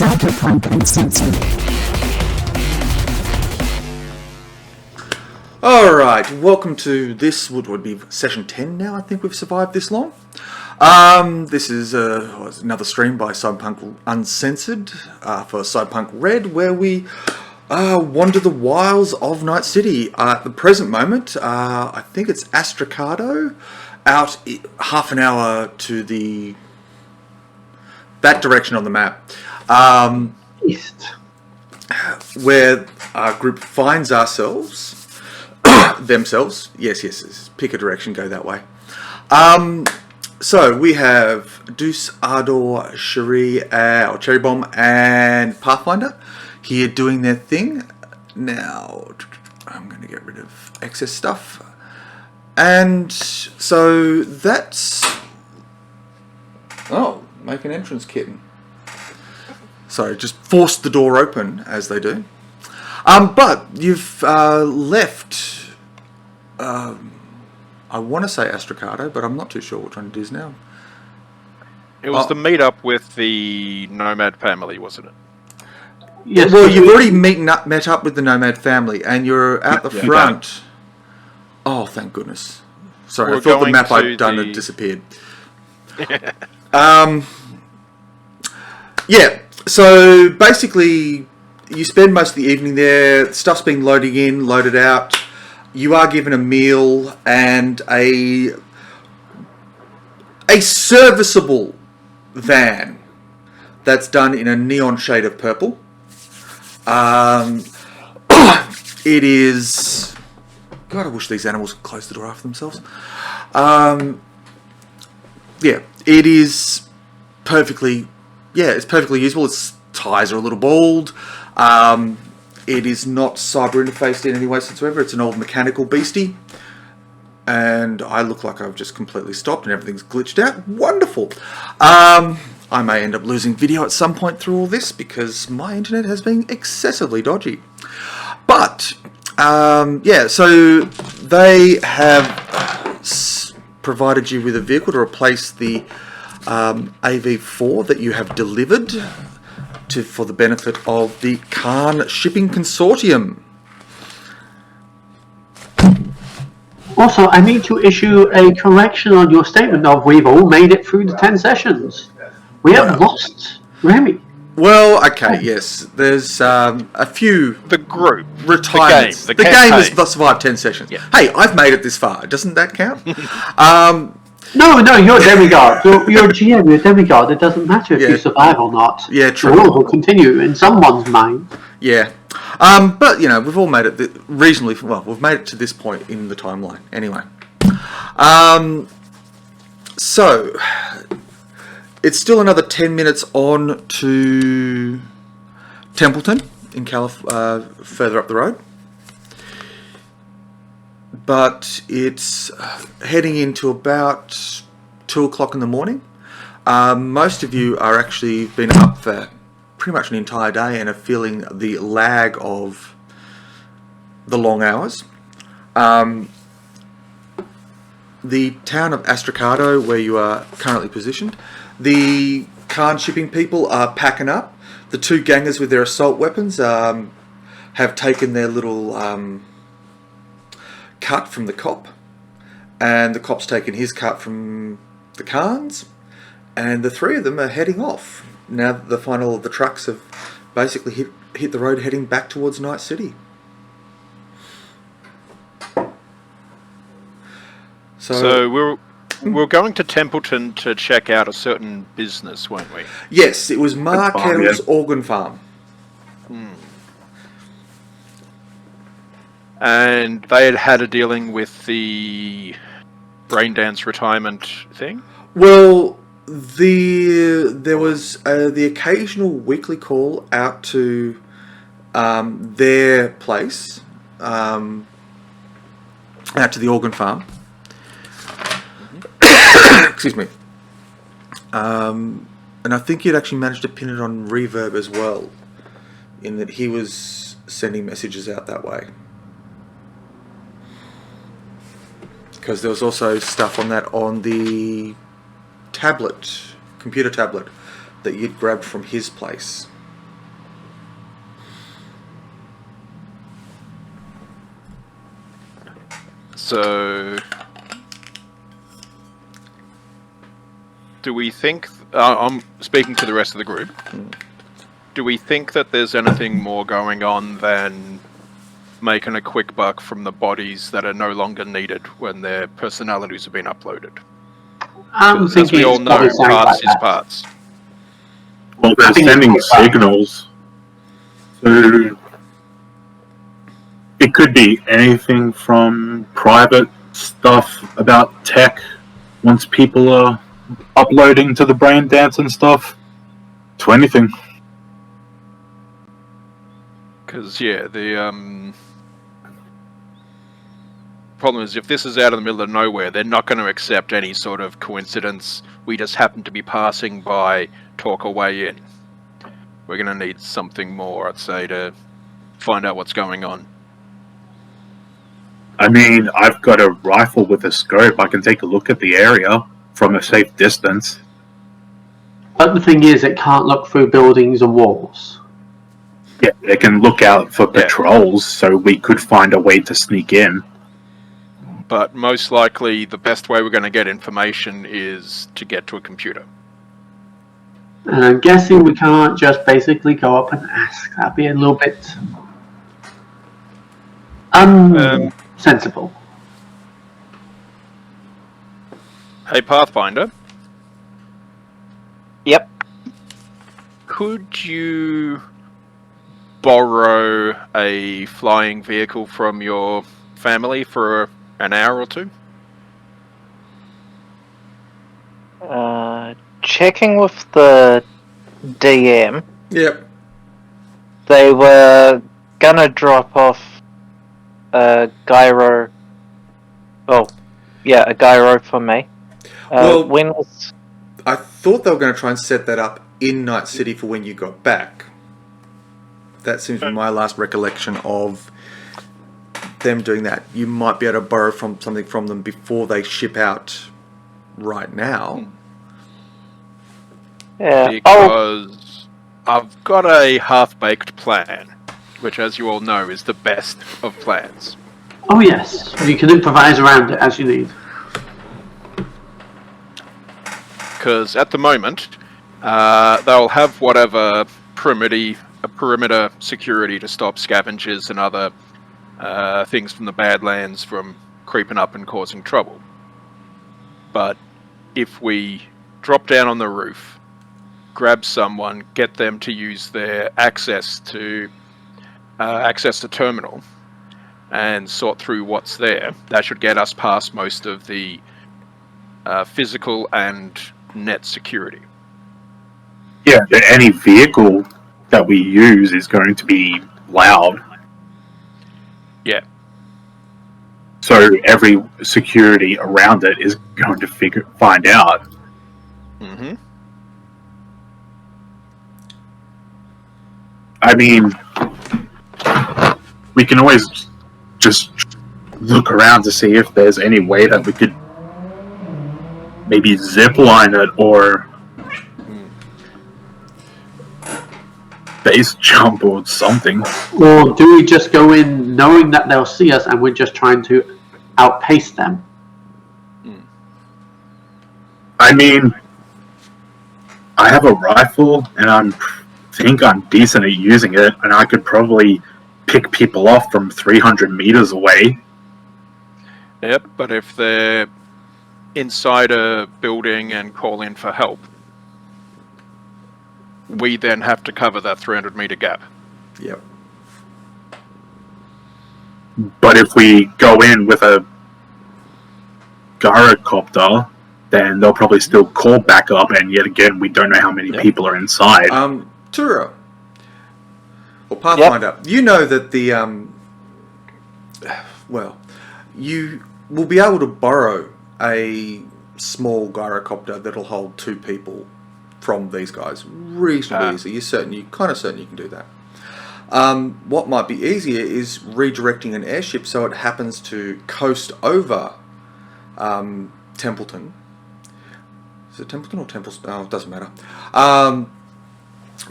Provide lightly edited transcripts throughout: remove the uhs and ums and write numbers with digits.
Cyberpunk Uncensored. Alright, welcome to this, what would be session 10 now, I think we've survived this long. This is another stream by Cyberpunk Uncensored for Cyberpunk RED, where we wander the wilds of Night City. At the present moment, I think it's Astracado, out half an hour to that direction on the map. East. Where our group finds themselves. Yes, pick a direction, go that way. So we have Deuce, Ardor, Cherie, or Cherry Bomb, and Pathfinder here doing their thing. Now, I'm going to get rid of excess stuff. And so that's... Oh, make an entrance, kitten. So just force the door open, as they do. But you've left... I want to say Astracado, but I'm not too sure which one it is now. It was the meet-up with the Nomad family, wasn't it? Yes. Well, you've already met up with the Nomad family, and you're at the front. Oh, thank goodness. Sorry, I thought the map I'd done had disappeared. Yeah, so basically, you spend most of the evening there. Stuff's being loaded out. You are given a meal and a serviceable van that's done in a neon shade of purple. It is... God, I wish these animals would close the door after themselves. Yeah, it is perfectly... Yeah, it's perfectly usable. Its tyres are a little bald. It is not cyber interfaced in any way whatsoever. It's an old mechanical beastie. And I look like I've just completely stopped and everything's glitched out. Wonderful. I may end up losing video at some point through all this because my internet has been excessively dodgy. But, yeah, so they have provided you with a vehicle to replace the AV4 that you have delivered for the benefit of the Khan Shipping Consortium. Also, I need to issue a correction on your statement of we've all made it through the 10 sessions. We have lost Remy. Well, okay, yes. There's a few... The group. Retirements. The game has survived 10 sessions. Yeah. Hey, I've made it this far. Doesn't that count? No, you're a demigod. You're a GM, you're a demigod. It doesn't matter if you survive or not. Yeah, true. The world will continue in someone's mind. Yeah. But, you know, we've all made it reasonably... Well, we've made it to this point in the timeline. Anyway. So, it's still another 10 minutes on to Templeton in further up the road. But it's heading into about 2 o'clock in the morning. Most of you are actually been up for pretty much an entire day and are feeling the lag of the long hours. The town of Astracado, where you are currently positioned, the Khan shipping people are packing up. The two gangers with their assault weapons have taken their little... cut from the cop, and the cop's taken his cut from the Khans, and the three of them are heading off now that the final of the trucks have basically hit the road heading back towards Night City. So we're going to Templeton to check out a certain business, weren't we? Yes, it was Markel's organ farm. And they had a dealing with the Braindance retirement thing? Well, there was the occasional weekly call out to their place, out to the organ farm. Excuse me. And I think he'd actually managed to pin it on Reverb as well, in that he was sending messages out that way. Because there was also stuff on that on the computer tablet, that you'd grabbed from his place. So, do we think... I'm speaking to the rest of the group. Do we think that there's anything more going on than making a quick buck from the bodies that are no longer needed when their personalities have been uploaded? I'm As thinking we all it's know, probably something parts like is that. parts. Well, they're I think it's sending quite bad. signals. So it could be anything from private stuff about tech once people are uploading to the brain dance and stuff to anything. Because, yeah, the problem is if this is out of the middle of nowhere, they're not going to accept any sort of coincidence. We just happen to be passing by, talk our way in. We're going to need something more, I'd say, to find out what's going on. I mean, I've got a rifle with a scope. I can take a look at the area from a safe distance. But the thing is, it can't look through buildings and walls. Yeah, they can look out for patrols, so we could find a way to sneak in. But most likely, the best way we're going to get information is to get to a computer. And I'm guessing we can't just basically go up and ask. That'd be a little bit sensible. Hey, Pathfinder. Yep. Could you borrow a flying vehicle from your family for an hour or two? Checking with the DM, Yep. they were gonna drop off a gyro. Oh, yeah, a gyro for me. Well- When was... I thought they were going to try and set that up in Night City for when you got back. That seems to be my last recollection of them doing that. You might be able to borrow something from them before they ship out right now. Yeah. Because I've got a half-baked plan, which, as you all know, is the best of plans. Oh yes, you can improvise around it as you need. Because at the moment, they'll have whatever perimeter security to stop scavengers and other things from the Badlands from creeping up and causing trouble. But if we drop down on the roof, grab someone, get them to use their access to terminal, and sort through what's there, that should get us past most of the physical and net security. Yeah, any vehicle that we use is going to be loud. Yeah. So every security around it is going to find out. Mm-hmm. I mean, we can always just look around to see if there's any way that we could maybe zip line it or base jump or something. Or do we just go in knowing that they'll see us and we're just trying to outpace them? I mean, I have a rifle and I think I'm decent at using it, and I could probably pick people off from 300 meters away. Yep, but if they're inside a building and call in for help, we then have to cover that 300-meter gap. Yep. But if we go in with a gyrocopter, then they'll probably still call back up, and yet again, we don't know how many people are inside. Turo, or Pathfinder, you know that the, you will be able to borrow a small gyrocopter that'll hold 2 people from these guys reasonably easy. You're kind of certain you can do that. What might be easier is redirecting an airship so it happens to coast over Templeton. Is it Templeton or Templeton? Oh, it doesn't matter.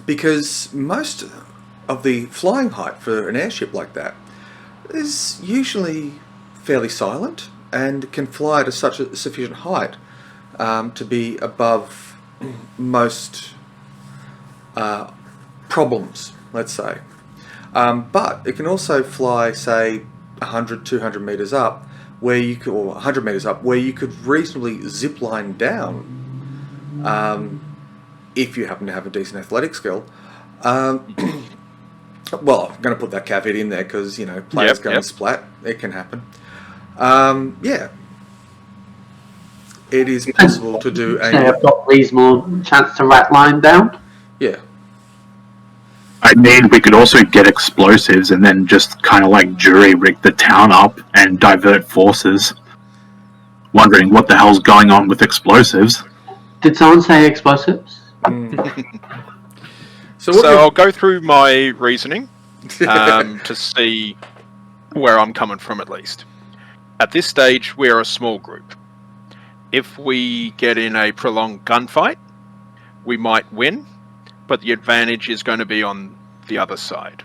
Because most of the flying height for an airship like that is usually fairly silent and can fly to such a sufficient height to be above most problems, let's say. But it can also fly, say, 100, 200 meters up, where you could, or 100 meters up, where you could reasonably zip line down, if you happen to have a decent athletic skill. Well, I'm going to put that caveat in there because, you know, players going splat, it can happen. Yeah. It is possible to do They have got reasonable chance to rat line down. Yeah. I mean, we could also get explosives and then just kind of like jury-rig the town up and divert forces. Wondering what the hell's going on with explosives. Did someone say explosives? So I'll go through my reasoning to see where I'm coming from, at least. At this stage, we're a small group. If we get in a prolonged gunfight, we might win, but the advantage is going to be on the other side.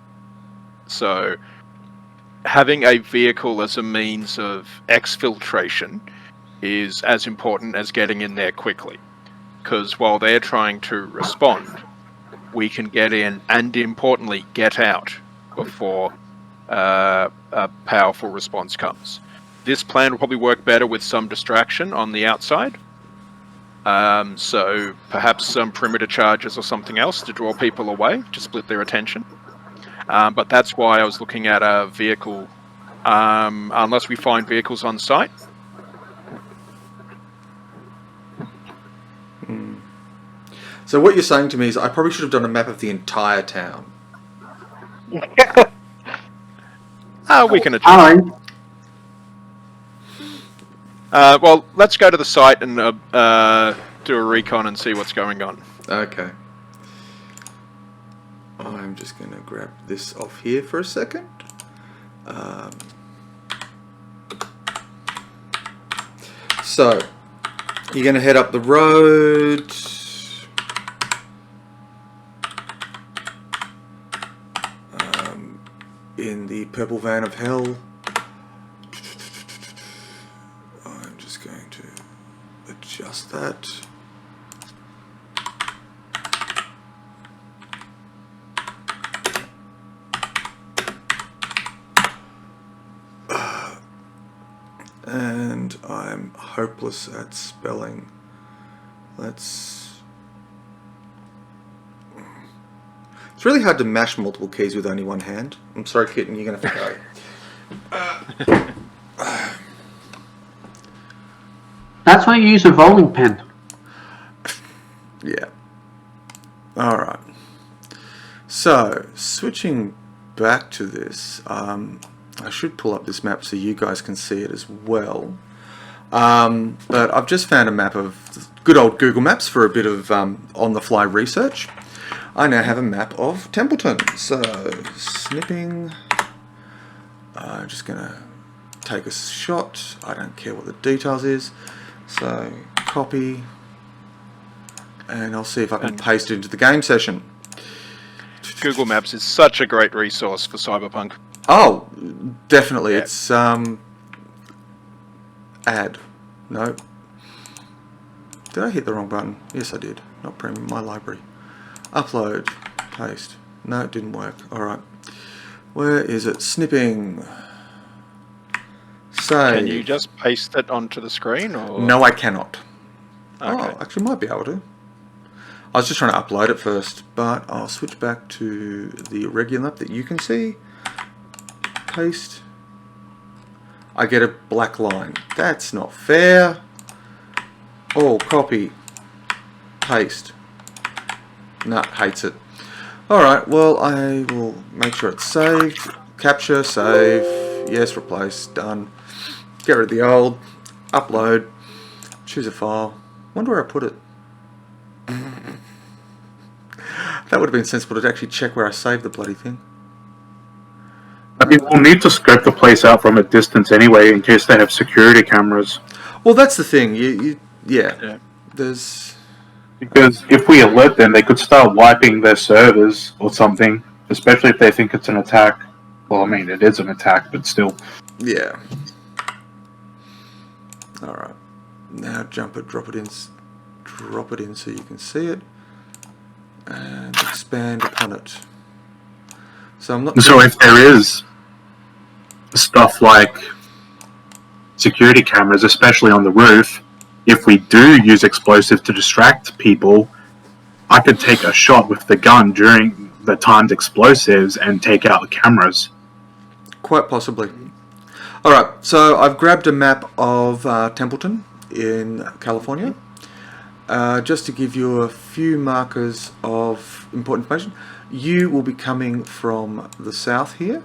So, having a vehicle as a means of exfiltration is as important as getting in there quickly. Because while they're trying to respond, we can get in and, importantly, get out before a powerful response comes. This plan will probably work better with some distraction on the outside. So perhaps some perimeter charges or something else to draw people away, to split their attention. But that's why I was looking at a vehicle, unless we find vehicles on site. So what you're saying to me is I probably should have done a map of the entire town. We can adjust. Alright. Well, let's go to the site and do a recon and see what's going on. Okay. I'm just going to grab this off here for a second. So, you're going to head up the road. In the purple van of hell. I'm just going to adjust that. And I'm hopeless at spelling. It's really hard to mash multiple keys with only one hand. I'm sorry, Kitten, you're going to have to go. That's why you use a rolling pin. Yeah. Alright. So, switching back to this, I should pull up this map so you guys can see it as well. But I've just found a map of good old Google Maps for a bit of on-the-fly research. I now have a map of Templeton. So, snipping. I'm just going to take a shot. I don't care what the details is. So, copy. And I'll see if I can paste it into the game session. Google Maps is such a great resource for Cyberpunk. Oh, definitely. Yeah. It's add. No. Did I hit the wrong button? Yes, I did. Not premium. My library. Upload. Paste. No, it didn't work. Alright. Where is it? Snipping. Save. Can you just paste it onto the screen? Or? No, I cannot. Okay. Oh, actually might be able to. I was just trying to upload it first, but I'll switch back to the regular map that you can see. Paste. I get a black line. That's not fair. Oh, copy. Paste. Nah, hates it. Alright, well, I will make sure it's saved. Capture, save. Yes, replace. Done. Get rid of the old. Upload. Choose a file. Wonder where I put it. That would have been sensible to actually check where I saved the bloody thing. I mean, we'll need to scope the place out from a distance anyway, in case they have security cameras. Well, that's the thing. Yeah. There's... Because if we alert them, they could start wiping their servers or something, especially if they think it's an attack. Well, I mean, it is an attack, but still. Yeah. All right. Now drop it in so you can see it, and expand upon it. So I'm not. So if there is stuff like security cameras, especially on the roof, if we do use explosives to distract people, I could take a shot with the gun during the timed explosives and take out the cameras. Quite possibly. All right. So I've grabbed a map of Templeton in California, just to give you a few markers of important information. You will be coming from the south here.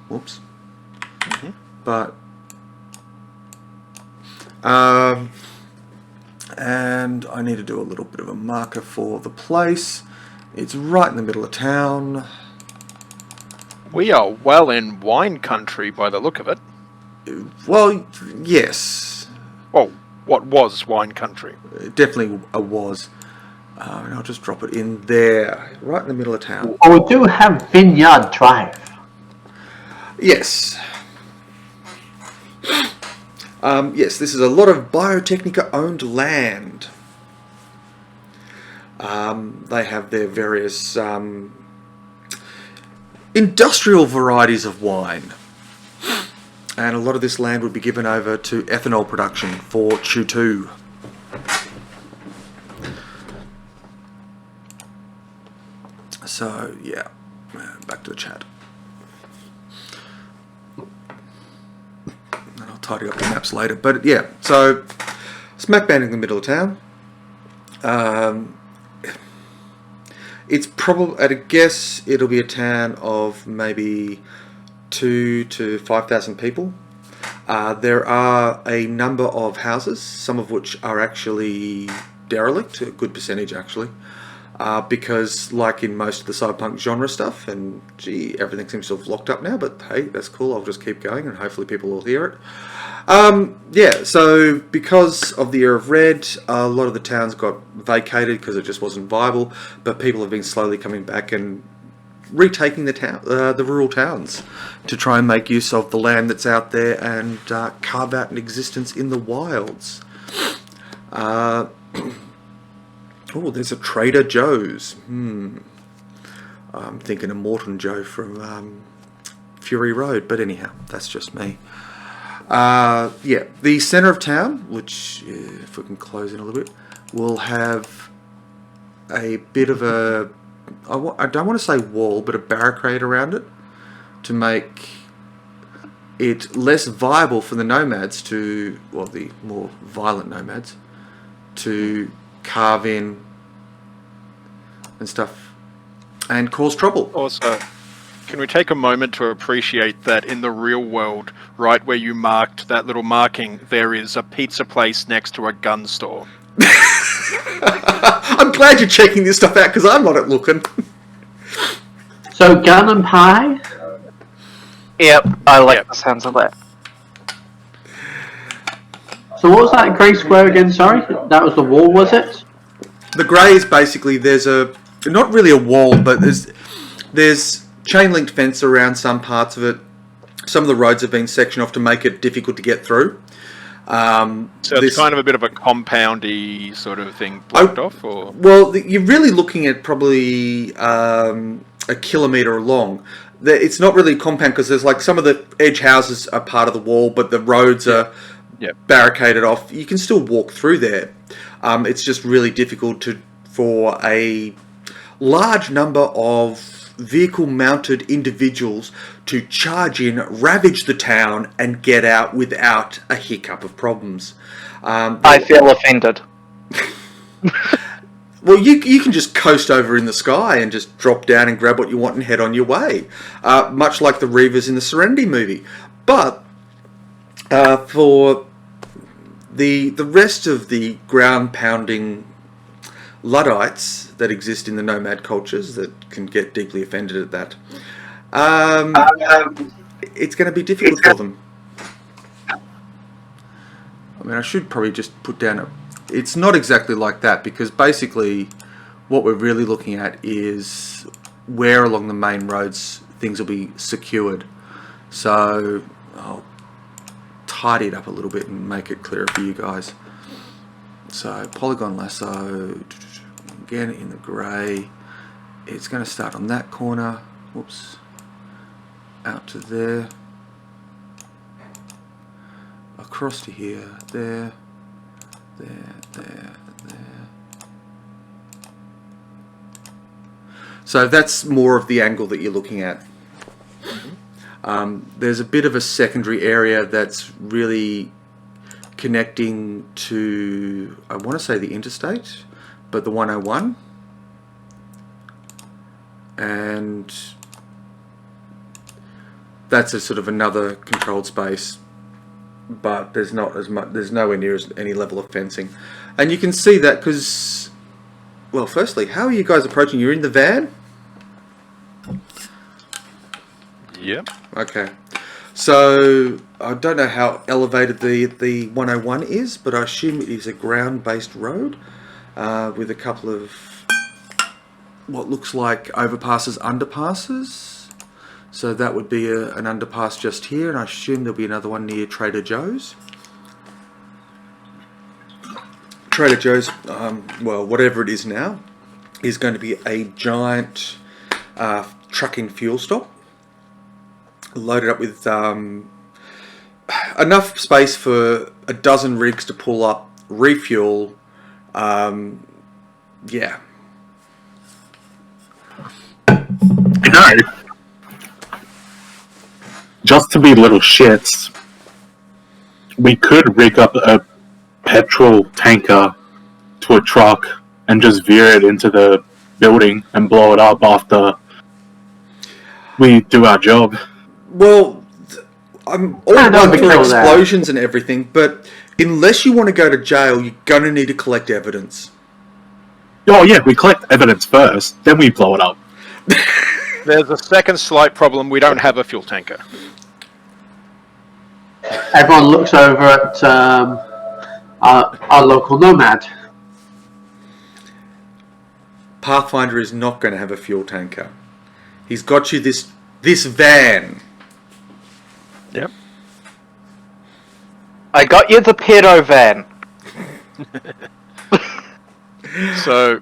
Whoops. But and I need to do a little bit of a marker for the place. It's right in the middle of town. We are well in wine country by the look of it. Well, yes. Well, what was wine country? Definitely a was. And I'll just drop it in there, right in the middle of town. Oh, we do have Vineyard Drive. Yes. Yes, this is a lot of Biotechnica-owned land. They have their various industrial varieties of wine. And a lot of this land would be given over to ethanol production for Chew. So, yeah, back to the chat. And I'll tidy up the maps later. But, yeah, so smack bang in the middle of town. It's probably, at a guess, it'll be a town of maybe 2,000 to 5,000 people. There are a number of houses, some of which are actually derelict, a good percentage actually, because like in most of the cyberpunk genre stuff, and gee, everything seems to have locked up now, but hey, that's cool, I'll just keep going and hopefully people will hear it. Yeah, so because of the year of Red, a lot of the towns got vacated because it just wasn't viable, but people have been slowly coming back and retaking the rural towns to try and make use of the land that's out there and carve out an existence in the wilds. Oh, there's a Trader Joe's. I'm thinking of Morton Joe from Fury Road, but anyhow, that's just me. Yeah, the centre of town, which, if we can close in a little bit, will have a bit of a, I don't want to say wall, but a barricade around it to make it less viable for the nomads to, well, the more violent nomads, to carve in and stuff and cause trouble. Also, can we take a moment to appreciate that in the real world, right where you marked that little marking, there is a pizza place next to a gun store? I'm glad you're checking this stuff out because I'm not looking. So, gun and pie? Yep, I like the sounds of that. So what was that grey square again, sorry? That was the wall, was it? The grey is basically, there's a, not really a wall, but there's chain linked fence around some parts of it. Some of the roads have been sectioned off to make it difficult to get through. So it's kind of a bit of a compoundy sort of thing blocked off, or? Well, you're really looking at probably a kilometre long. It's not really a compound because there's like some of the edge houses are part of the wall, but the roads are barricaded off. You can still walk through there. It's just really difficult for a large number of vehicle-mounted individuals to charge in, ravage the town, and get out without a hiccup of problems. I feel offended. Well, you can just coast over in the sky and just drop down and grab what you want and head on your way, much like the Reavers in the Serenity movie. But for the rest of the ground-pounding Luddites that exist in the nomad cultures that can get deeply offended at that, it's going to be difficult for them. I mean, I should probably just put down it's not exactly like that, because basically what we're really looking at is where along the main roads things will be secured. So I'll tidy it up a little bit and make it clearer for you guys. So polygon lasso, again in the grey. It's going to start on that corner. Whoops. Out to there. Across to here. There. There. So that's more of the angle that you're looking at. There's a bit of a secondary area that's really connecting to, I want to say the interstate, but the 101. And that's a sort of another controlled space, but there's not as much, there's nowhere near any level of fencing. And you can see that because, well, firstly, how are you guys approaching? You're in the van? Yep. Okay. So I don't know how elevated the 101 is, but I assume it is a ground-based road with a couple of what looks like overpasses, underpasses. So that would be an underpass just here, and I assume there'll be another one near Trader Joe's. Trader Joe's, well, whatever it is now, is going to be a giant trucking fuel stop, loaded up with enough space for a dozen rigs to pull up, refuel. Yeah. You know, just to be little shits, we could rig up a petrol tanker to a truck and just veer it into the building and blow it up after we do our job. Well, I'm all one for explosions and everything, but unless you want to go to jail, you're going to need to collect evidence. Oh yeah, we collect evidence first, then we blow it up. There's a second slight problem. We don't have a fuel tanker. Everyone looks over at our local nomad. Pathfinder is not going to have a fuel tanker. He's got you this van. Yep. I got you the pedo van. So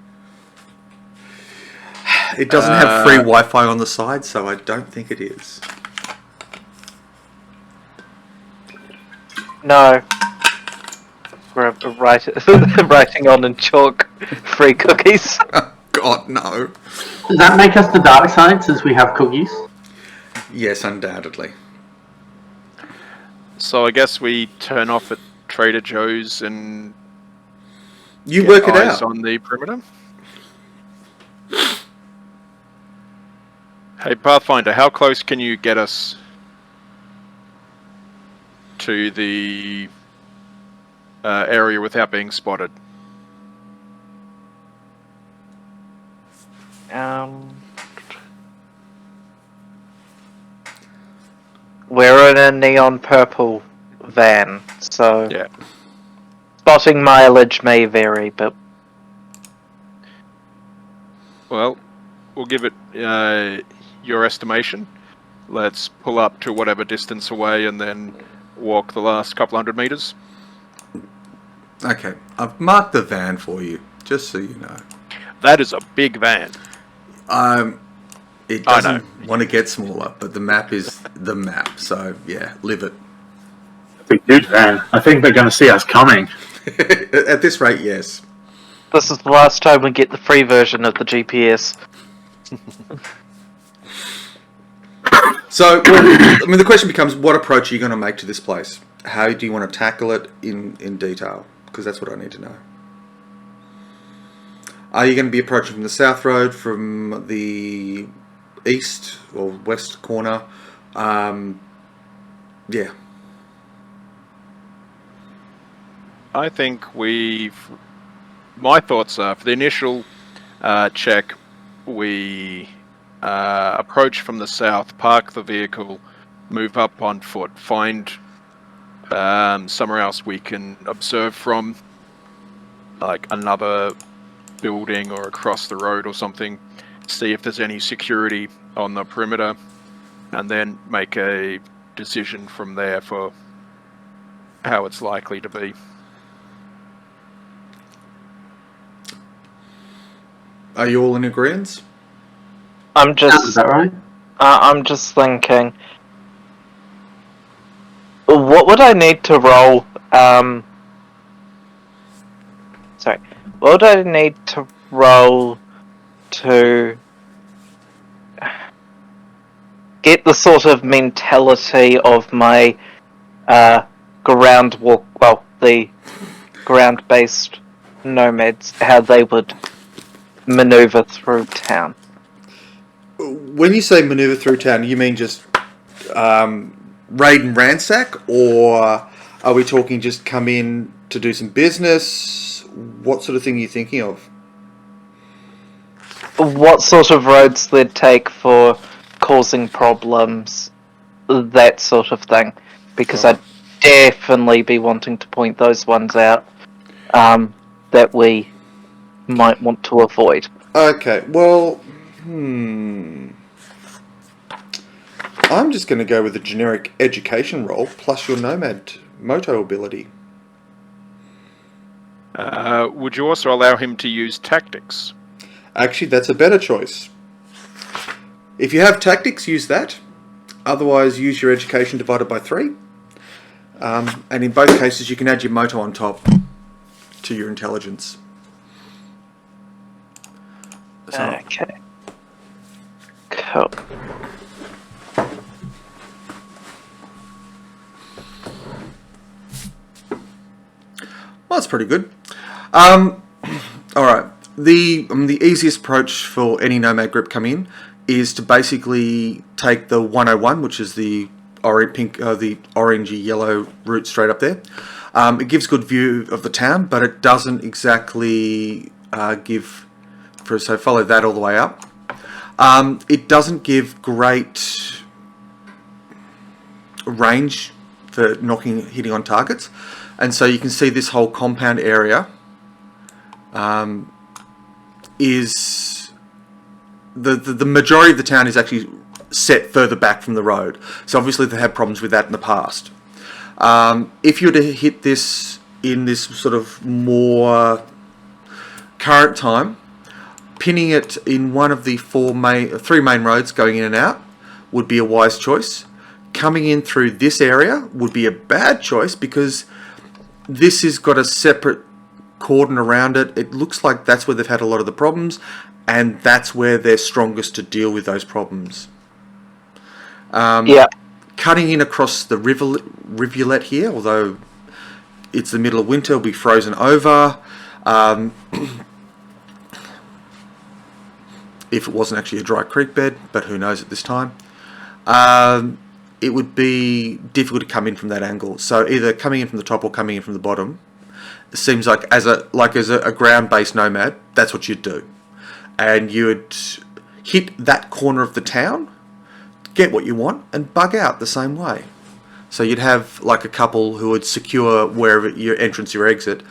it doesn't have free Wi-Fi on the side, so I don't think it is. No. We're writing on in chalk free cookies. Oh, God, no. Does that make us the dark side since we have cookies? Yes, undoubtedly. So I guess we turn off at Trader Joe's and You get work it eyes out. on the perimeter. Hey Pathfinder, how close can you get us to the area without being spotted? We're in a neon purple van, so Yeah. spotting mileage may vary, but Well, we'll give it your estimation. Let's pull up to whatever distance away and then walk the last couple hundred meters. Okay, I've marked the van for you, just so you know. That is a big van. It I doesn't want to get smaller, but the map is the map, so yeah, live it. Big huge van. I think they're going to see us coming. At this rate, yes. this is the last time we get the free version of the GPS. So, well, I mean, the question becomes, what approach are you going to make to this place? How do you want to tackle it in detail? Because that's what I need to know. Are you going to be approaching from the south road, from the east or west corner? Yeah. I think my thoughts are, for the initial check, we approach from the south, park the vehicle, move up on foot, find somewhere else we can observe from, like another building or across the road or something, see if there's any security on the perimeter, and then make a decision from there for how it's likely to be. Are you all in agreement? I'm Is just, that right? I'm just thinking, what would I need to roll? Sorry, what would I need to roll to get the sort of mentality of my the ground-based nomads, how they would maneuver through town? When you say maneuver through town, you mean just raid and ransack, or are we talking just come in to do some business? What sort of thing are you thinking of? What sort of roads they'd take for causing problems, that sort of thing. Because Right. I'd definitely be wanting to point those ones out that we might want to avoid. Okay, well, I'm just going to go with a generic education role plus your nomad moto ability. Would you also allow him to use tactics? Actually, that's a better choice. If you have tactics, use that. Otherwise, use your education divided by 3. And in both cases, you can add your moto on top to your intelligence. So, Okay. Cool. well, that's pretty good. All right. The easiest approach for any nomad group come in is to basically take the 101, which is the orangey yellow route straight up there. It gives good view of the town, but it doesn't exactly so follow that all the way up. It doesn't give great range for hitting on targets, and so you can see this whole compound area is the majority of the town is actually set further back from the road. So obviously they had problems with that in the past. If you were to hit this in this sort of more current time, pinning it in one of the three main roads going in and out would be a wise choice. Coming in through this area would be a bad choice because this has got a separate cordon around it. It looks like that's where they've had a lot of the problems, and that's where they're strongest to deal with those problems. Yeah. Cutting in across the rivulet here, although it's the middle of winter, will be frozen over. If it wasn't actually a dry creek bed, but who knows at this time. It would be difficult to come in from that angle. So either coming in from the top or coming in from the bottom. It seems like as a ground-based nomad, that's what you'd do. And you would hit that corner of the town, get what you want, and bug out the same way. So you'd have like a couple who would secure wherever your entrance, your exit,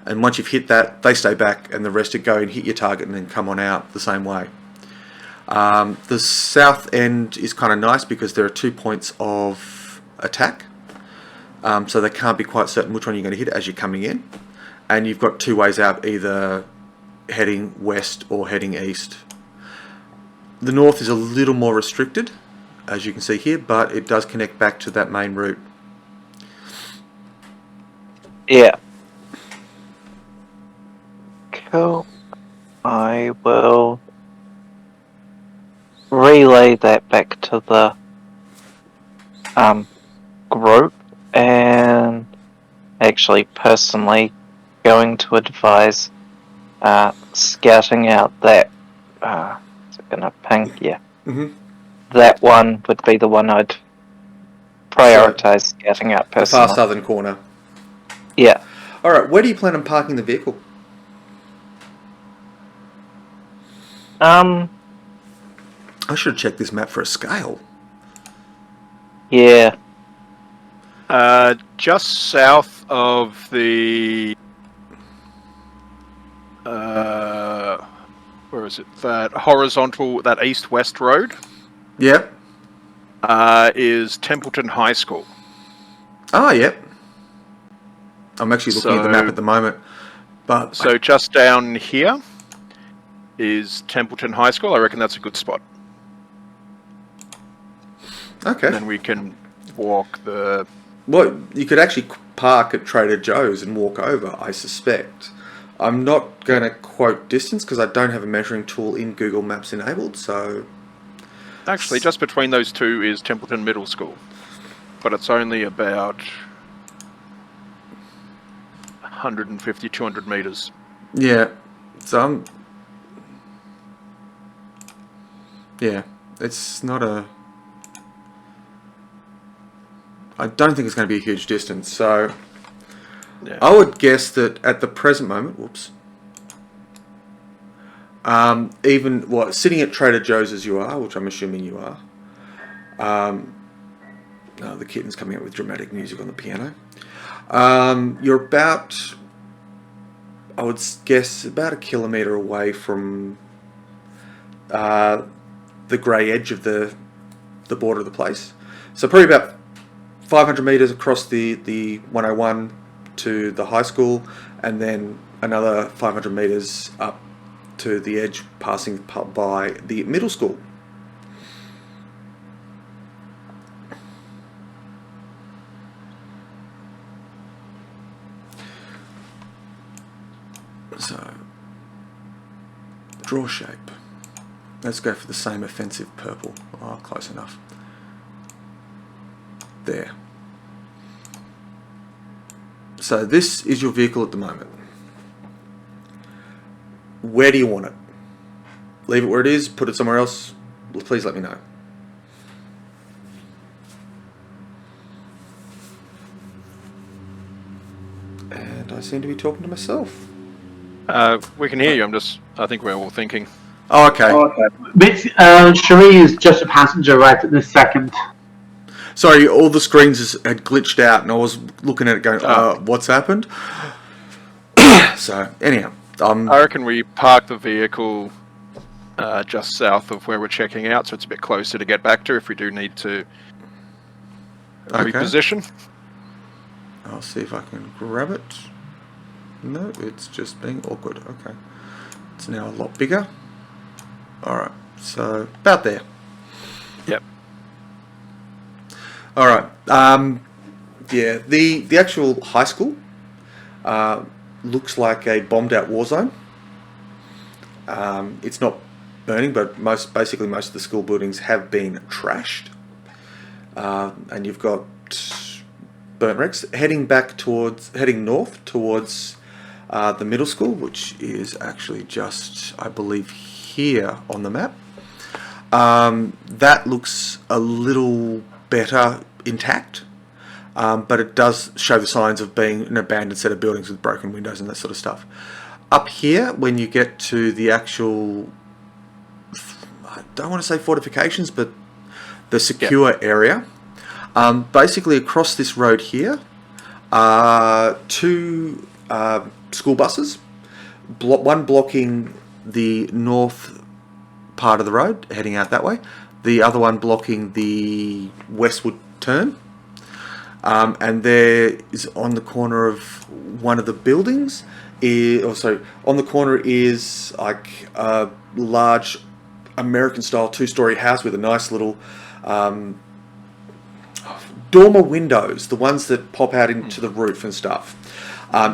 and once you've hit that, they stay back, and the rest would go and hit your target and then come on out the same way. The south end is kind of nice because there are 2 points of attack, so they can't be quite certain which one you're going to hit as you're coming in, and you've got 2 ways out, either heading west or heading east. The north is a little more restricted, as you can see here, but it does connect back to that main route. Yeah. Cool. I will relay that back to the group, and actually personally going to advise scouting out that is it gonna ping? Yeah. Mm-hmm. That one would be the one I'd prioritize scouting out The far personally. southern corner. Yeah. Alright, where do you plan on parking the vehicle? I should have checked this map for a scale. Yeah. Just south of the where is it? That horizontal, that east-west road Yep. is Templeton High School. Ah, yep. I'm actually looking at the map at the moment. But So just down here is Templeton High School. I reckon that's a good spot. okay. And then we can walk the... Well, you could actually park at Trader Joe's and walk over, I suspect. I'm not going to quote distance because I don't have a measuring tool in Google Maps enabled, so... Actually, just between those two is Templeton Middle School. But it's only about 150, 200 metres. Yeah, so yeah, it's not a... I don't think it's going to be a huge distance, so... Yeah. I would guess that at the present moment... Whoops. Sitting at Trader Joe's as you are, which I'm assuming you are... oh, the kitten's coming out with dramatic music on the piano. You're about... I would guess about a kilometre away from the grey edge of the border of the place. So probably about 500 metres across the 101 to the high school, and then another 500 metres up to the edge, passing by the middle school. So, draw shape. Let's go for the same offensive purple. Oh, close enough. There. So this is your vehicle at the moment. Where do you want it? Leave it where it is, put it somewhere else? Please let me know. And I seem to be talking to myself. We can hear you. I think we're all thinking. Oh, okay. Cherie is just a passenger right at this second. Sorry, all the screens had glitched out, and I was looking at it going, what's happened? So, anyhow. I reckon we park the vehicle just south of where we're checking out, so it's a bit closer to get back to if we do need to reposition. I'll see if I can grab it. No, it's just being awkward. Okay. It's now a lot bigger. Alright, so about there. Yep. Alright. Yeah, the actual high school looks like a bombed out war zone. It's not burning, but most of the school buildings have been trashed. And you've got burnt wrecks heading north towards the middle school, which is actually just, I believe, here on the map. That looks a little better intact, but it does show the signs of being an abandoned set of buildings with broken windows and that sort of stuff. Up here, when you get to the actual, I don't want to say fortifications, but the secure area, basically across this road here are two school buses, one blocking the north part of the road heading out that way, the other one blocking the westward turn, and there is on the corner of one of the buildings on the corner is like a large American style 2-story house with a nice little dormer windows, the ones that pop out into the roof and stuff.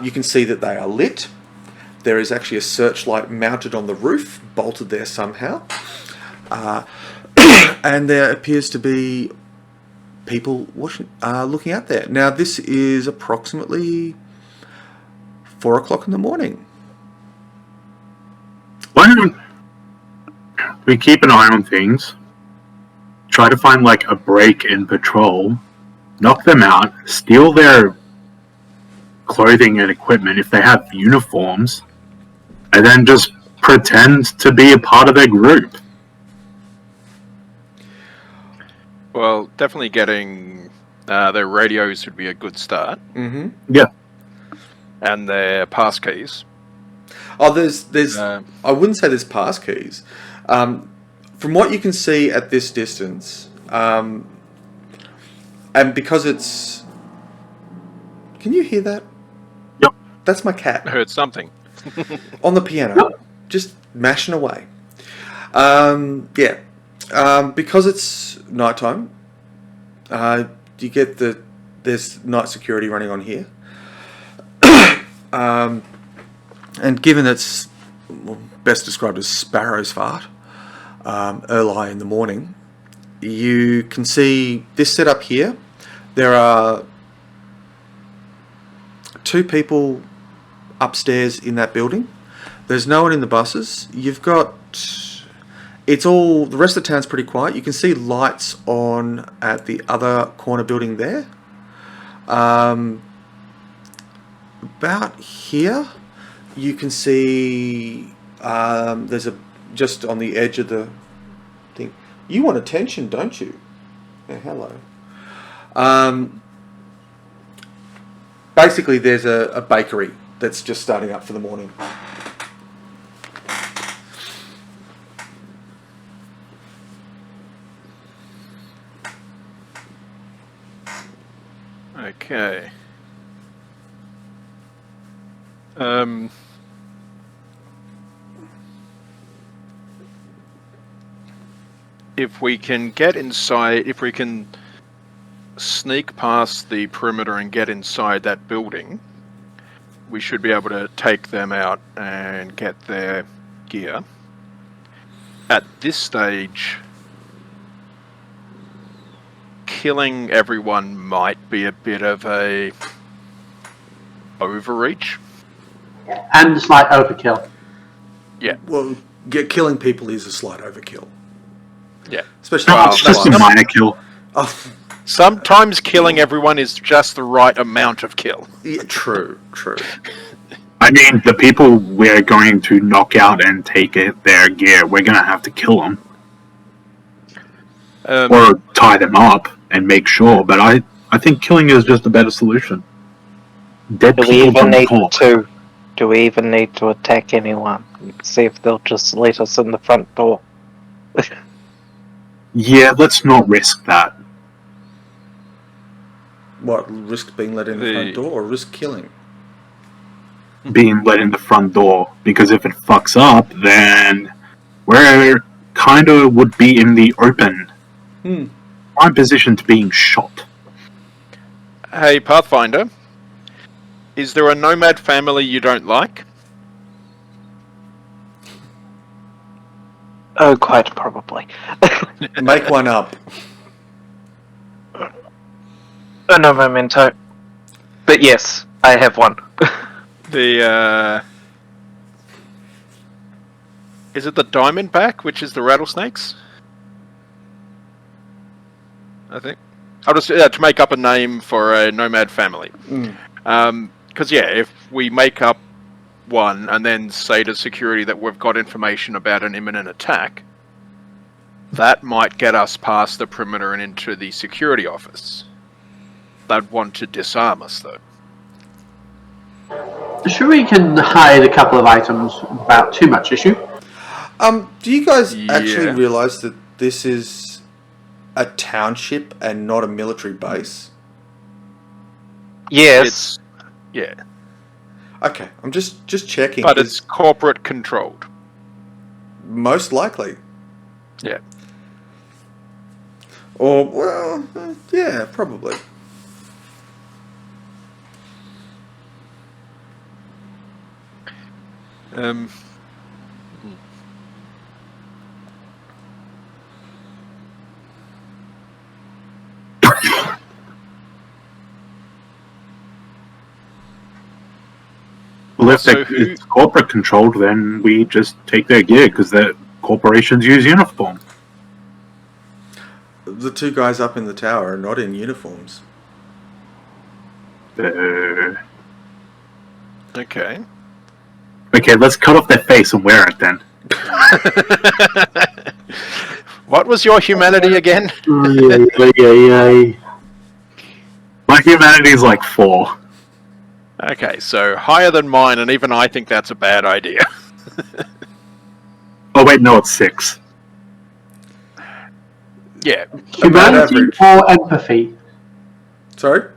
You can see that they are lit. There is actually a searchlight mounted on the roof, bolted there somehow. And there appears to be people looking out there. Now, this is approximately 4 o'clock in the morning. Why don't we keep an eye on things, try to find like a break in patrol, knock them out, steal their clothing and equipment if they have uniforms, and then just pretend to be a part of their group. Well, definitely getting their radios would be a good start. Mm-hmm. Yeah. And their pass keys. Oh, there's. I wouldn't say there's pass keys. From what you can see at this distance, and because it's. Can you hear that? That's my cat. I heard something. On the piano. Just mashing away. Because it's nighttime, you get there's night security running on here. And given it's best described as sparrow's fart, early in the morning, you can see this setup here. There are 2 people upstairs in that building. There's no one in the buses. You've got... the rest of the town's pretty quiet. You can see lights on at the other corner building there. About here, you can see there's just on the edge of the thing. You want attention, don't you? Yeah, hello. Basically, there's a bakery that's just starting up for the morning. Okay. If we can get inside, if we can sneak past the perimeter and get inside that building, we should be able to take them out and get their gear. At this stage, killing everyone might be a bit of a overreach. And a slight overkill. Yeah. Well, killing people is a slight overkill. Yeah. Especially It's just a minor kill. Oh, Sometimes killing everyone is just the right amount of kill. yeah, true. I mean, the people we're going to knock out and take their gear, we're going to have to kill them. Or tie them up and make sure, but I think killing is just a better solution. Dead Do we people even don't need talk. to? Do we even need to attack anyone? See if they'll just let us in the front door. Yeah, let's not risk that. What, risk being let in the front door or risk killing? Being let in the front door, because if it fucks up, then we're kind of would be in the open. Prime position to being shot. Hey, Pathfinder, is there a nomad family you don't like? Oh, quite probably. Make one up. Oh, no memento. But yes, I have one. Is it the Diamondback, which is the rattlesnakes? I think. I'll just to make up a name for a nomad family. Because if we make up one and then say to security that we've got information about an imminent attack, that might get us past the perimeter and into the security office. They'd want to disarm us, though. Sure, we can hide a couple of items without too much issue. Do you guys actually realise that this is a township and not a military base? Yes. Okay, I'm just checking. But it's corporate controlled. Most likely. Yeah. Or, well, yeah, probably. Well, if it's corporate controlled, then we just take their gear because the corporations use uniform. The 2 guys up in the tower are not in uniforms. Okay. Okay, let's cut off their face and wear it then. What was your humanity again? Yeah. My humanity is like 4. Okay, so higher than mine, and even I think that's a bad idea. Oh wait, no, it's 6. Yeah. Humanity or empathy? Sorry?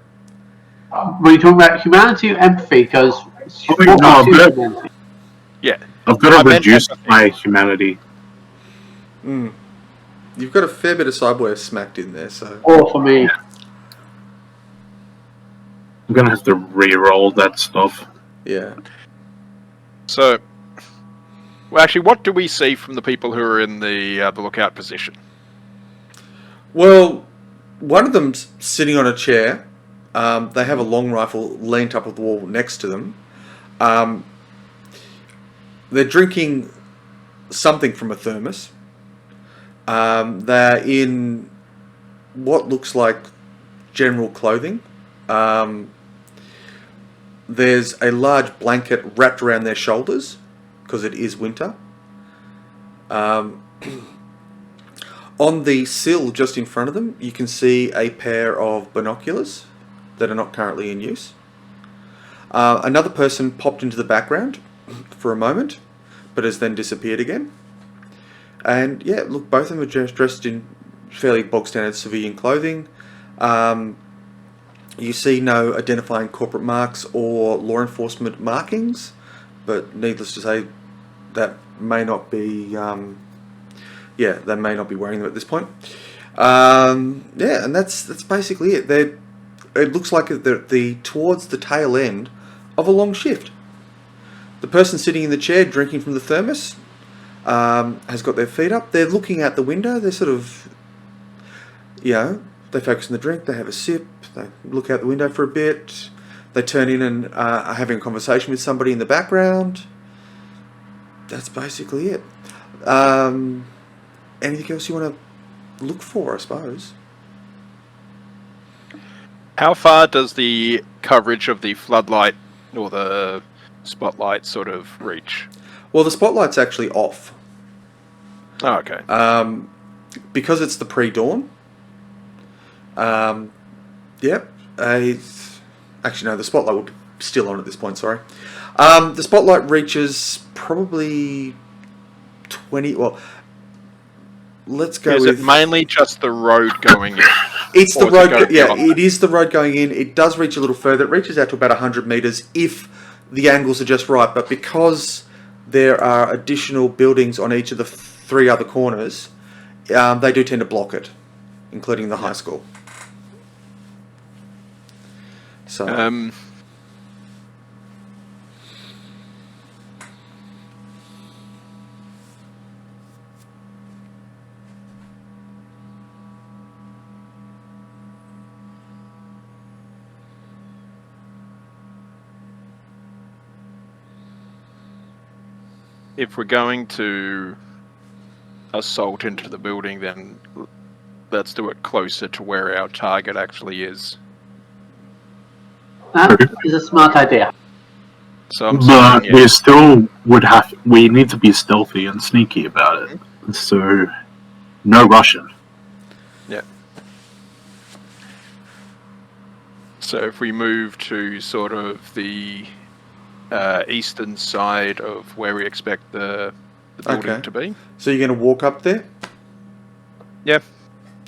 Were you talking about humanity or empathy? Because mean, no, Yeah. I've got I to meant reduce empathy. my humanity. You've got a fair bit of cyberware smacked in there, so... Or for me. I'm gonna have to re-roll that stuff. Yeah. So, well, actually, what do we see from the people who are in the lookout position? Well, one of them's sitting on a chair. They have a long rifle leant up at the wall next to them. They're drinking something from a thermos. They're in what looks like general clothing. There's a large blanket wrapped around their shoulders because it is winter. On the sill just in front of them, you can see a pair of binoculars that are not currently in use. Another person popped into the background for a moment, but has then disappeared again. And yeah, look, both of them are dressed in fairly bog standard civilian clothing. You see no identifying corporate marks or law enforcement markings, but needless to say, that may not be. They may not be wearing them at this point. Yeah, and that's basically it. It looks like they're towards the tail end of a long shift. The person sitting in the chair drinking from the thermos has got their feet up. They're looking out the window. They're sort of, they focus on the drink. They have a sip. They look out the window for a bit. They turn in and are having a conversation with somebody in the background. That's basically it. Anything else you want to look for, I suppose? How far does the coverage of the floodlight or the spotlight sort of reach? Well, the spotlight's actually off. Oh, okay. Because it's the pre-dawn. Actually, no, the spotlight will be still on at this point, sorry. The spotlight reaches probably 20... Well, let's go Is with... it mainly just the road going in? It's the Or does it road... go Yeah, beyond it is the road going in. It does reach a little further. It reaches out to about 100 metres if the angles are just right. But because there are additional buildings on each of the 3 other corners, they do tend to block it, including the high school. So... if we're going to assault into the building, then let's do it closer to where our target actually is. That is a smart idea. So I'm But saying, we still we need to be stealthy and sneaky about it. So, no rushing. Yeah. So if we move to sort of the eastern side of where we expect the building to be. So you're going to walk up there? Yeah.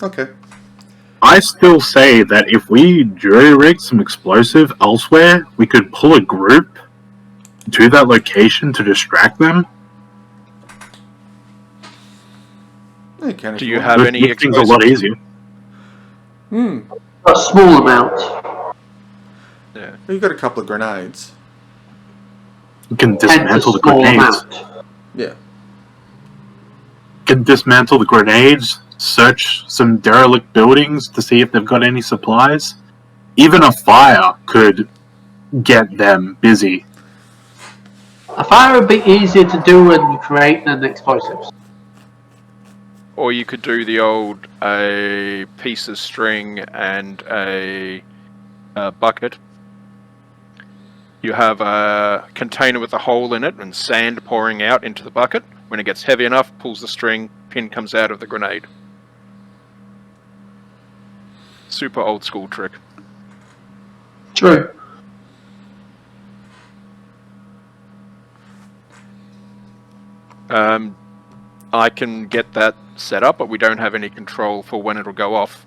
Okay. I still say that if we jury-rig some explosive elsewhere, we could pull a group to that location to distract them. Okay. Do you have any Make things a lot easier. A small amount. Yeah. You've got a couple of grenades. You can Hence a dismantle the small grenades. amount. Yeah. Can dismantle the grenades, search some derelict buildings to see if they've got any supplies. Even a fire could get them busy. A fire would be easier to do and create than explosives. Or you could do the old a piece of string and a bucket. You have a container with a hole in it and sand pouring out into the bucket. When it gets heavy enough, pulls the string, pin comes out of the grenade. Super old school trick. True. I can get that set up, but we don't have any control for when it'll go off.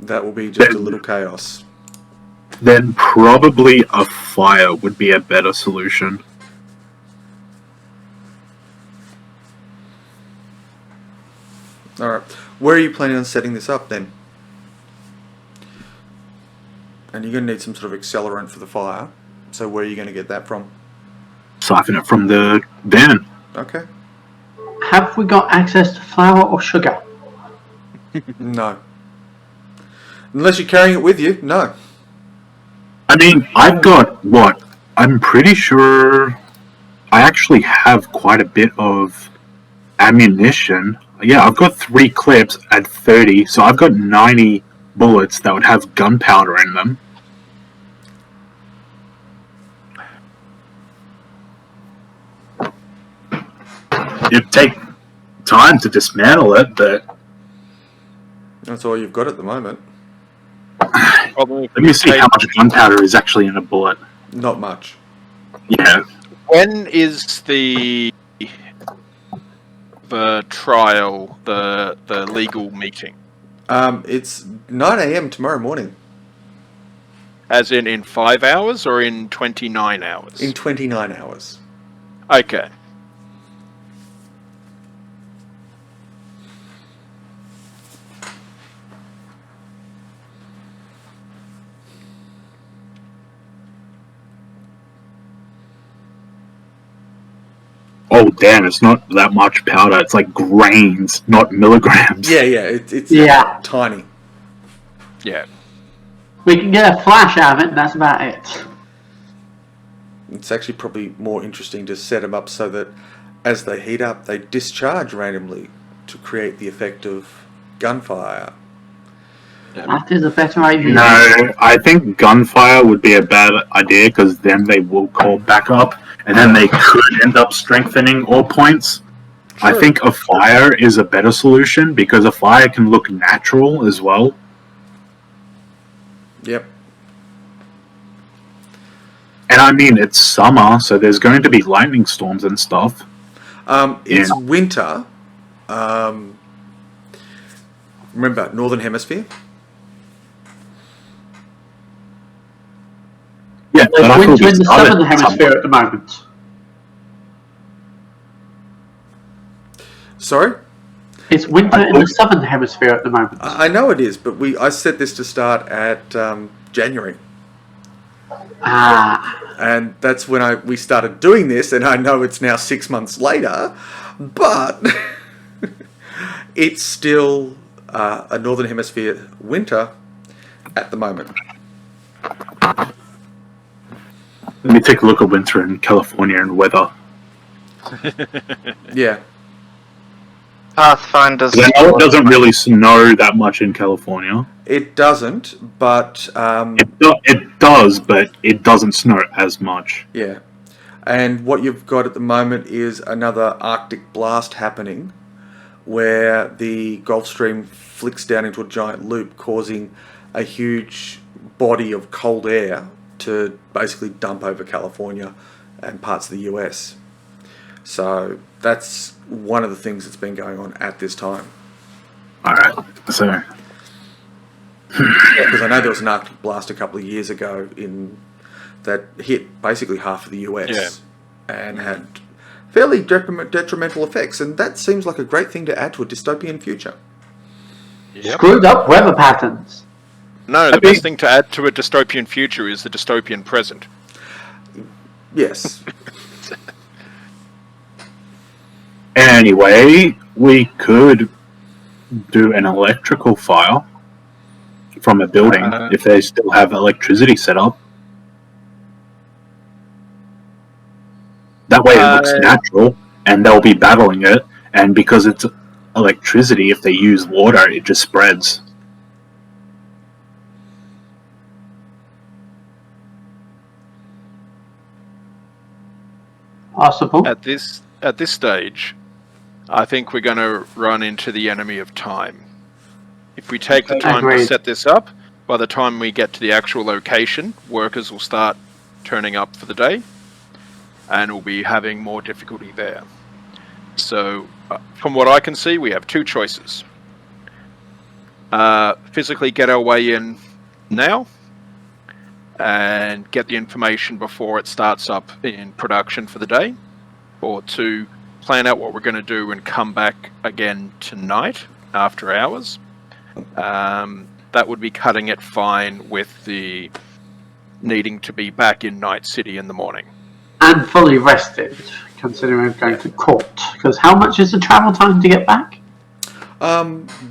That will be just a little chaos. then probably a fire would be a better solution. All right. Where are you planning on setting this up then? And you're going to need some sort of accelerant for the fire. So where are you going to get that from? Siphon it from the van. Okay. Have we got access to flour or sugar? No. Unless you're carrying it with you, no. I mean, I've got what? I'm pretty sure I actually have quite a bit of ammunition. Yeah, I've got 3 clips at 30, so I've got 90 bullets that would have gunpowder in them. It'd take time to dismantle it, but That's all you've got at the moment. let me see how much gunpowder is actually in a bullet. Not much. Yeah. When is the trial, the legal meeting? It's 9 a.m. tomorrow morning. As in 5 hours or in 29 hours? In 29 hours. Okay. Oh, damn, it's not that much powder. It's like grains, not milligrams. Yeah, it's Yeah. tiny. Yeah. We can get a flash out of it, and that's about it. It's actually probably more interesting to set them up so that as they heat up, they discharge randomly to create the effect of gunfire. That is a better idea. No, I think gunfire would be a bad idea because then they will call back up and then they could end up strengthening all points. True. I think a fire is a better solution because a fire can look natural as well. Yep. And I mean, it's summer, so there's going to be lightning storms and stuff. It's Yeah. winter. Remember, Northern Hemisphere? Yeah, but I There's thought winter we in the started southern hemisphere summer. at the moment. Sorry? It's winter in the southern hemisphere at the moment. I know it is, but I set this to start at January. Ah, And that's when we started doing this, and I know it's now 6 months later, but it's still a Northern Hemisphere winter at the moment. Let me take a look at winter in California and weather. Yeah. Pathfinder's. I know it doesn't really snow that much in California. It doesn't, but It does, but it doesn't snow as much. yeah. And what you've got at the moment is another Arctic blast happening where the Gulf Stream flicks down into a giant loop, causing a huge body of cold air to basically dump over California and parts of the US. So that's one of the things that's been going on at this time. Alright, so Because I know there was an Arctic blast a couple of years ago that hit basically half of the US and had fairly detrimental effects, and that seems like a great thing to add to a dystopian future. Yep. screwed up weather patterns. No, the best thing to add to a dystopian future is the dystopian present. Yes. anyway, we could do an electrical fire from a building if they still have electricity set up. That way it looks natural, and they'll be battling it, and because it's electricity, if they use water, it just spreads. Possible. At this stage, I think we're going to run into the enemy of time. If we take the time to Agreed. set this up, by the time we get to the actual location, workers will start turning up for the day, and we'll be having more difficulty there. So, from what I can see, we have two choices. Physically get our way in now, and get the information before it starts up in production for the day, or 2, plan out what we're going to do and come back again tonight after hours. That would be cutting it fine with the needing to be back in Night City in the morning. And fully rested, considering we're going to court. Because how much is the travel time to get back?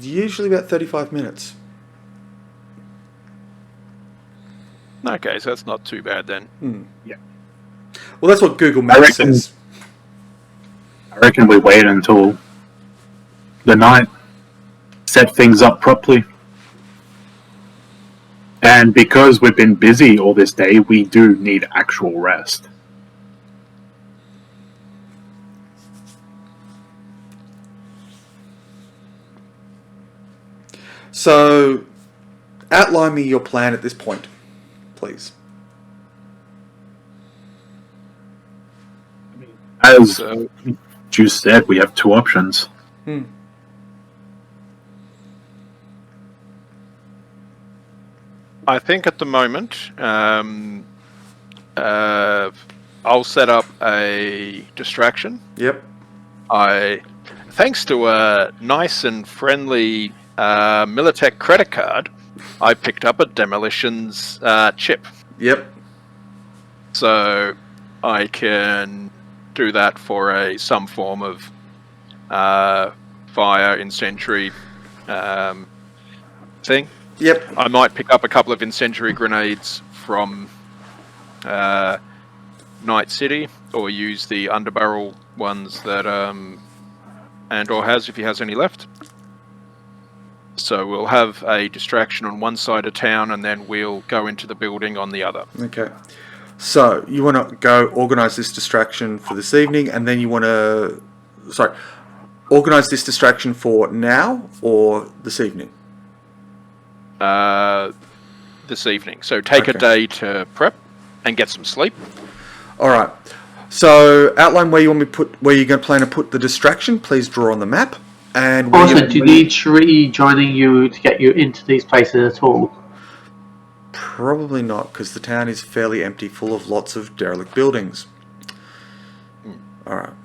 Usually about 35 minutes. Okay, so that's not too bad then. Yeah. Well, that's what Google Maps says. I reckon we wait until the night, set things up properly. And because we've been busy all this day, we do need actual rest. So, outline me your plan at this point, please. As Juice said, we have 2 options. I think at the moment, I'll set up a distraction. Yep. Thanks to a nice and friendly Militech credit card, I picked up a demolitions chip. Yep. So I can do that for some form of fire incendiary thing. Yep. I might pick up a couple of incendiary grenades from Night City, or use the underbarrel ones that Andor has, if he has any left. So we'll have a distraction on one side of town, and then we'll go into the building on the other. Okay. So, you want to go organise this distraction for this evening, and then you want to... Sorry. Organise this distraction for now, or this evening? This evening. So take a day to prep and get some sleep. Alright. So, outline where you want me to put... Where you're going to plan to put the distraction. Please draw on the map. And Also, do you need Shree joining you to get you into these places at all? Probably not, because the town is fairly empty, full of lots of derelict buildings. Alright.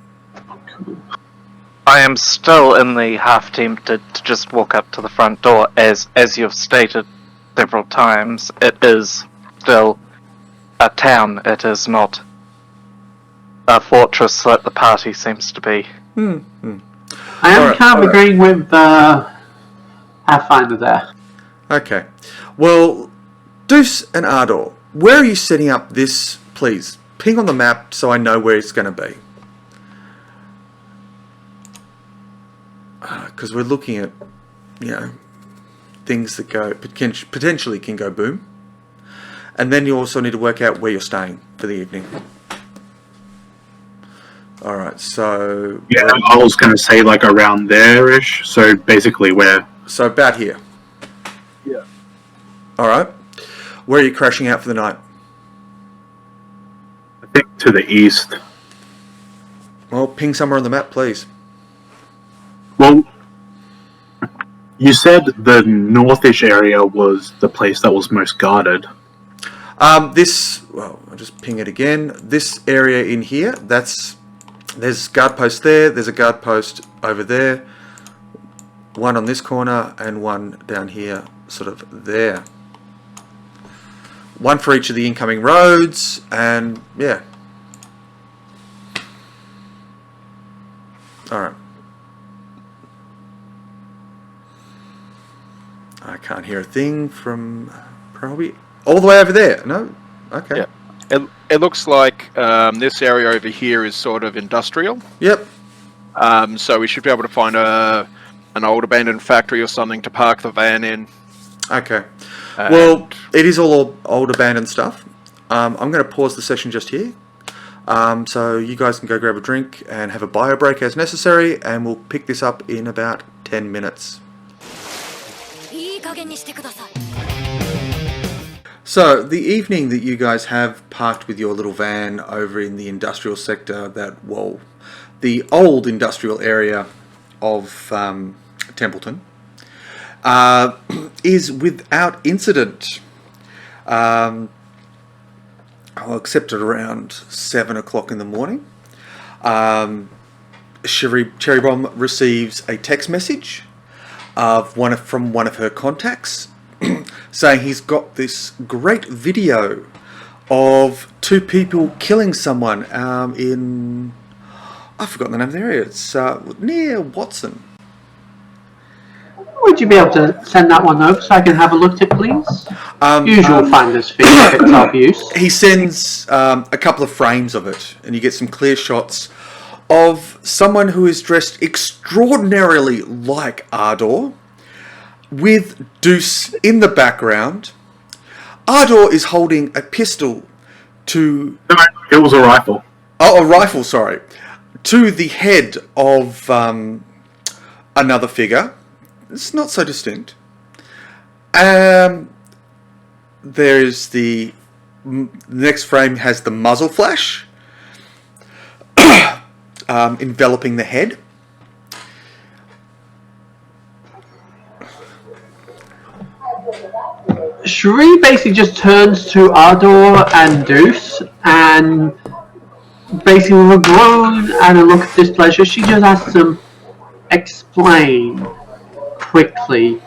I am still in the half tempted to just walk up to the front door, as you've stated several times. It is still a town. It is not a fortress that the party seems to be. I am kind of agreeing with Pathfinder there. Okay. Well, Deuce and Ardor, where are you setting up this, please? Ping on the map so I know where it's going to be. Because we're looking at, things that go potentially can go boom. And then you also need to work out where you're staying for the evening. Alright, so... Yeah, I was going to say like around there-ish. So basically where... So about here. Yeah. Alright. Where are you crashing out for the night? I think to the east. Well, ping somewhere on the map, please. Well, you said the northish area was the place that was most guarded. Well, I'll just ping it again. This area in here, there's guard post there, there's a guard post over there, one on this corner, and one down here, sort of there. One for each of the incoming roads, and yeah. Alright. I can't hear a thing from probably all the way over there. No? Okay. Yeah. It looks like this area over here is sort of industrial. Yep. So we should be able to find an old abandoned factory or something to park the van in. Okay. Well, it is all old abandoned stuff. I'm going to pause the session just here. So you guys can go grab a drink and have a bio break as necessary, and we'll pick this up in about 10 minutes. So, the evening that you guys have parked with your little van over in the industrial sector, the old industrial area of Templeton, is without incident. except at around 7 o'clock in the morning, Cherry Bomb receives a text message from one of her contacts saying he's got this great video of two people killing someone in... I've forgotten the name of the area. It's near Watson. Would you be able to send that one over so I can have a look at it, please? Usual finder's fee if it's of use. He sends a couple of frames of it, and you get some clear shots of someone who is dressed extraordinarily like Ardor, with Deuce in the background. Ardor is holding a pistol to... No, it was a rifle. Oh, a rifle, sorry. To the head of another figure. It's not so distinct. There's the next frame has the muzzle flash enveloping the head. Cherie basically just turns to Ardor and Deuce, and basically with a groan and a look of displeasure, she just asks them, explain quickly.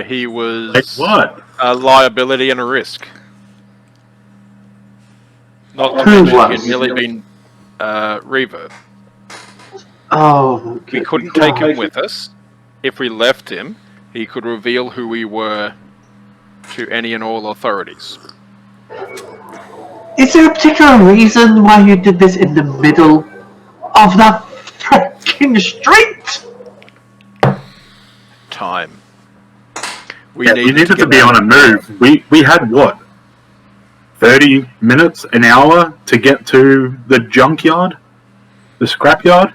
He was Like what? a liability and a risk. Not to Who mention was? he'd nearly been reverb. Oh, We good couldn't God. take him with us. If we left him, he could reveal who we were to any and all authorities. Is there a particular reason why you did this in the middle of that freaking street? Time. We needed to be on a move. We had what? 30 minutes, an hour to get to the junkyard? The scrapyard?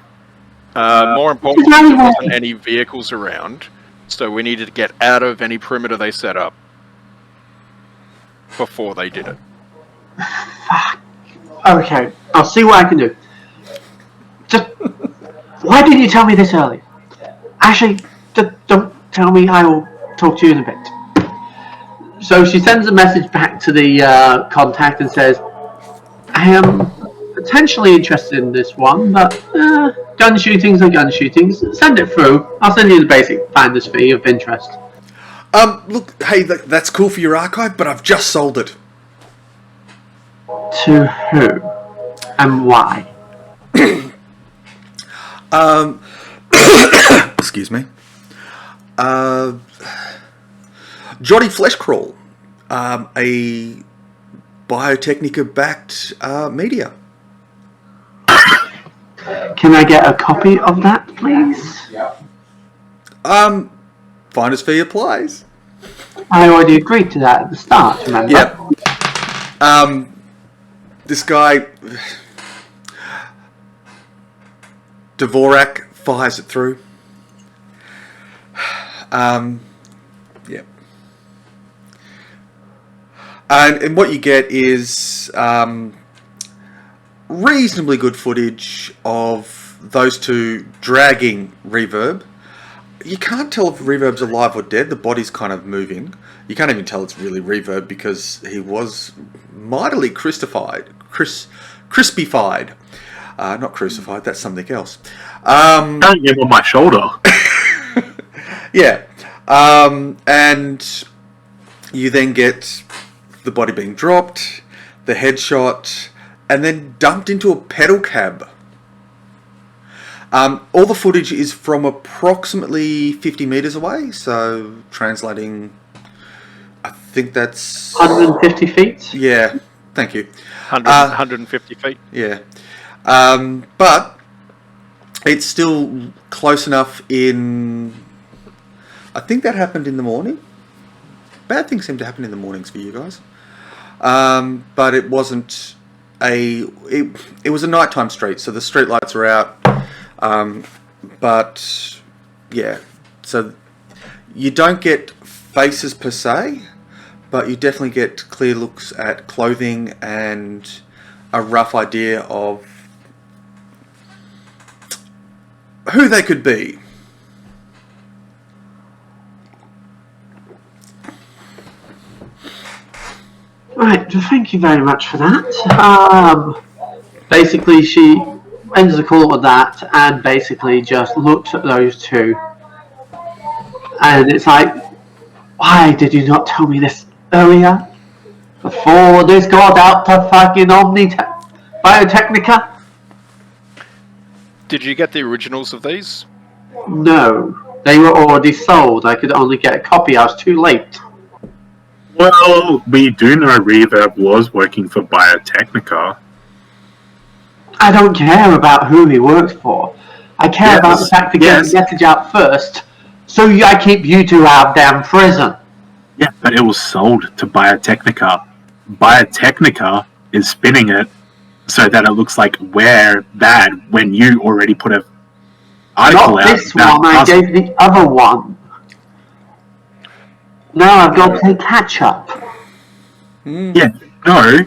More importantly, there wasn't any vehicles around, so we needed to get out of any perimeter they set up before they did it. Okay, I'll see what I can do. Just, why didn't you tell me this earlier? Actually, don't tell me, I will talk to you in a bit. So she sends a message back to the contact and says, I am potentially interested in this one, but gun shootings are gun shootings. Send it through. I'll send you the basic finder's fee of interest. Look, hey, that's cool for your archive, but I've just sold it. To who? And why? Excuse me. Johnny Fleshcrawl, a Biotechnica-backed media. Can I get a copy of that, please? Finder's fee applies. I already agreed to that at the start, remember? Yep. This guy, Dvorak, fires it through. Yep. And what you get is reasonably good footage of those two dragging Reverb. You can't tell if Reverb's alive or dead. The body's kind of moving. You can't even tell it's really Reverb because he was mightily crispified. Not crucified, that's something else. Don't give on my shoulder. Yeah. And you then get the body being dropped, the headshot, and then dumped into a pedal cab. All the footage is from approximately 50 meters away, so translating, I think that's 150 feet? Yeah, thank you. 150 feet. Yeah. But it's still close enough in... I think that happened in the morning. Bad things seem to happen in the mornings for you guys. But it wasn't a... It was a nighttime street, so the street lights are out. But, yeah. So you don't get faces per se, but you definitely get clear looks at clothing and a rough idea of who they could be. Right, thank you very much for that. Basically, she ends the call with that and basically just looks at those two. And it's like, why did you not tell me this earlier? Before this got out to fucking Biotechnica? Did you get the originals of these? No, they were already sold. I could only get a copy. I was too late. Well, we do know Reverb was working for Biotechnica. I don't care about who he works for. I care about the fact to get the message out first, so I keep you two out of damn prison. Yeah, but it was sold to Biotechnica. Biotechnica is spinning it so that it looks like we're bad when you already put a article Not out. this one, I gave the other one. Now I've got to play catch up. Yeah, no,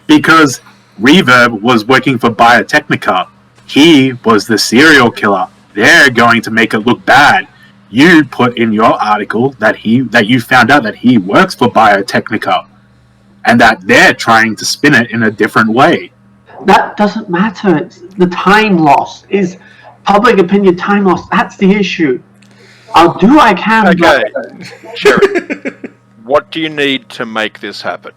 because Reverb was working for Biotechnica. He was the serial killer. They're going to make it look bad. You put in your article that you found out that he works for Biotechnica, and that they're trying to spin it in a different way. That doesn't matter. It's the time loss is public opinion time loss. That's the issue. I'll do what I can. Okay, Sherry, what do you need to make this happen?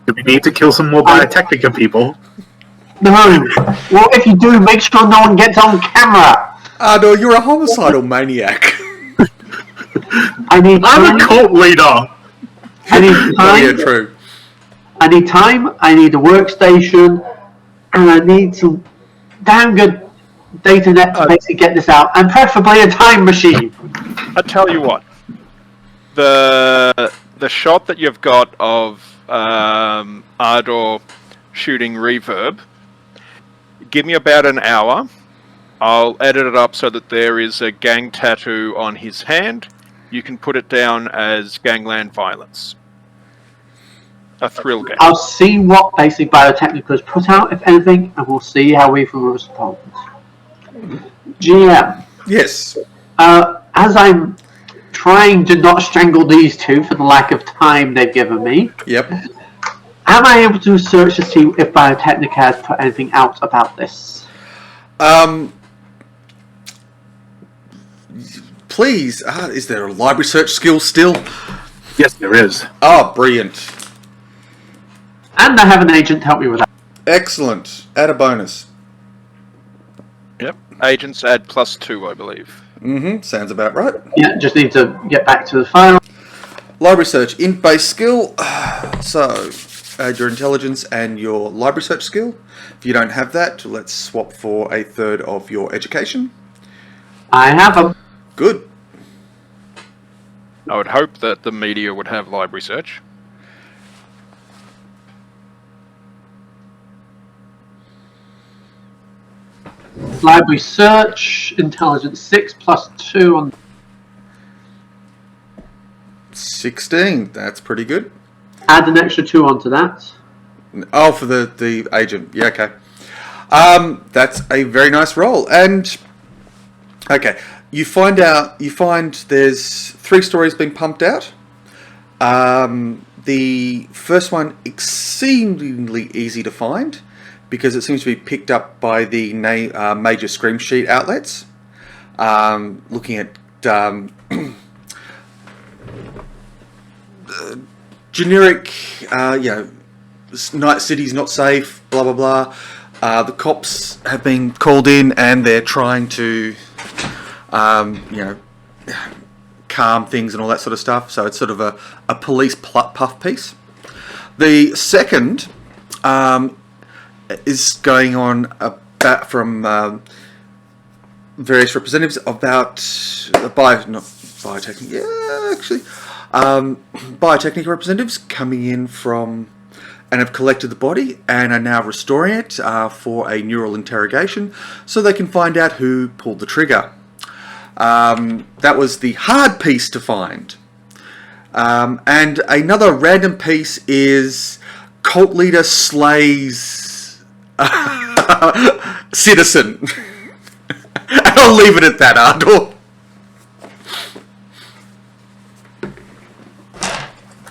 Do we need to kill some more Biotechnica people? No. Well, if you do, make sure no one gets on camera. No, you're a homicidal maniac. I'm a cult leader. I need time. Oh, yeah, true. I need time. I need a workstation, and I need some damn good data net to basically get this out, and preferably a time machine. I tell you what, the shot that you've got of Ardor shooting Reverb, give me about an hour. I'll edit it up so that there is a gang tattoo on his hand. You can put it down as gangland violence. A thrill game. I'll see what basic Biotechnica has put out, if anything, and we'll see how we will respond. GM. Yes. As I'm trying to not strangle these two for the lack of time they've given me, Yep. am I able to search to see if Biotechnica has put anything out about this? Please, is there a library search skill still? Yes, there is. Oh, brilliant. And I have an agent help me with that. Excellent. Add a bonus. Yep. Agents add +2, I believe. Mm-hmm. Sounds about right. Yeah, just need to get back to the file. Library search, int base skill. So, add your intelligence and your library search skill. If you don't have that, let's swap for a third of your education. I have them. Good. I would hope that the media would have library search. Library search, intelligence 6 +2 on. 16. That's pretty good. Add an extra 2 onto that. Oh, for the agent. Yeah, okay. That's a very nice roll. And, okay, you find there's 3 stories being pumped out. The first one, exceedingly easy to find, because it seems to be picked up by the major scream sheet outlets. Looking at generic, night city's not safe, blah blah blah. The cops have been called in and they're trying to, calm things and all that sort of stuff. So it's sort of a police puff piece. The second is going on about from various representatives about Biotechnica representatives coming in from and have collected the body and are now restoring it for a neural interrogation so they can find out who pulled the trigger. That was the hard piece to find. And another random piece is cult leader slays citizen. And I'll leave it at that, Ardor.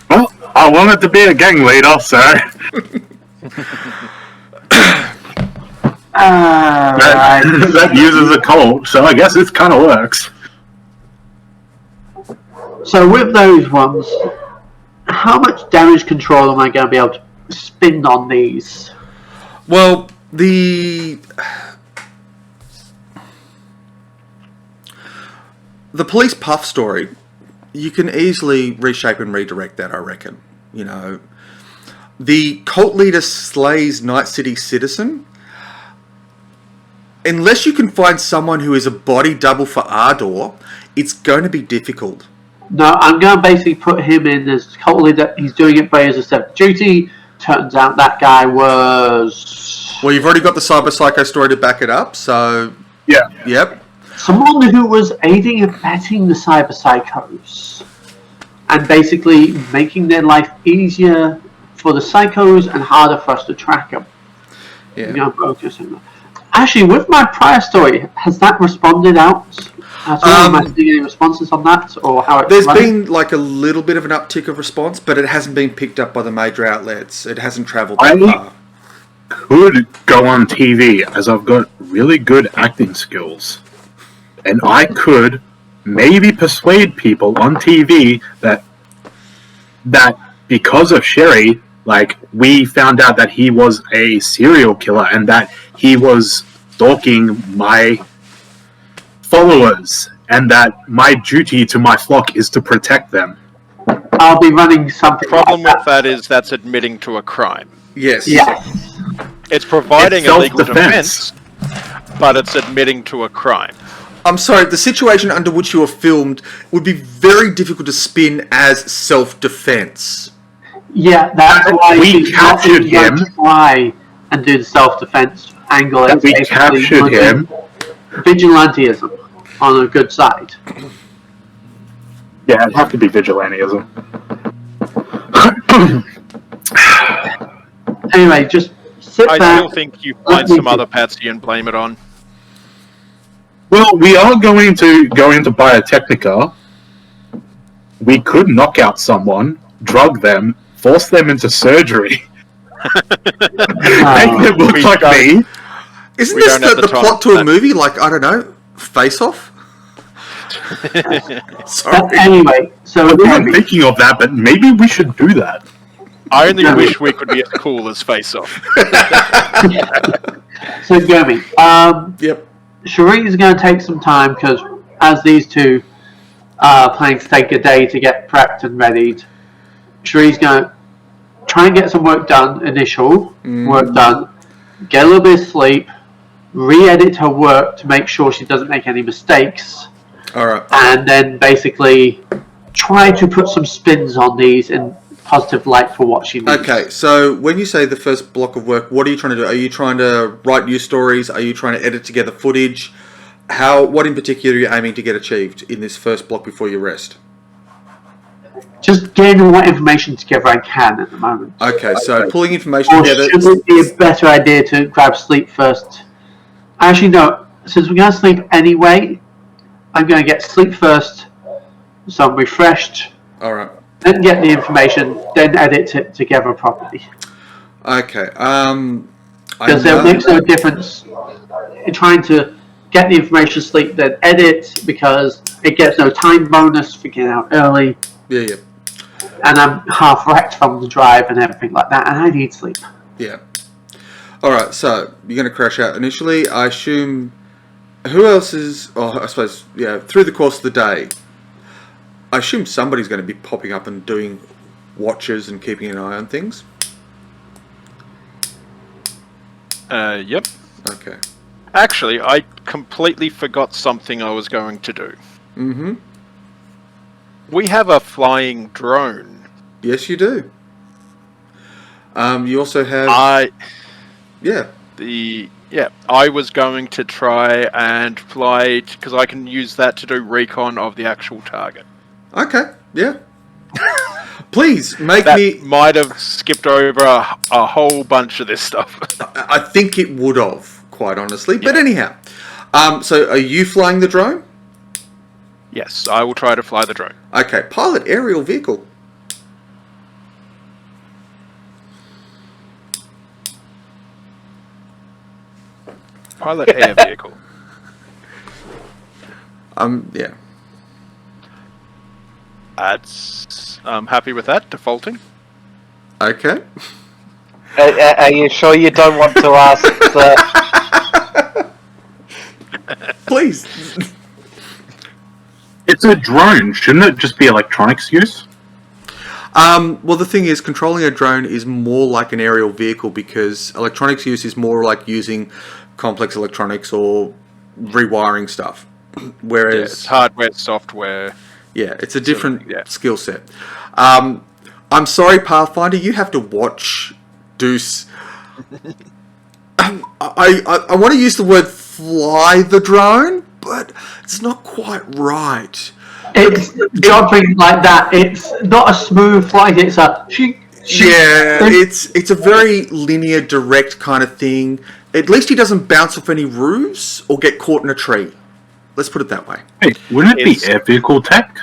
Well, I wanted to be a gang leader, so that uses a cult, so I guess it kind of works. So with those ones, how much damage control am I going to be able to spin on these? Well, the police puff story, you can easily reshape and redirect that, I reckon. You know, the cult leader slays Night City citizen. Unless you can find someone who is a body double for Ardor, it's going to be difficult. No, I'm going to basically put him in as cult leader. He's doing it by his separate duty. Turns out that guy was... Well, you've already got the Cyber Psycho story to back it up, so... Yeah. Yep. someone who was aiding and abetting the cyber psychos and basically making their life easier for the psychos and harder for us to track them. Yeah. You know, focus on that. Actually, with my prior story, has that responded out at all? Am I seeing any responses on that, or how it's There's running? been like a little bit of an uptick of response, but it hasn't been picked up by the major outlets. It hasn't travelled that far. Could go on TV, as I've got really good acting skills, and I could maybe persuade people on TV that because of Sherry, like, we found out that he was a serial killer and that he was stalking my followers, and that my duty to my flock is to protect them. I'll be running something. The problem like with that is that's admitting to a crime. Yes. Yeah. It's providing It's a legal self-defense. defense, but it's admitting to a crime. I'm sorry, the situation under which you were filmed would be very difficult to spin as self-defense. Yeah, that's why We he's not captured even going him. to try and do the self-defense angle. That It's we basically captured him. vigilantism on a good side. Yeah, it'd have to be vigilantism. Anyway, just sit I back. still think you find some other patsy and blame it on. Well, we are going to go into Biotechnica. We could knock out someone, drug them, force them into surgery, make them look We like don't- me. Isn't We this don't have the the time plot to for a that. movie? Like, I don't know, Face Off? Sorry. But anyway, so I wasn't Gomi, thinking of that, but maybe we should do that. I only No. wish we could be as cool as Face Off. so Gomi, Yep. Cherie is going to take some time because as these two are planning to take a day to get prepped and readied, Cherie's going to try and get some work done, work done, get a little bit of sleep, re-edit her work to make sure she doesn't make any mistakes, All right. and then basically try to put some spins on these in positive light for what she needs. Okay, so when you say the first block of work, what are you trying to do? Are you trying to write new stories? Are you trying to edit together footage? What in particular are you aiming to get achieved in this first block before you rest? Just getting all that information together I can at the moment. Okay, so pulling information Or together. should it be a better idea to grab sleep first? Actually, no. Since we're going to sleep anyway, I'm going to get sleep first, so I'm refreshed, All right. then get the information, then edit it together properly. Okay. Because it makes no difference in trying to get the information, sleep, then edit, because it gets no time bonus for getting out early, Yeah. and I'm half wrecked from the drive and everything like that, and I need sleep. Yeah. All right. So you're going to crash out initially. I assume. Who else is? Oh, I suppose. Yeah. Through the course of the day, I assume somebody's going to be popping up and doing watches and keeping an eye on things. Yep. Okay. Actually, I completely forgot something I was going to do. Mm-hmm. We have a flying drone. Yes, you do. You also have. Yeah. I was going to try and fly because I can use that to do recon of the actual target. Okay. Yeah. Please make That me. might have skipped over a whole bunch of this stuff. I think it would have, quite honestly. But anyhow, so are you flying the drone? Yes, I will try to fly the drone. Okay. Pilot aerial vehicle. Pilot air vehicle. Yeah. I'm happy with that, defaulting. Okay. Are you sure you don't want to ask the... Please. It's a drone. Shouldn't it just be electronics use? Well, the thing is, controlling a drone is more like an aerial vehicle because electronics use is more like using complex electronics or rewiring stuff. Whereas It's hardware, software. yeah, it's a different yeah. skill set. I'm sorry, Pathfinder, you have to watch Deuce. I want to use the word fly the drone, but it's not quite right. It's dropping like that. It's not a smooth flight. It's a It's a very linear, direct kind of thing. At least he doesn't bounce off any roofs or get caught in a tree. Let's put it that way. Hey, wouldn't it be It's- air vehicle tech?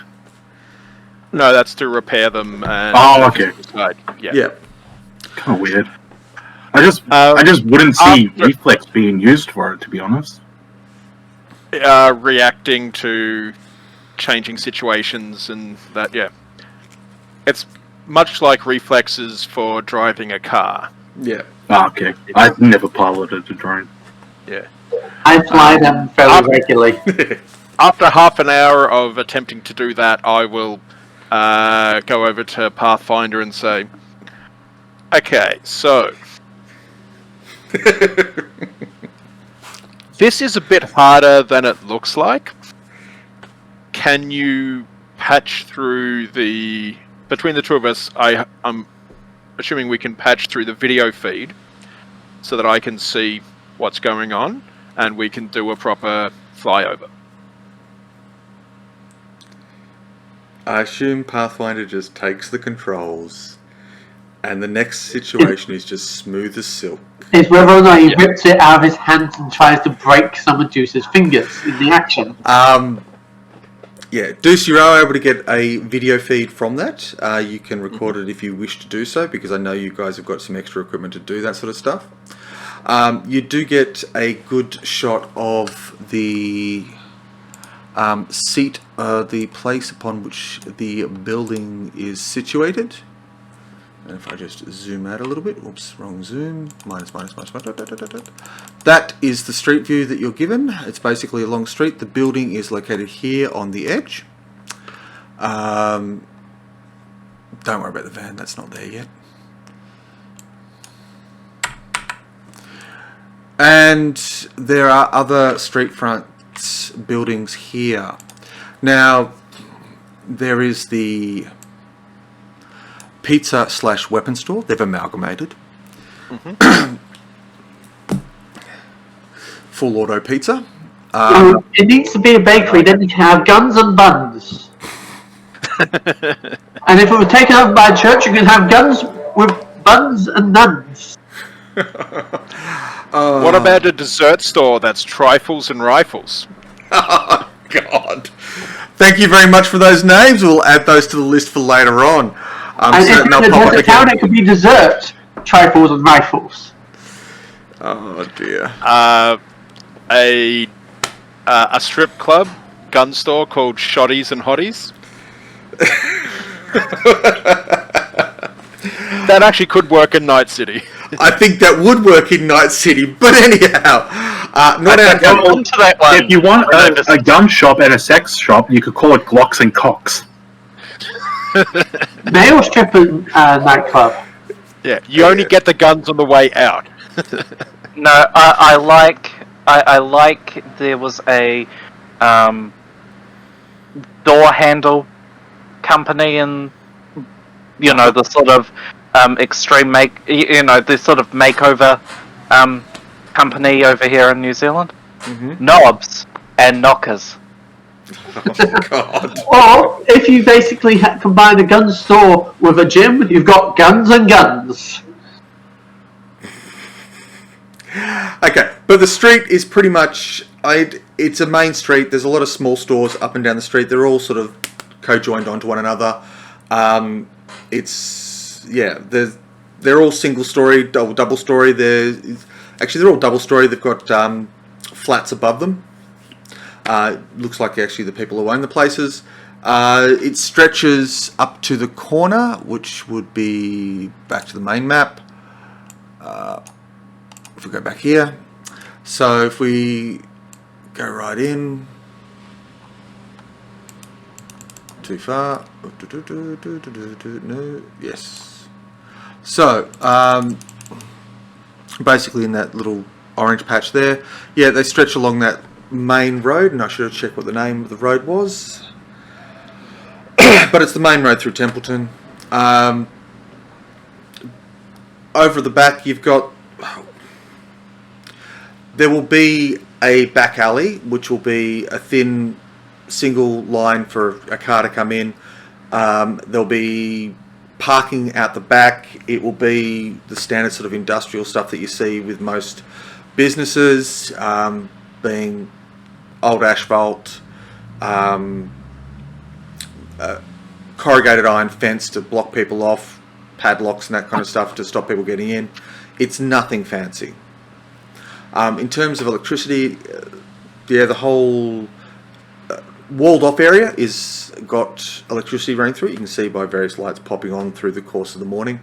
No, that's to repair them. And Oh, okay. Yeah. Yeah. Kind of weird. I just wouldn't see after- reflex being used for it, to be honest. Reacting to changing situations and that, yeah. It's much like reflexes for driving a car. Yeah. Ah, okay. I've never piloted a drone. Yeah. I fly them fairly regularly. After half an hour of attempting to do that, I will go over to Pathfinder and say, okay, so this is a bit harder than it looks like. Can you patch through between the two of us, I'm assuming we can patch through the video feed so that I can see what's going on and we can do a proper flyover. I assume Pathfinder just takes the controls, and the next situation is just smooth as silk. It's whether or not he rips it out of his hands and tries to break some of Deuce's fingers in the action. Yeah, Deuce, you are able to get a video feed from that. You can record it if you wish to do so, because I know you guys have got some extra equipment to do that sort of stuff. You do get a good shot of the seat, the place upon which the building is situated. And if I just zoom out a little bit, whoops, wrong zoom, minus, that is the street view that you're given. It's basically a long street. The building is located here on the edge. Don't worry about the van, that's not there yet. And there are other street front buildings here. Now, there is the pizza / weapon store. They've amalgamated. Full auto pizza. It needs to be a bakery. Then you can have guns and buns. And if it was taken over by a church, you can have guns with buns and nuns. What about a dessert store that's trifles and rifles? Oh, God. Thank you very much for those names. We'll add those to the list for later on. I'm And certain if they'll pop up it's a town, again. it could be dessert, trifles and rifles. Oh, dear. A strip club gun store called Shotties and Hotties. That actually could work in Night City. I think that would work in Night City, but anyhow, not our Come to that one. If you want a gun shop and a sex shop, you could call it Glocks and Cocks. Male stripper nightclub. Yeah, you only get the guns on the way out. No, I like there was a door handle company and the sort of extreme the sort of makeover company over here in New Zealand. Knobs and knockers. Oh, God. Or if you basically combine a gun store with a gym, you've got guns and guns. Okay, but the street is pretty much... it's a main street. There's a lot of small stores up and down the street. They're all sort of co-joined onto one another. They're all single story, double story. They're all double story. They've got flats above them. Looks like actually the people who own the places. It stretches up to the corner, which would be back to the main map. If we go back here, so if we go right in, too far, no, yes. So basically in that little orange patch there, yeah, they stretch along that main road, and I should have checked what the name of the road was, but it's the main road through Templeton. Over the back you've got, there will be a back alley, which will be a thin single line for a car to come in. There'll be parking out the back. It will be the standard sort of industrial stuff that you see with most businesses, being old asphalt, corrugated iron fence to block people off, padlocks and that kind of stuff to stop people getting in. It's nothing fancy. In terms of electricity, yeah, the whole walled off area is got electricity running through it. You can see by various lights popping on through the course of the morning.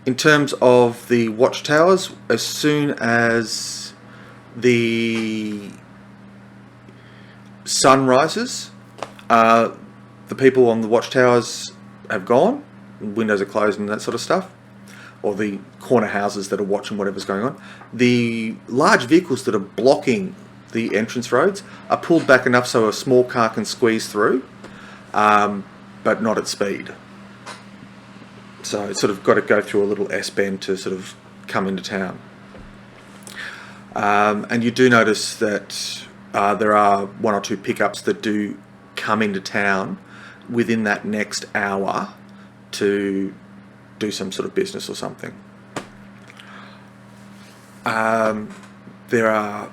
In terms of the watchtowers, as soon as the sun rises, the people on the watchtowers have gone, windows are closed and that sort of stuff, or the corner houses that are watching whatever's going on. The large vehicles that are blocking the entrance roads are pulled back enough so a small car can squeeze through, but not at speed. So it's sort of got to go through a little S-bend to sort of come into town. And you do notice that there are one or two pickups that do come into town within that next hour to do some sort of business or something. There are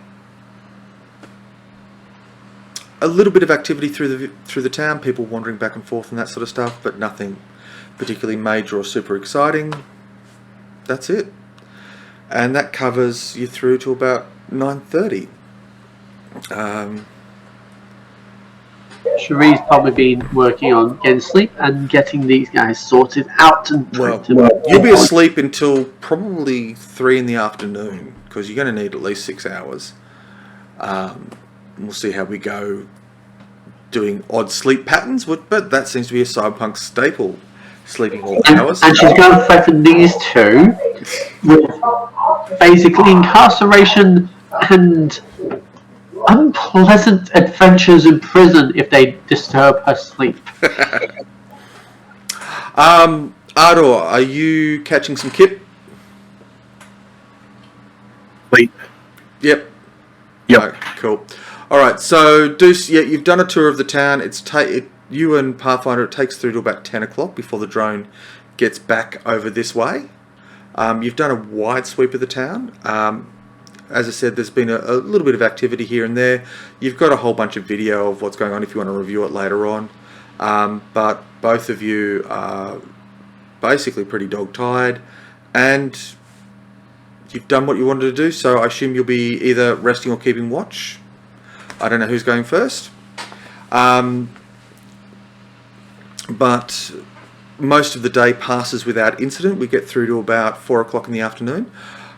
a little bit of activity through the town, people wandering back and forth and that sort of stuff, but nothing particularly major or super exciting. That's it. And that covers you through to about 9:30. Cherie's probably been working on getting sleep and getting these guys sorted out. And You'll be asleep until probably 3 in the afternoon, because you're going to need at least 6 hours. We'll see how we go doing odd sleep patterns, but that seems to be a Cyberpunk staple, sleeping all hours. And she's going to threaten these two with basically incarceration and unpleasant adventures in prison if they disturb her sleep. Ardor, are you catching some kip? Wait. Yep. Yep. Cool. All right. So, Deuce, yeah, you've done a tour of the town. You and Pathfinder, it takes through to about 10 o'clock before the drone gets back over this way. You've done a wide sweep of the town. As I said, there's been a little bit of activity here and there. You've got a whole bunch of video of what's going on if you want to review it later on. But both of you are basically pretty dog-tired, and you've done what you wanted to do, so I assume you'll be either resting or keeping watch. I don't know who's going first. But most of the day passes without incident. We get through to about 4 o'clock in the afternoon.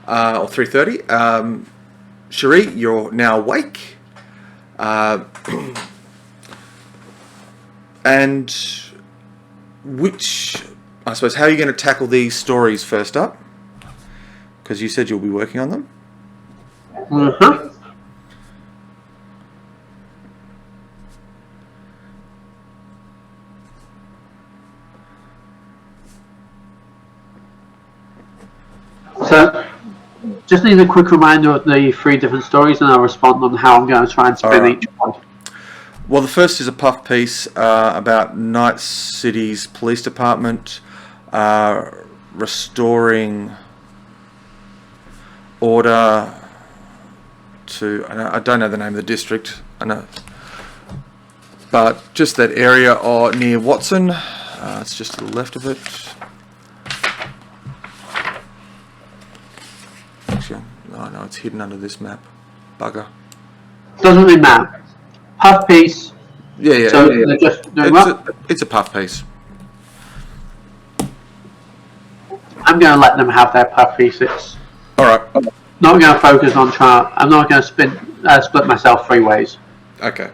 Or 3:30. Cherie, you're now awake. And I suppose, how are you going to tackle these stories first up? Because you said you'll be working on them. Mm-hmm. So, just need a quick reminder of the 3 different stories, and I'll respond on how I'm going to try and spin Alright. each one. Well, the first is a puff piece about Night City's police department restoring order to, I don't know the name of the district, I know, but just that area near Watson. It's just to the left of it. actually. No, it's hidden under this map. Bugger. Doesn't really matter. Puff piece. Yeah. So they're just doing what? It's a puff piece. I'm going to let them have their puff pieces. All right. Not going to focus on trying. I'm not going to split myself 3 ways. Okay.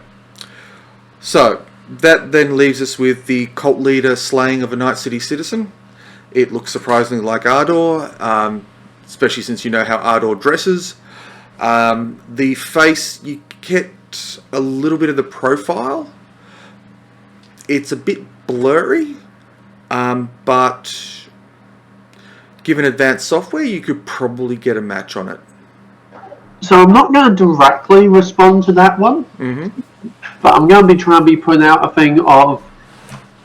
So that then leaves us with the cult leader slaying of a Night City citizen. It looks surprisingly like Ardor, especially since you know how Ardor dresses. The face, you get a little bit of the profile. It's a bit blurry, but given advanced software, you could probably get a match on it. So I'm not going to directly respond to that one, but I'm going to be trying to be putting out a thing of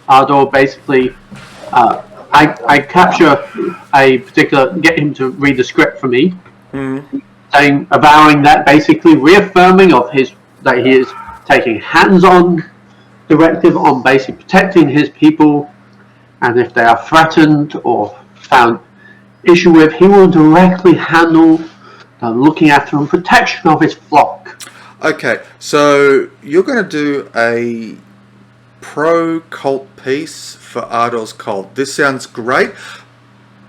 Ardor basically. I capture a particular, get him to read the script for me, saying, avowing that, basically reaffirming of that he is taking hands-on directive on basically protecting his people, and if they are threatened or found issue with, he will directly handle the looking after and protection of his flock. Okay, so you're going to do a pro-cult piece for Ardor's cult. This sounds great.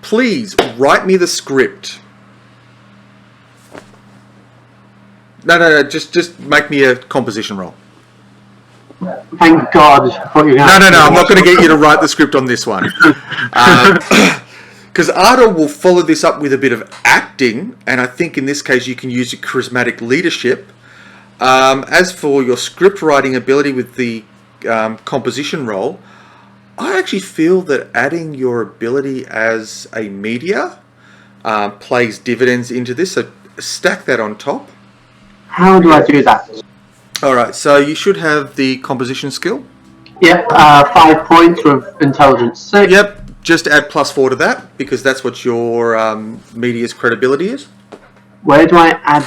Please write me the script. No, just make me a composition roll. Thank God. No, I'm not going to get you to write the script on this one. Because Ardor will follow this up with a bit of acting, and I think in this case you can use your charismatic leadership. As for your script writing ability with the composition role, I actually feel that adding your ability as a media plays dividends into this, so stack that on top. How do I do that? Alright, so you should have the composition skill. Yep, 5 points with intelligence 6. Yep, just add +4 to that, because that's what your media's credibility is. Where do I add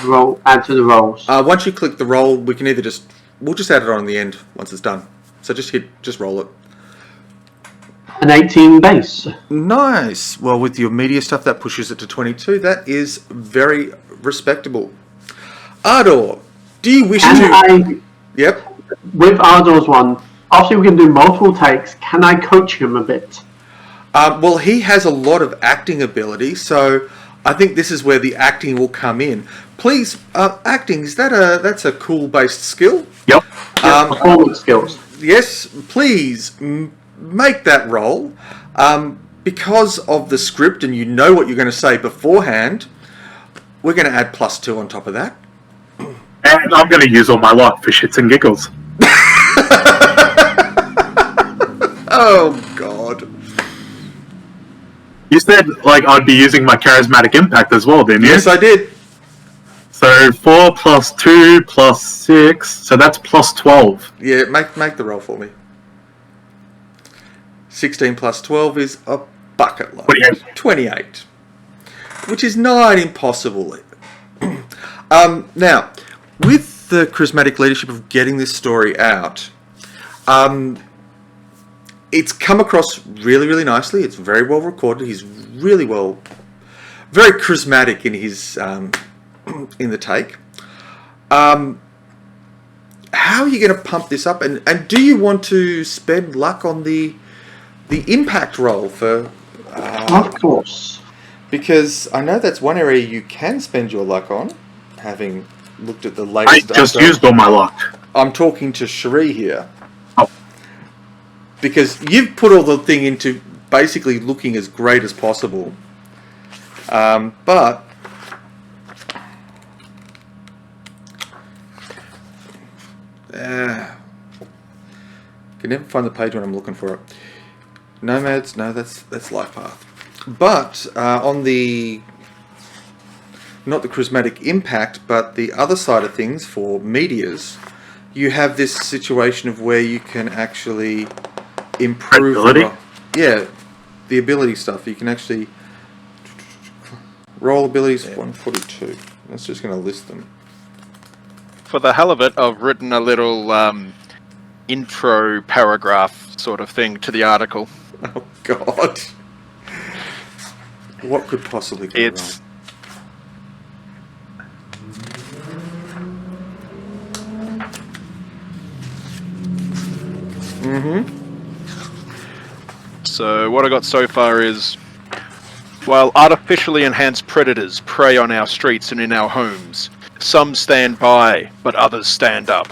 to the rolls? Once you click the roll, we'll just add it on the end once it's done. So just roll it. An 18 base. Nice. Well, with your media stuff, that pushes it to 22. That is very respectable. Ardor, do you wish to... Yep. With Ardor's one, obviously we can do multiple takes. Can I coach him a bit? Well, he has a lot of acting ability, so I think this is where the acting will come in. Please, acting, that's a cool-based skill? Yep. Performance skills. Yes, please make that roll. Because of the script and you know what you're going to say beforehand, we're going to add +2 on top of that. And I'm going to use all my luck for shits and giggles. Oh, God. You said, I'd be using my charismatic impact as well, didn't you? Yes, I did. So 4 + 2 + 6, so that's +12. Yeah, make the roll for me. 16 + 12 is a bucket load. 28. Which is nigh impossible. Now, with the charismatic leadership of getting this story out, it's come across really, really nicely. It's very well recorded. He's very charismatic in his in the take. How are you going to pump this up? And do you want to spend luck on the impact roll for? Of course. Because I know that's one area you can spend your luck on, having looked at the latest. I just used all my luck. I'm talking to Cherie here. Oh. Because you've put all the thing into basically looking as great as possible. But can never find the page when I'm looking for it. Nomads, no, that's Life Path. But on the not the charismatic impact, but the other side of things for medias, you have this situation of where you can actually improve the ability stuff. You can actually roll abilities 142. That's just going to list them. For the hell of it, I've written a little intro paragraph sort of thing to the article. Oh God. What could possibly go wrong? So what I got so far is, while artificially enhanced predators prey on our streets and in our homes, some stand by, but others stand up.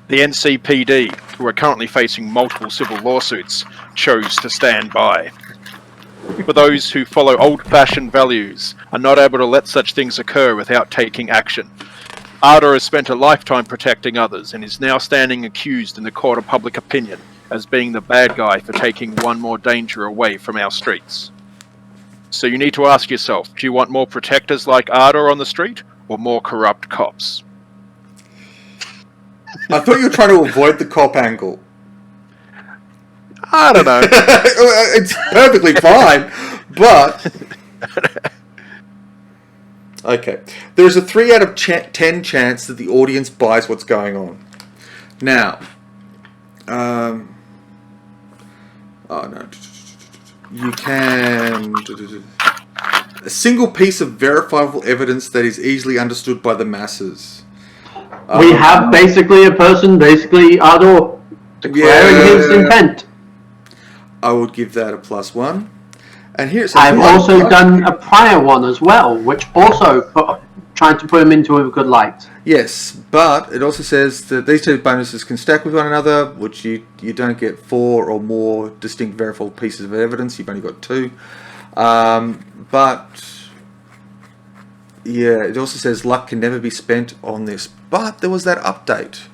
The NCPD, who are currently facing multiple civil lawsuits, chose to stand by. For those who follow old-fashioned values, are not able to let such things occur without taking action. Ardor has spent a lifetime protecting others and is now standing accused in the court of public opinion as being the bad guy for taking one more danger away from our streets. So you need to ask yourself, do you want more protectors like Ardor on the street, or more corrupt cops? I thought you were trying to avoid the cop angle. I don't know. It's perfectly fine, but... Okay. There's a 3 out of 10 chance that the audience buys what's going on. Now... oh, no. You can... A single piece of verifiable evidence that is easily understood by the masses. We have basically a person, Ardor, declaring his intent. I would give that a +1. And here's I've also done a prior one as well, which also trying to put him into a good light. Yes, but it also says that these two bonuses can stack with one another, which you don't get 4 or more distinct verifiable pieces of evidence. You've only got 2. But yeah, it also says luck can never be spent on this. But there was that update,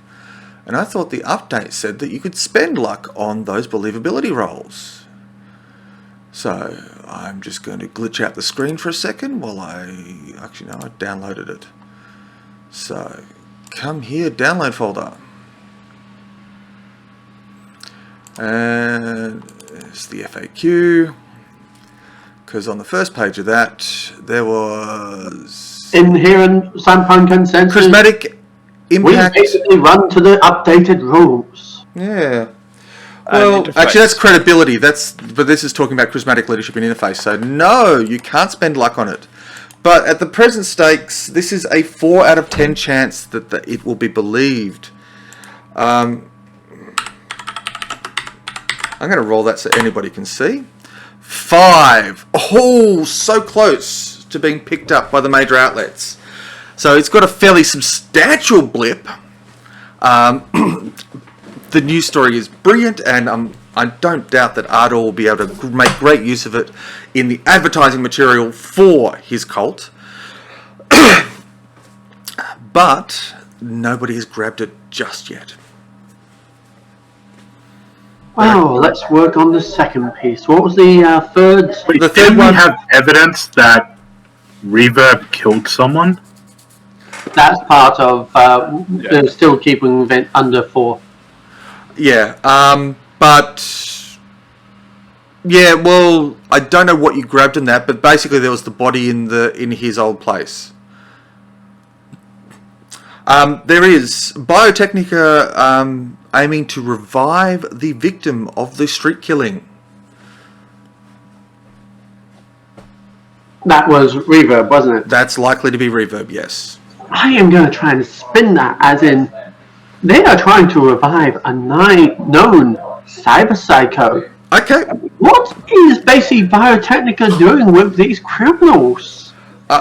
and I thought the update said that you could spend luck on those believability rolls. So I'm just going to glitch out the screen for a second while I downloaded it. So come here, download folder, and there's the FAQ. Because on the first page of that, there was... Inherent Cyberpunk consensus. Prismatic impact. We basically run to the updated rules. Yeah. Well, actually, that's credibility. But this is talking about charismatic leadership and interface. So, no, you can't spend luck on it. But at the present stakes, this is a 4 out of 10 chance that it will be believed. I'm going to roll that so anybody can see. 5. Oh, so close to being picked up by the major outlets. So it's got a fairly substantial blip. The news story is brilliant, and I don't doubt that Ardor will be able to make great use of it in the advertising material for his cult. But nobody has grabbed it just yet. Well, let's work on the second piece. What was the third? The third one have evidence that Reverb killed someone. That's part of they're still keeping it under 4. Yeah, but yeah, well, I don't know what you grabbed in that, but basically there was the body in his old place. There is Biotechnica aiming to revive the victim of the street killing. That was Reverb, wasn't it? That's likely to be Reverb, yes. I am going to try and spin that as in they are trying to revive a known cyber psycho. Okay. What is basically Biotechnica doing with these criminals?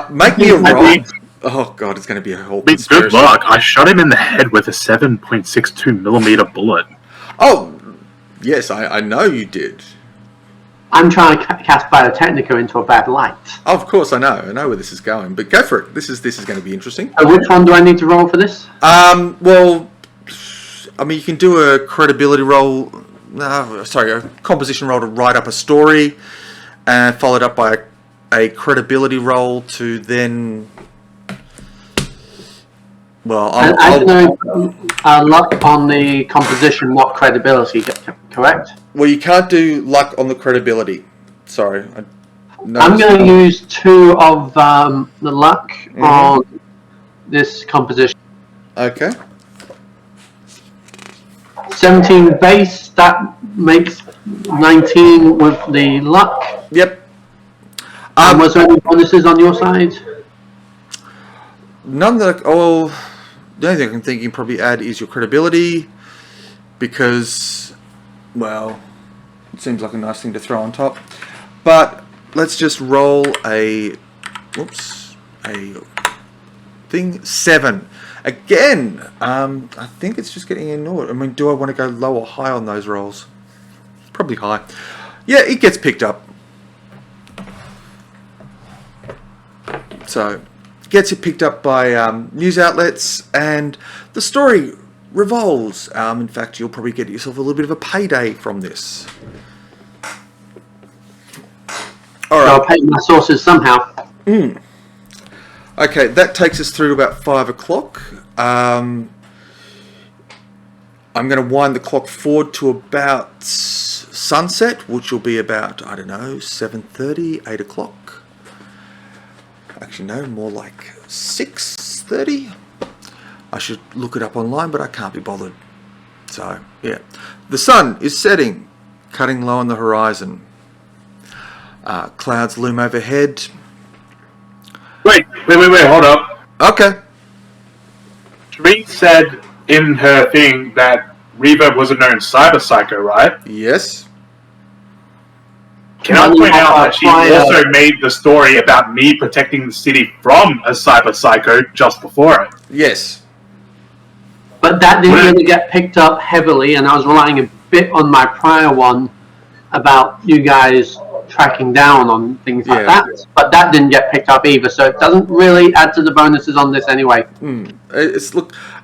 Make me a roll. Oh god, it's going to be a whole conspiracy. Good luck. I shot him in the head with a 7.62mm bullet. Oh, yes, I know you did. I'm trying to cast Biotechnica into a bad light. Oh, of course, I know where this is going, but go for it. This is going to be interesting. Which one do I need to roll for this? Well, I mean, you can do a credibility roll. A composition roll to write up a story, and followed up by a credibility roll to then. Well, I know luck on the composition, not credibility. Correct. Well, you can't do luck on the credibility. Sorry. I'm going to use 2 of the luck on this composition. Okay. 17 base, that makes 19 with the luck. Yep. Was there any bonuses on your side? None that. The only thing I can think you can probably add is your credibility, because, well, It seems like a nice thing to throw on top. But let's just roll a thing 7. Again, I think it's just getting ignored. I mean, do I want to go low or high on those rolls? Probably high. Yeah, it gets picked up. So, gets it picked up by news outlets, and the story revolves. In fact, you'll probably get yourself a little bit of a payday from this. All right. I'll pay my sources somehow. Okay, that takes us through to about 5 o'clock. I'm going to wind the clock forward to about sunset, which will be about, I don't know, 7:30, 8 o'clock. Actually, no, more like 6:30. I should look it up online, but I can't be bothered. So, yeah. The sun is setting, cutting low on the horizon. Clouds loom overhead. Wait, hold up. Okay. Shreek said in her thing that Reva was a known cyber psycho, right? Yes. Can I point out that she also made the story about me protecting the city from a cyber psycho just before it? Yes. But that didn't really get picked up heavily, and I was relying a bit on my prior one about you guys tracking down on things like that. But that didn't get picked up either, so it doesn't really add to the bonuses on this anyway.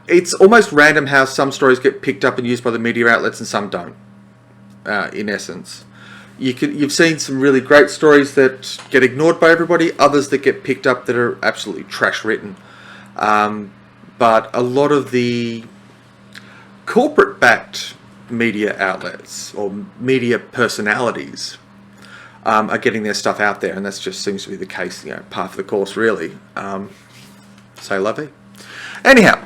It's almost random how some stories get picked up and used by the media outlets and some don't. In essence, you've seen some really great stories that get ignored by everybody, others that get picked up that are absolutely trash written. But a lot of the corporate-backed media outlets or media personalities are getting their stuff out there, and that just seems to be the case, par for the course, really. Say la vie. Anyhow.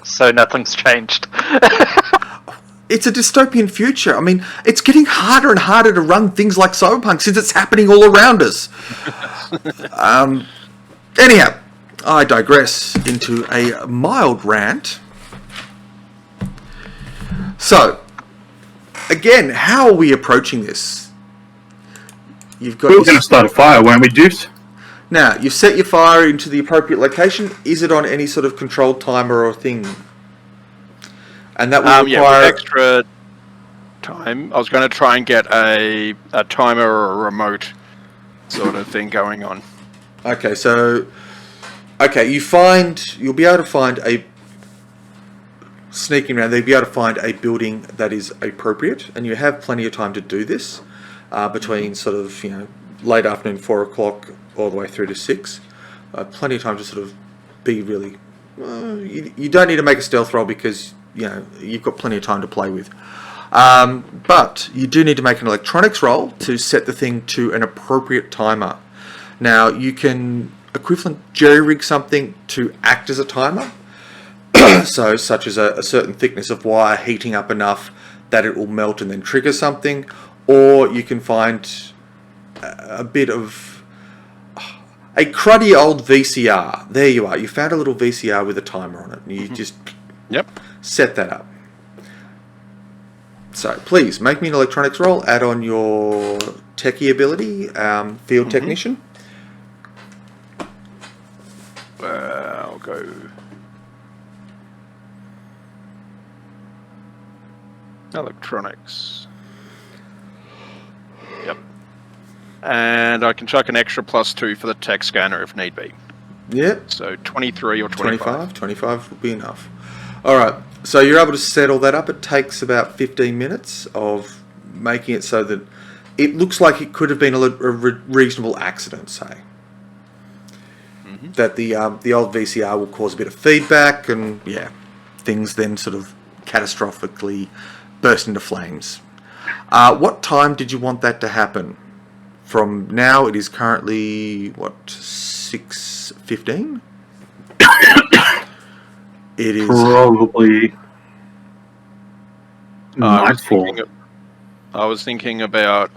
So nothing's changed. It's a dystopian future. I mean, it's getting harder and harder to run things like Cyberpunk since it's happening all around us. Anyhow, I digress into a mild rant. So, again, how are we approaching this? You've got. We were going to start a fire, weren't we, Deuce? Now, you've set your fire into the appropriate location. Is it on any sort of controlled timer or thing? And that will require with extra time. I was going to try and get a timer or a remote sort of thing going on. Okay, so you'll be able to find sneaking around there, you'll be able to find a building that is appropriate, and you have plenty of time to do this between sort of late afternoon, 4 o'clock, all the way through to 6. Plenty of time to sort of be really. You don't need to make a stealth roll because you've got plenty of time to play with. But you do need to make an electronics roll to set the thing to an appropriate timer. Now you can equivalent jerry rig something to act as a timer. So, such as a certain thickness of wire heating up enough that it will melt and then trigger something, or you can find a bit of a cruddy old VCR. There you are. You found a little VCR with a timer on it, and you just set that up. So, please make me an electronics roll. Add on your techie ability, field technician. I'll go. Electronics. Yep. And I can chuck an extra +2 for the tech scanner if need be. Yep. So 23 or 25. 25 will be enough. Alright, so you're able to set all that up. It takes about 15 minutes of making it so that it looks like it could have been a reasonable accident, say. That the old VCR will cause a bit of feedback and, things then sort of catastrophically burst into flames. What time did you want that to happen? From now, it is currently, 6:15? It is probably nightfall. I was thinking about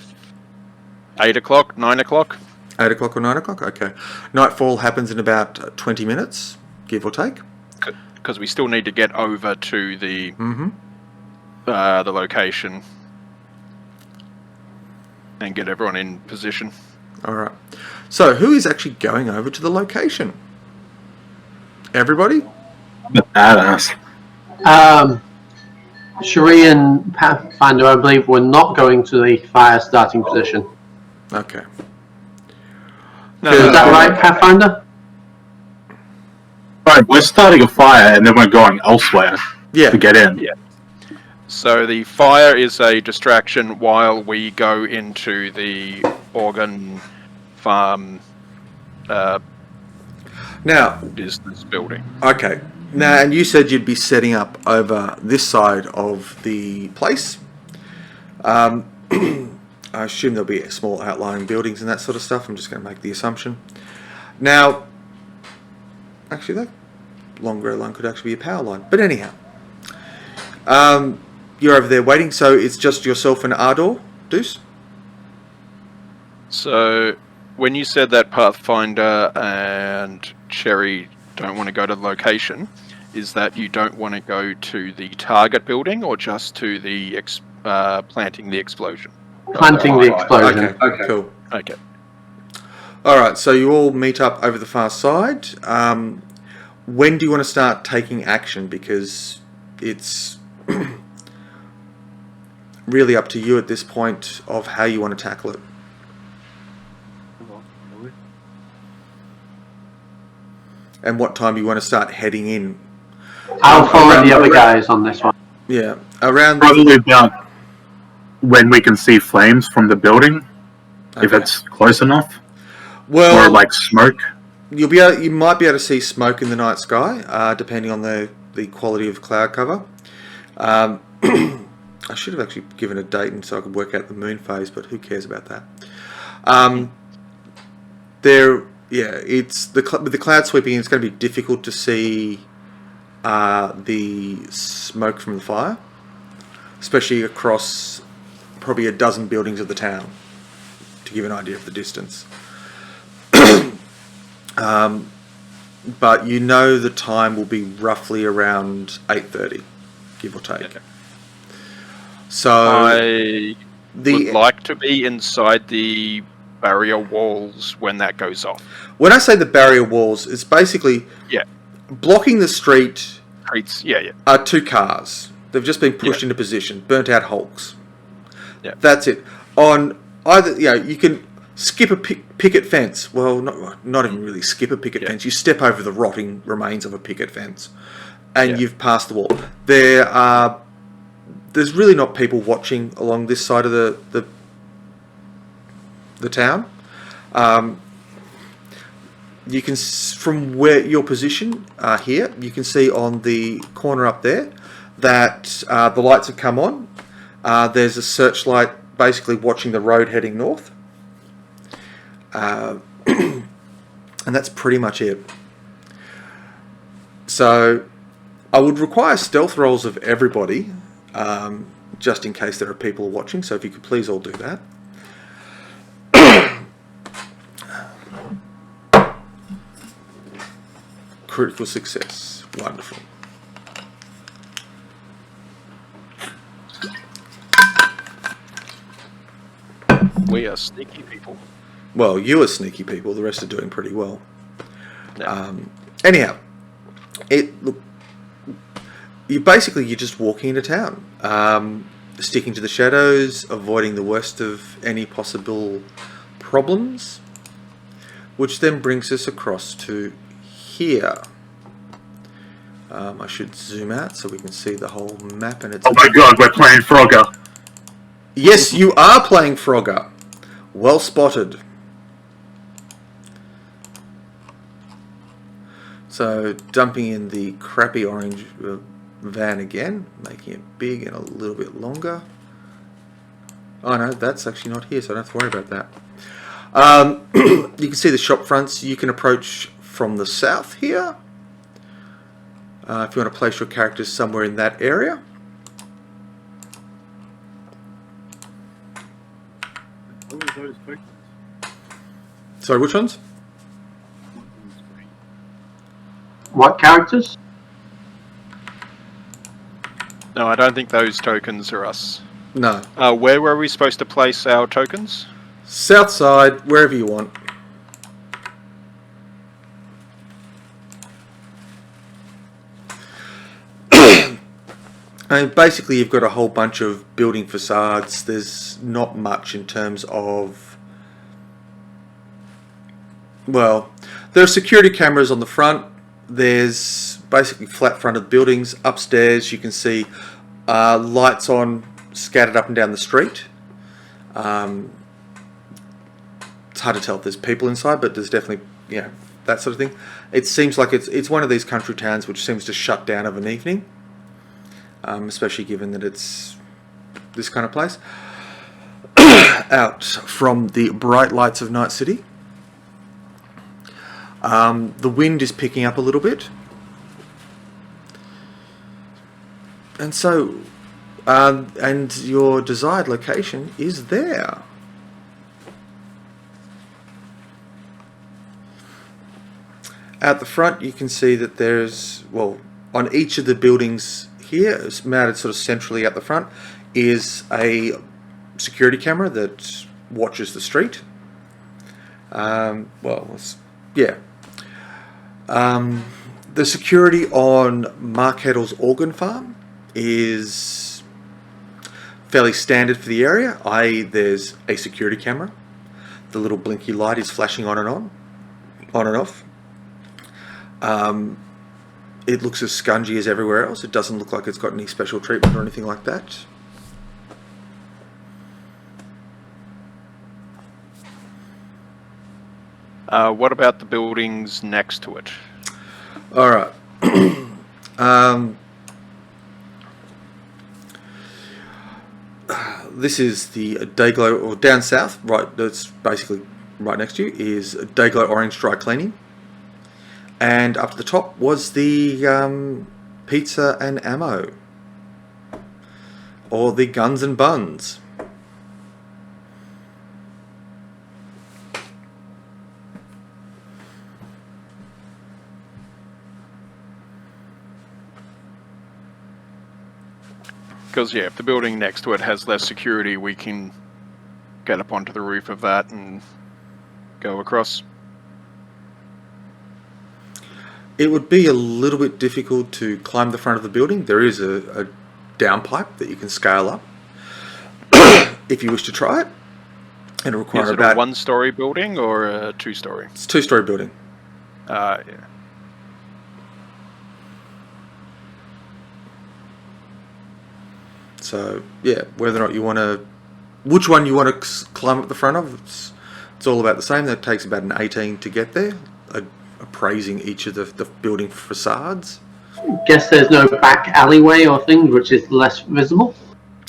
8 o'clock, 9 o'clock. 8 o'clock or 9 o'clock? Okay. Nightfall happens in about 20 minutes, give or take. Because we still need to get over to the the location and get everyone in position. All right. So, who is actually going over to the location? Everybody? Badass. Sheree and Pathfinder, I believe, were not going to the fire starting position. Okay. No, Is that right, Pathfinder? Right, we're starting a fire and then we're going elsewhere Yeah. to get in. Yeah. So the fire is a distraction while we go into the organ farm Now, business building. okay. Now, and you said you'd be setting up over this side of the place. I assume there'll be small outlying buildings and that sort of stuff. I'm just going to make the assumption. Now, actually, that long grey line could actually be a power line. But anyhow, you're over there waiting. So it's just yourself and Ardor, Deuce? So when you said that Pathfinder and Cherry don't want to go to the location, is that you don't want to go to the target building or just to the planting the explosion? Planting the explosion. Okay, cool. Okay. All right, so you all meet up over the far side. When do you want to start taking action? Because it's really up to you at this point of how you want to tackle it. And what time you want to start heading in. I'll follow the other guys on this one. Yeah, around Probably about when we can see flames from the building, if Okay. it's close enough, well, or like smoke. you might be able to see smoke in the night sky, depending on the quality of cloud cover. I should have actually given a date and so I could work out the moon phase, but who cares about that? It's with the cloud sweeping in, it's going to be difficult to see the smoke from the fire, especially across probably a dozen buildings of the town, to give an idea of the distance. But you know the time will be roughly around 8:30, give or take. Okay. So I would like to be inside the barrier walls when that goes off. when I say the barrier walls, it's basically Yeah. blocking the street Yeah. are two cars. They've just been pushed into position, burnt out hulks. Yeah. That's it. On either, you can skip a picket fence. Well, not even really skip a picket fence. You step over the rotting remains of a picket fence, and you've passed the wall. There's really not people watching along this side of the town. You can, from where your position here, you can see on the corner up there that the lights have come on. There's a searchlight basically watching the road heading north. And that's pretty much it. So I would require stealth rolls of everybody, just in case there are people watching. So if you could please all do that. Critical success. Wonderful. We are sneaky people. Well, you are sneaky people. The rest are doing pretty well. Yeah. Anyhow, you're just walking into town, sticking to the shadows, avoiding the worst of any possible problems, which then brings us across to here. I should zoom out so we can see the whole map and its. Oh my god, we're playing Frogger. Yes, you are playing Frogger. Well spotted. So dumping in the crappy orange van again, making it big and a little bit longer. Oh no, that's actually not here, so I don't have to worry about that. You can see the shop fronts. You can approach from the south here. If you want to place your characters somewhere in that area. Sorry, which ones? What characters? No, I don't think those tokens are us. No. Where were we supposed to place our tokens? South side, wherever you want. And basically you've got a whole bunch of building facades. There's not much in terms of... Well, there are security cameras on the front. There's basically flat fronted buildings. Upstairs you can see lights on scattered up and down the street. It's hard to tell if there's people inside, but there's definitely, that sort of thing. It seems like it's one of these country towns which seems to shut down of an evening, especially given that it's this kind of place. Out from the bright lights of Night City. The wind is picking up a little bit. And so, and your desired location is there. At the front you can see that there's, well, on each of the buildings here, it's mounted sort of centrally at the front, is a security camera that watches the street. The security on Mark Heddle's organ farm is fairly standard for the area, i.e. there's a security camera. The little blinky light is flashing on and off. It looks as scungy as everywhere else. It doesn't look like it's got any special treatment or anything like that. What about the buildings next to it? Alright. This is the Dayglow, or down south, right, that's basically right next to you, is Dayglow Orange Dry Cleaning. And up to the top was the Pizza and Ammo, or the Guns and Buns. Because, if the building next to it has less security, we can get up onto the roof of that and go across. It would be a little bit difficult to climb the front of the building. There is a downpipe that you can scale up if you wish to try it. And it requires Is it about a one-story building or a two-story? It's a two-story building. Yeah. So yeah, whether or not you want to, which one you want to climb up the front of, it's all about the same. That takes about an 18 to get there, appraising each of the building facades. Guess there's no back alleyway or thing which is less visible.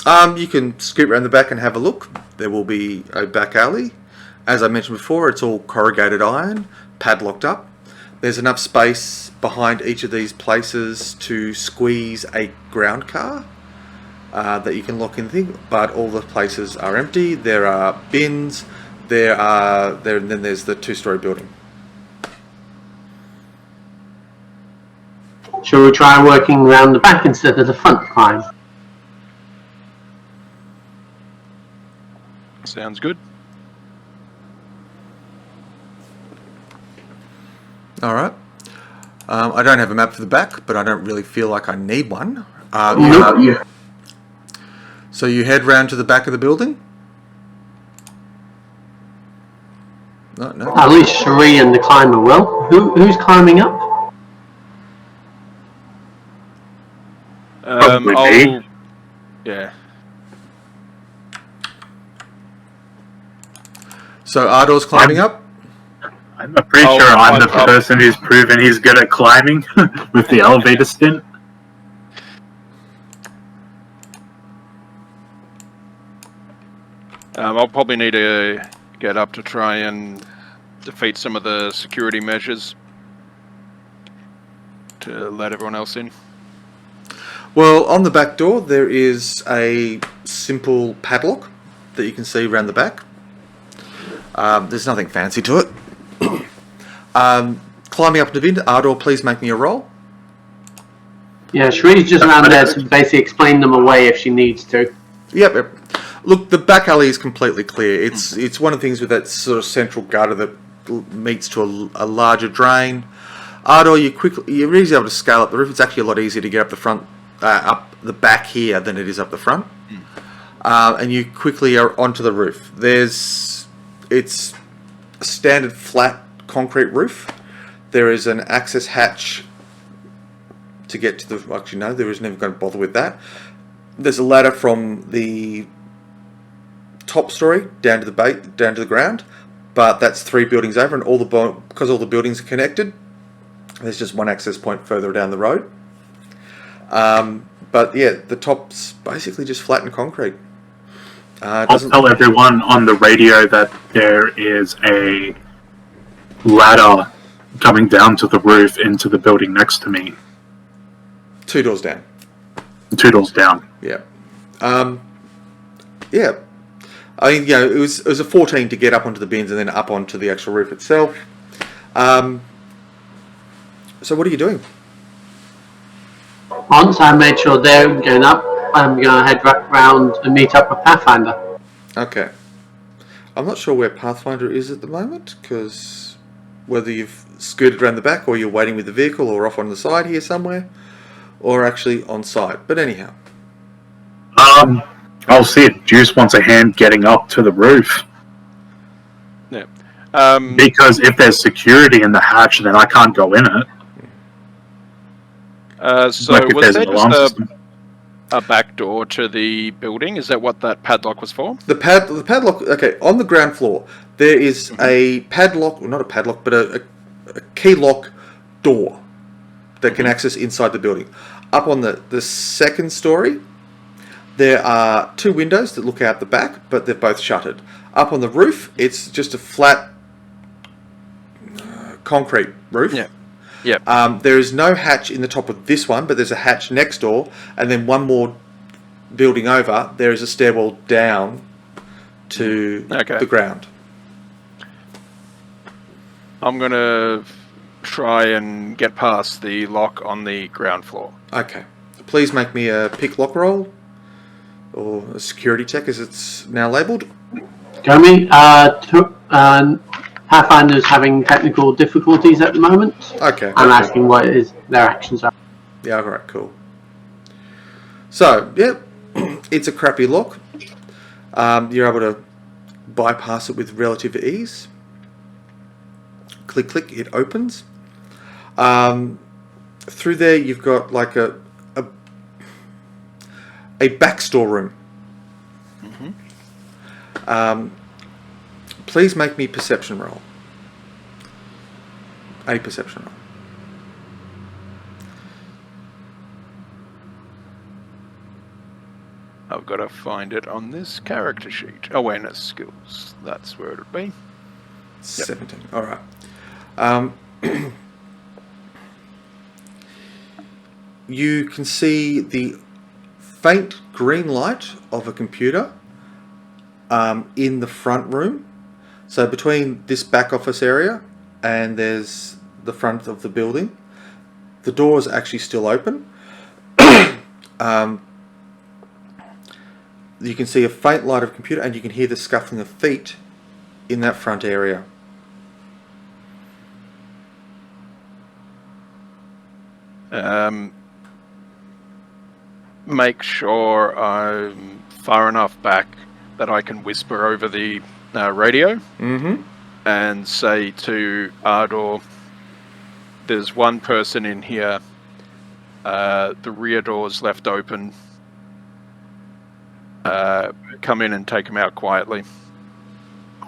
You can scoot around the back and have a look. There will be a back alley. As I mentioned before, it's all corrugated iron, padlocked up. There's enough space behind each of these places to squeeze a ground car that you can lock in the thing, but all the places are empty. There are bins. And then there's the two-story building. Shall we try working around the back instead of the front climb? Sounds good. Alright. I don't have a map for the back, but I don't really feel like I need one. So you head round to the back of the building? No. At least Cherie and the climber will. Who's climbing up? Yeah. So Ardor's climbing up? I'm pretty sure I'm the person who's proven he's good at climbing with the elevator stint. I'll probably need to get up to try and defeat some of the security measures to let everyone else in. Well, on the back door there is a simple padlock that you can see around the back. There's nothing fancy to it. Climbing up to the vent, Ardor, please make me a roll. Yeah, Shrie's just around there to basically explain them away if she needs to. Yep. Look, the back alley is completely clear. It's one of the things with that sort of central gutter that meets to a larger drain. Ardor, you're easily able to scale up the roof. It's actually a lot easier to get up the front, up the back here than it is up the front. And you quickly are onto the roof. It's a standard flat concrete roof. There is an access hatch to get to the. Actually, no, there is never going to bother with that. There's a ladder from the top story down to the ground, but that's 3 buildings over, and because all the buildings are connected, there's just one access point further down the road. But yeah, the top's basically just flattened concrete. I'll tell everyone on the radio that there is a ladder coming down to the roof into the building next to me. 2 doors down. 2 doors down. Yeah. Yeah. I mean, it was a 14 to get up onto the bins and then up onto the actual roof itself. So what are you doing? Once I made sure they're going up, I'm going to head back round and meet up with Pathfinder. Okay. I'm not sure where Pathfinder is at the moment, because whether you've scooted around the back or you're waiting with the vehicle or off on the side here somewhere, or actually on site. But anyhow. I'll see it. Juice wants a hand getting up to the roof. Yeah. Because if there's security in the hatch, then I can't go in it. So Like if was there's there an alarm just system. a back door to the building? Is that what that padlock was for? The padlock, okay, on the ground floor, there is a padlock, well, not a padlock, but a key lock door that can access inside the building. Up on the second story, there are 2 windows that look out the back, but they're both shuttered. Up on the roof, it's just a flat concrete roof. Yeah. Yep. There is no hatch in the top of this one, but there's a hatch next door, and then one more building over, there is a stairwell down to the ground. I'm going to try and get past the lock on the ground floor. Okay. Please make me a pick lock roll, or a security check as it's now labelled. Gomi, Pathfinder's having technical difficulties at the moment. Okay. I'm asking what it is their actions are. Yeah, alright, cool. So, yeah, it's a crappy lock. You're able to bypass it with relative ease. Click, click, it opens. Through there, you've got like a back storeroom. Please make me perception roll. A perception roll. I've got to find it on this character sheet. Awareness skills. That's where it'll be. 17. Alright. You can see the faint green light of a computer in the front room. So between this back office area and there's the front of the building, the door is actually still open. You can see a faint light of a computer, and you can hear the scuffling of feet in that front area. Make sure I'm far enough back that I can whisper over the radio and say to Ardor, there's one person in here, the rear door's left open, come in and take him out quietly.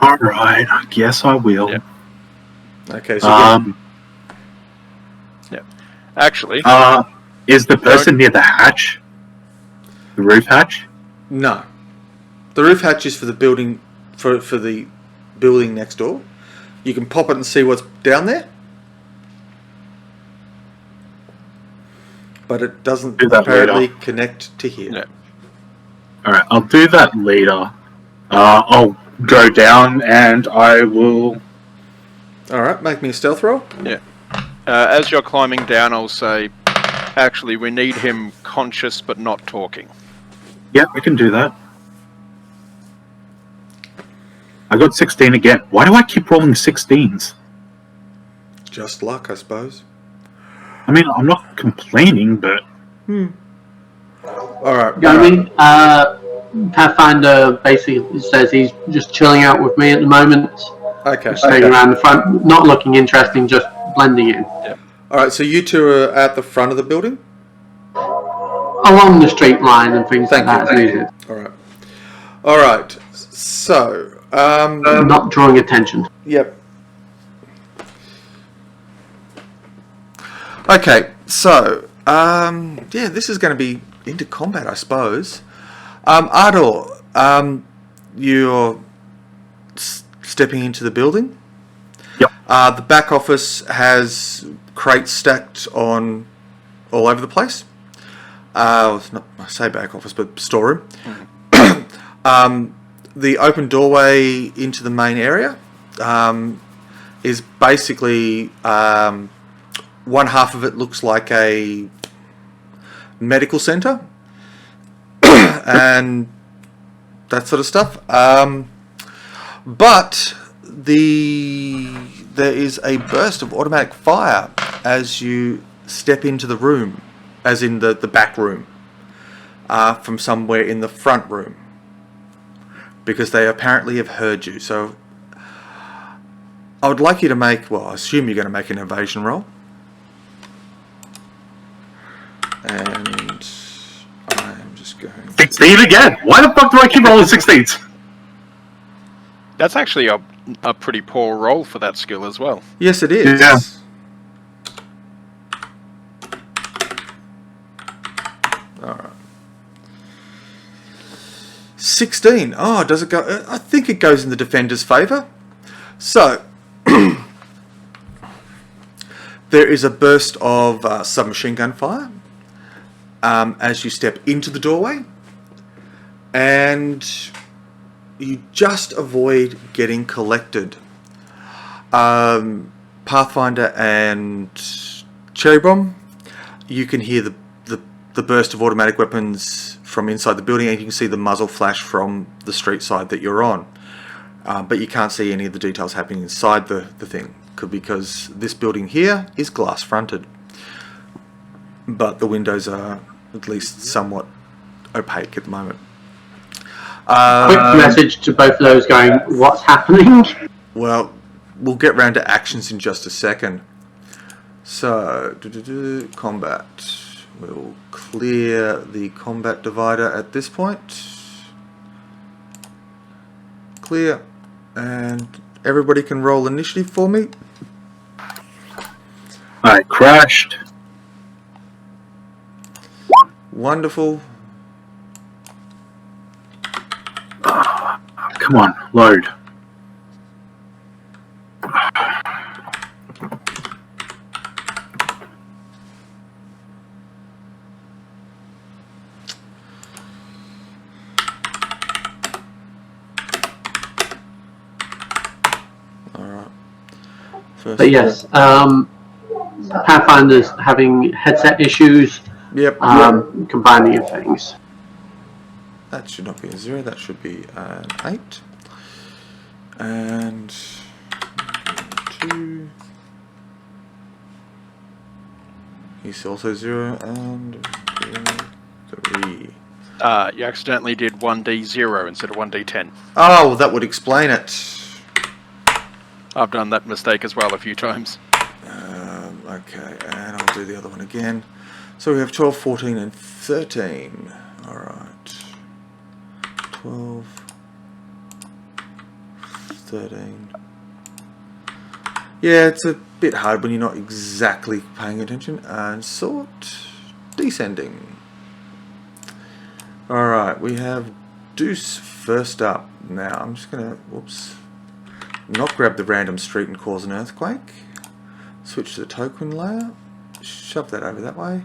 Alright, I guess I will. Yeah. Okay, so Yeah. Actually, is the person near the hatch? The roof hatch? no. The roof hatch is for the building, for the building next door. You can pop it and see what's down there, but it doesn't Do that apparently later. connect to here. Yeah. Alright, I'll do that later. I'll go down and I will... Alright, make me a stealth roll. as you're climbing down, I'll say, Actually, we need him conscious but not talking. Yeah, we can do that. I got 16 again. Why do I keep rolling 16s? Just luck, I suppose. I mean, I'm not complaining, but All right. Gomi, Pathfinder basically says he's just chilling out with me at the moment, Okay. staying around the front, not looking interesting, just blending in. All right. So you two are at the front of the building. Along the street line and things like that as needed. All right. All right. So, Not drawing attention. yep. Okay. So, yeah, this is going to be into combat, I suppose. Ardor, you're stepping into the building. Yep. The back office has crates stacked on all over the place. It's not, I say back office, but storeroom. The open doorway into the main area is basically one half of it looks like a medical centre and that sort of stuff. But there is a burst of automatic fire as you step into the room, as in the back room, from somewhere in the front room, because they apparently have heard you. So I would like you to make, well, I assume you're going to make an evasion roll. And I'm just going 16 again. Why the fuck do I keep rolling 16s? That's actually a pretty poor roll for that skill as well. Yes, it is. Yeah. Alright. 16. Oh, does it go? I think it goes in the defender's favour. So, there is a burst of submachine gun fire as you step into the doorway, and you just avoid getting collected. Pathfinder and Cherry Bomb, you can hear the burst of automatic weapons from inside the building, and you can see the muzzle flash from the street side that you're on. But you can't see any of the details happening inside the thing, because this building here is glass fronted. But the windows are at least somewhat opaque at the moment. Quick message to both of those going, what's happening? Well, we'll get round to actions in just a second. So, combat. We'll clear the combat divider at this point. Clear. And everybody can roll initiative for me. I crashed. Wonderful. Come on, load. But yes, Pathfinder's having headset issues, Yep. combining of things. That should not be a 0, that should be an 8. And 2. He's also 0 and 3. You accidentally did 1d0 instead of 1d10. Oh, well, that would explain it. I've done that mistake as well a few times. Okay, and I'll do the other one again. So we have 12, 14, and 13. Alright. 12, 13. Yeah, it's a bit hard when you're not exactly paying attention. And sort. Descending. Alright, we have Deuce first up. Now, I'm just going to, whoops, not grab the random street and cause an earthquake. Switch to the token layer. Shove that over that way.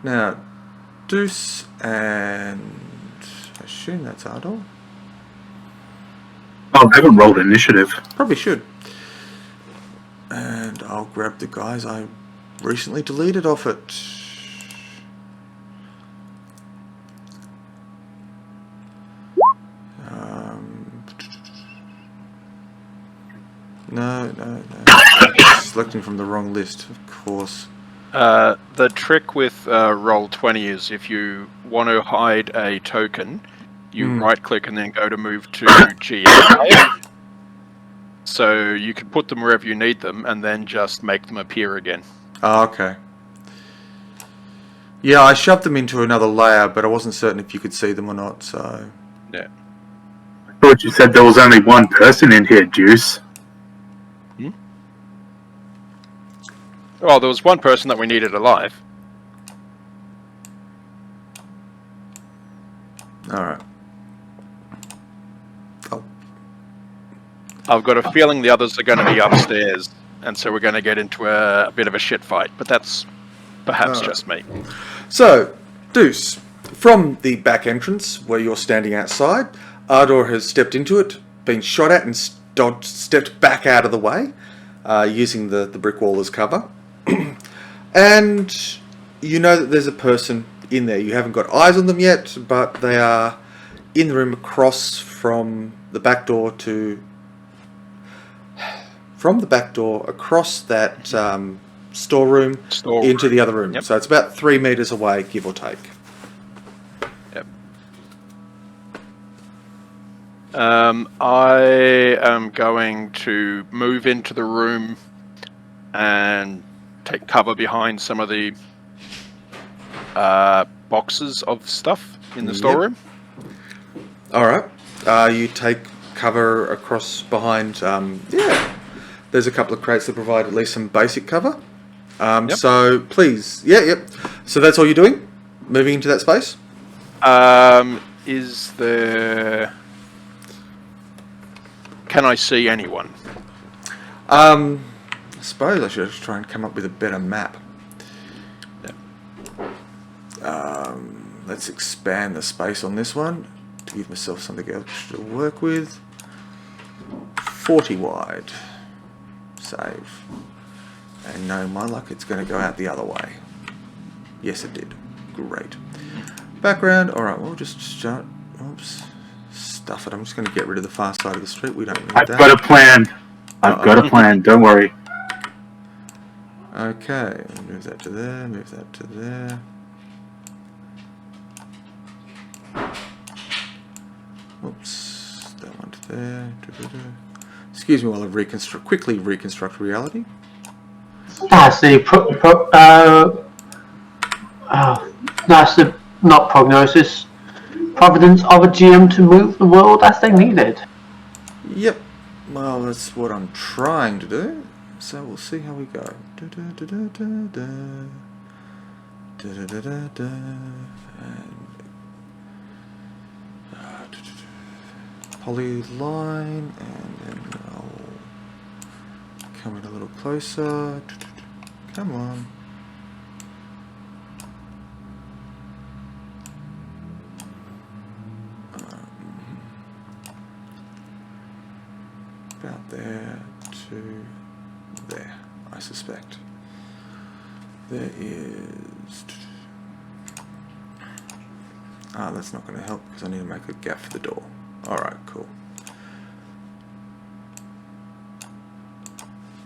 Now, Deuce and I assume that's Ardor. Oh, I haven't rolled initiative. Probably should. And I'll grab the guys I recently deleted off it. No. Selecting from the wrong list, of course. The trick with Roll20 is if you want to hide a token, you right-click and then go to move to GM. So you can put them wherever you need them and then just make them appear again. Oh, okay. Yeah, I shoved them into another layer, but I wasn't certain if you could see them or not, so... Yeah. I thought you said there was only one person in here, Juice. Well, there was one person that we needed alive. Alright. Oh. I've got a feeling the others are going to be upstairs, and so we're going to get into a bit of a shit fight, but that's perhaps just me. So, Deuce, from the back entrance, where you're standing outside, Ardor has stepped into it, been shot at and stepped back out of the way, using the brick wall as cover. And you know that there's a person in there. You haven't got eyes on them yet, but they are in the room across from the back door across that storeroom into the other room. Yep. So it's about 3 meters away, give or take. Yep. I am going to move into the room and take cover behind some of the boxes of stuff in the storeroom. Alright. You take cover across behind, there's a couple of crates that provide at least some basic cover. So please, So that's all you're doing? Moving into that space? Is there... Can I see anyone? I suppose I should try and come up with a better map. Let's expand the space on this one to give myself something else to work with. 40 wide. Save. And no, my luck, it's going to go out the other way. Yes, it did. Great. Background. Alright, we'll just start. Oops. Stuff it. I'm just going to get rid of the far side of the street. We don't need that. I've got a plan. I've got a plan. Don't worry. Okay. Move that to there. Move that to there. Oops. That one to there. Excuse me while I quickly reconstruct reality. That's the that's the not prognosis. Providence of a GM to move the world as they need it. Yep. Well, that's what I'm trying to do. So we'll see how we go. Polyline, and then I'll come in a little closer. Come on. About there to there, I suspect. There is... that's not going to help because I need to make a gap for the door. Alright, cool.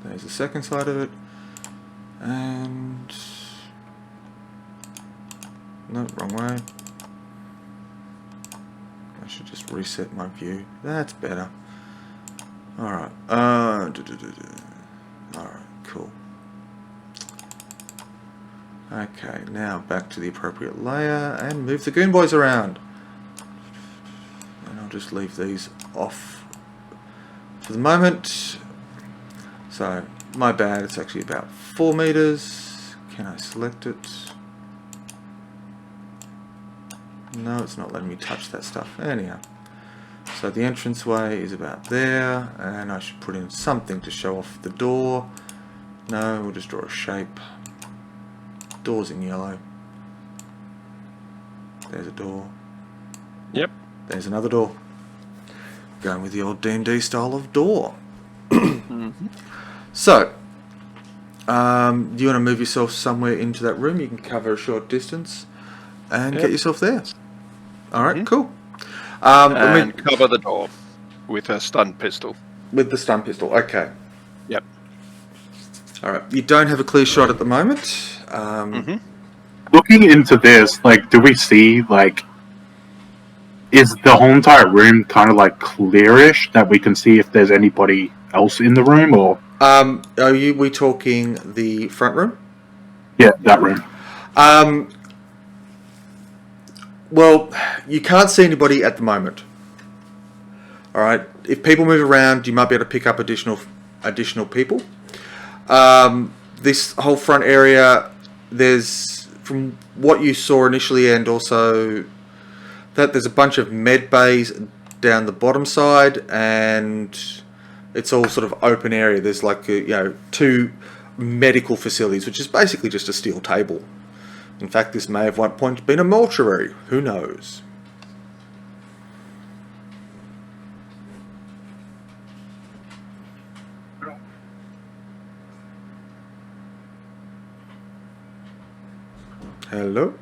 There's the second side of it. And... no, wrong way. I should just reset my view. That's better. Alright. Alright, cool. Okay, now back to the appropriate layer and move the goon boys around. And I'll just leave these off for the moment. So, my bad, it's actually about 4 meters. Can I select it? No, it's not letting me touch that stuff. Anyhow. So the entranceway is about there, and I should put in something to show off the door. No, we'll just draw a shape. Door's in yellow. There's a door. Yep. There's another door. Going with the old D&D style of door. So, do you want to move yourself somewhere into that room? You can cover a short distance and get yourself there. Alright, cool. And cover the door with a stun pistol. With the stun pistol, okay. Yep. All right. You don't have a clear shot at the moment. Mhm. Looking into this, like, do we see, like, is the whole entire room kind of like clearish that we can see if there's anybody else in the room, or Are we talking the front room? yeah, that room? Well, you can't see anybody at the moment. All right. If people move around, you might be able to pick up additional people. This whole front area, there's, from what you saw initially, and also that there's a bunch of med bays down the bottom side, and it's all sort of open area. There's like 2 medical facilities, which is basically just a steel table. In fact, this may have at one point been a mortuary. Who knows? Hello?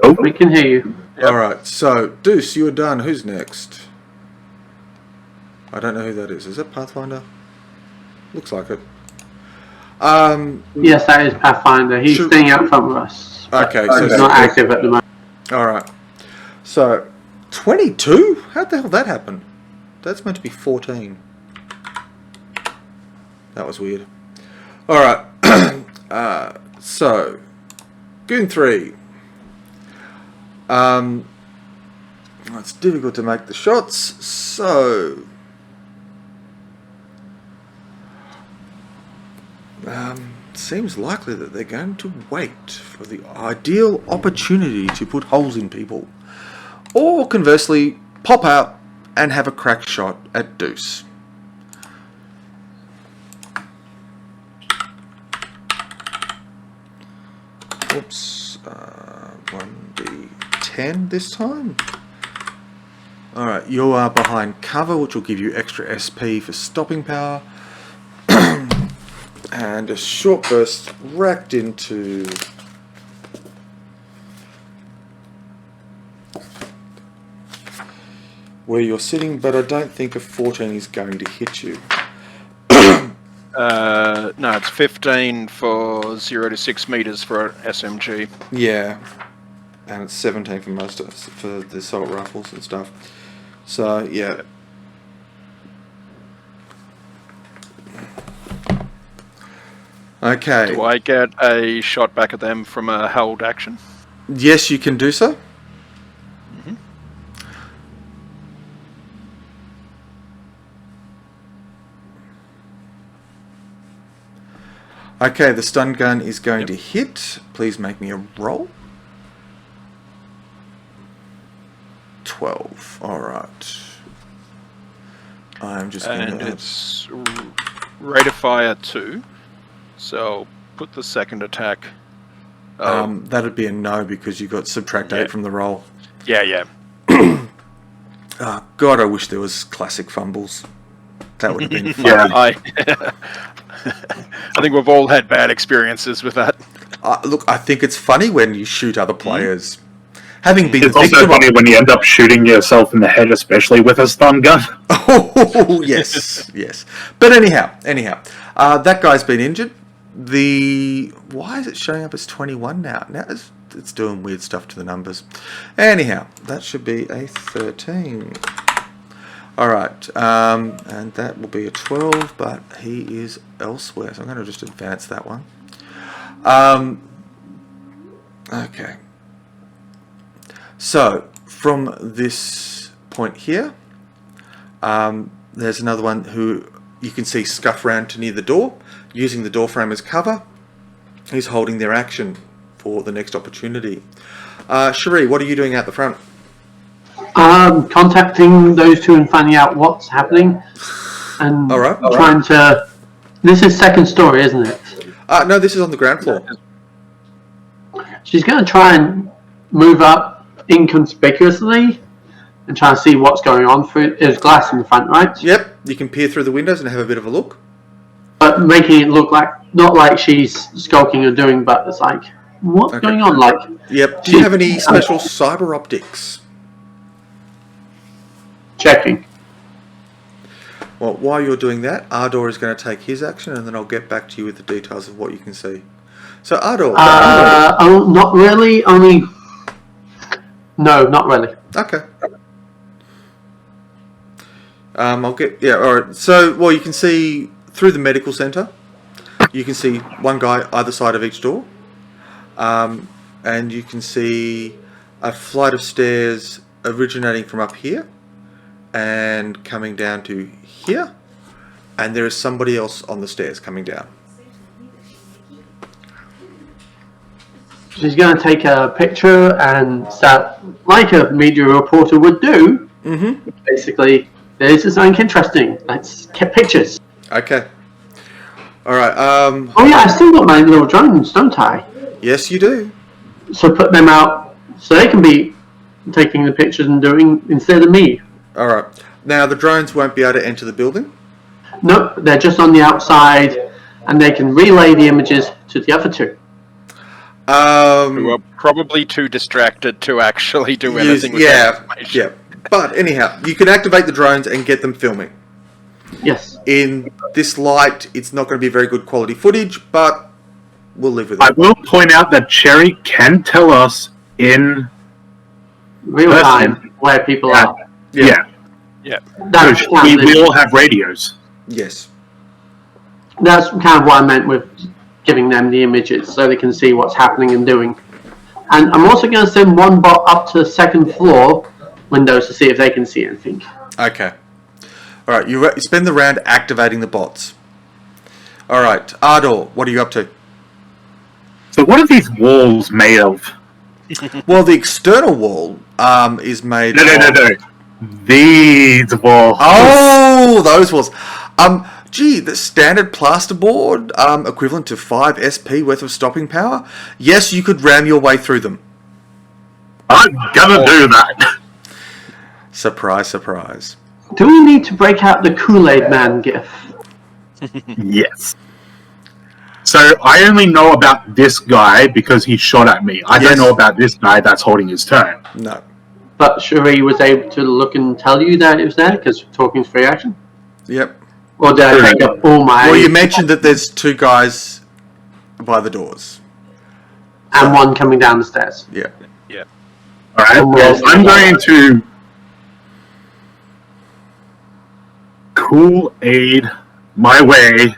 Nope. We can hear you. Yep. Alright, so, Deuce, you are done. Who's next? I don't know who that is. Is that Pathfinder? Looks like it. Yes, that is Pathfinder. He's Should- staying out front with us. Okay, He's so... not active at the moment. Alright. So, 22? How the hell did that happen? That's meant to be 14. That was weird. Alright. So, Goon 3. It's difficult to make the shots, so... seems likely that they're going to wait for the ideal opportunity to put holes in people. Or, conversely, pop out and have a crack shot at Deuce. Oops. 1d10 this time. Alright, you are behind cover, which will give you extra SP for stopping power. And a short burst racked into... where you're sitting, but I don't think a 14 is going to hit you. No, it's 15 for 0 to 6 meters for an SMG. Yeah. And it's 17 for most of us, for the assault rifles and stuff. So, yeah. Okay. Do I get a shot back at them from a held action? Yes, you can do so. Okay, the stun gun is going to hit. Please make me a roll. 12. Alright. I'm just going And to... it's rate of fire 2. So put the second attack. That'd be a no because you got subtract 8 from the roll. Yeah. Oh, God, I wish there was classic fumbles. That would have been fun. Yeah. I think we've all had bad experiences with that. Look, I think it's funny when you shoot other players. Having been It's the also victim funny when you end up shooting yourself in the head, especially with a stun gun. Oh, yes. But anyhow, that guy's been injured. Why is it showing up as 21 now? Now it's doing weird stuff to the numbers. Anyhow, that should be a 13. Alright, and that will be a 12, but he is elsewhere, so I'm going to just advance that one. Okay. So, from this point here, there's another one who you can see scuff round to near the door, using the door frame as cover. He's holding their action for the next opportunity. Cherie, what are you doing out the front? Contacting those two and finding out what's happening, and trying to... This is second story, isn't it? No, this is on the ground floor. She's going to try and move up inconspicuously and try and see what's going on. There's glass in the front, right? Yep, you can peer through the windows and have a bit of a look. But making it look like, not like she's skulking or doing, but it's like, what's going on? Like, yep. Do you have any special cyber optics? Checking. Well, while you're doing that, Ardor is going to take his action, and then I'll get back to you with the details of what you can see. So, Ardor. Oh, not really. Only. No, not really. Okay. I'll get... Yeah, alright. So, well, you can see through the medical centre, you can see one guy either side of each door. And you can see a flight of stairs originating from up here and coming down to here. And there is somebody else on the stairs coming down. She's going to take a picture and start, like a media reporter would do. Mm-hmm. Basically, this is something interesting. Let's get pictures. Okay. Alright, Oh yeah, I still got my little drones, don't I? yes you do. So put them out so they can be taking the pictures and doing instead of me. Alright. Now, the drones won't be able to enter the building. Nope, they're just on the outside and they can relay the images to the other two. Who are probably too distracted to actually do anything with that information. Yeah. But anyhow, you can activate the drones and get them filming. Yes. In this light, it's not going to be very good quality footage, but we'll live with it. I will point out that Cherry can tell us in Real person. time where people are. Yeah. That's So kind we of, all have radios. Yes. that's kind of what I meant with giving them the images so they can see what's happening and doing. And I'm also going to send one bot up to the second floor windows to see if they can see anything. Okay. Alright, you spend the round activating the bots. Alright, Ardor, what are you up to? So what are these walls made of? Well, the external wall is made No. These walls. Oh, those walls. Gee, the standard plasterboard, equivalent to 5 SP worth of stopping power. Yes, you could ram your way through them. I'm gonna do that. Surprise, surprise. Do we need to break out the Kool-Aid Man gif? Yes. So I only know about this guy because he shot at me. I Yes. don't know about this guy that's holding his turn. No. But Cherie was able to look and tell you that it was there because talking is free action? Yep. Or did I take up all my... Well, you mentioned that there's 2 guys by the doors. and one coming down the stairs. Yeah. Alright, well, I'm going to Kool-Aid my way.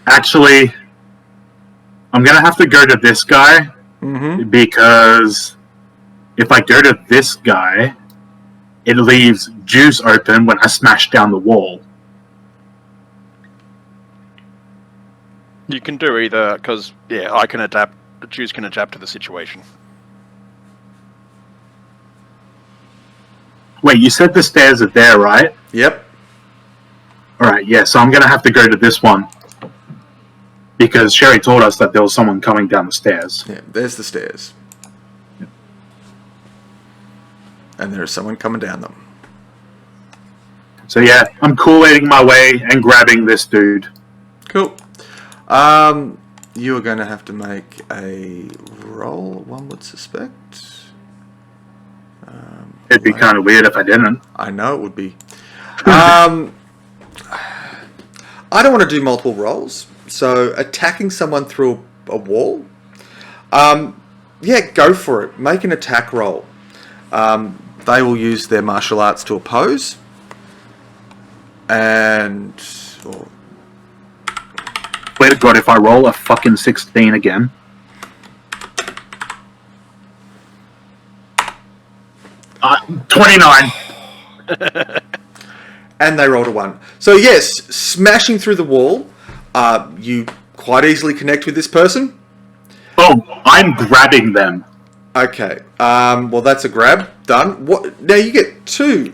Actually, I'm gonna have to go to this guy because if I go to this guy, it leaves juice open when I smash down the wall. You can do either, because, yeah, I can adapt, the Jews can adapt to the situation. Wait, you said the stairs are there, right? Yep. Alright, yeah, so I'm gonna have to go to this one. Because Sherry told us that there was someone coming down the stairs. Yeah, there's the stairs. And there's someone coming down them. So yeah, I'm Kool-Aiding my way and grabbing this dude. Cool. You are going to have to make a roll, one would suspect. It'd be kind of weird if I didn't. I know it would be. I don't want to do multiple rolls. So attacking someone through a wall, yeah, go for it. Make an attack roll. They will use their martial arts to oppose. And... oh, Swear to God, if I roll a fucking 16 again. Uh, 29. and they rolled a 1. So yes, smashing through the wall, you quite easily connect with this person. Oh, I'm grabbing them. Okay, well that's a grab. Done. What? Now you get 2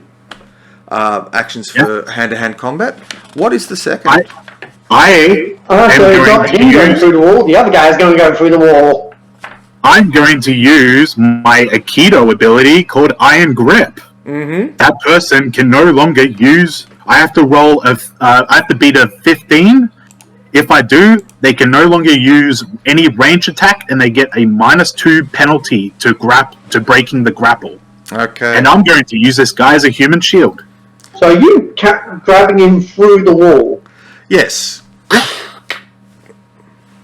actions for hand-to-hand combat. What is the second? I So am it's not going to him going use, through the wall, the other guy's going to go through the wall. I'm going to use my Aikido ability called Iron Grip. Mm-hmm. That person can no longer use. I have to roll I have to beat a 15. If I do, they can no longer use any range attack, and they get a -2 penalty to breaking the grapple. Okay. And I'm going to use this guy as a human shield. So are you grabbing him through the wall? Yes.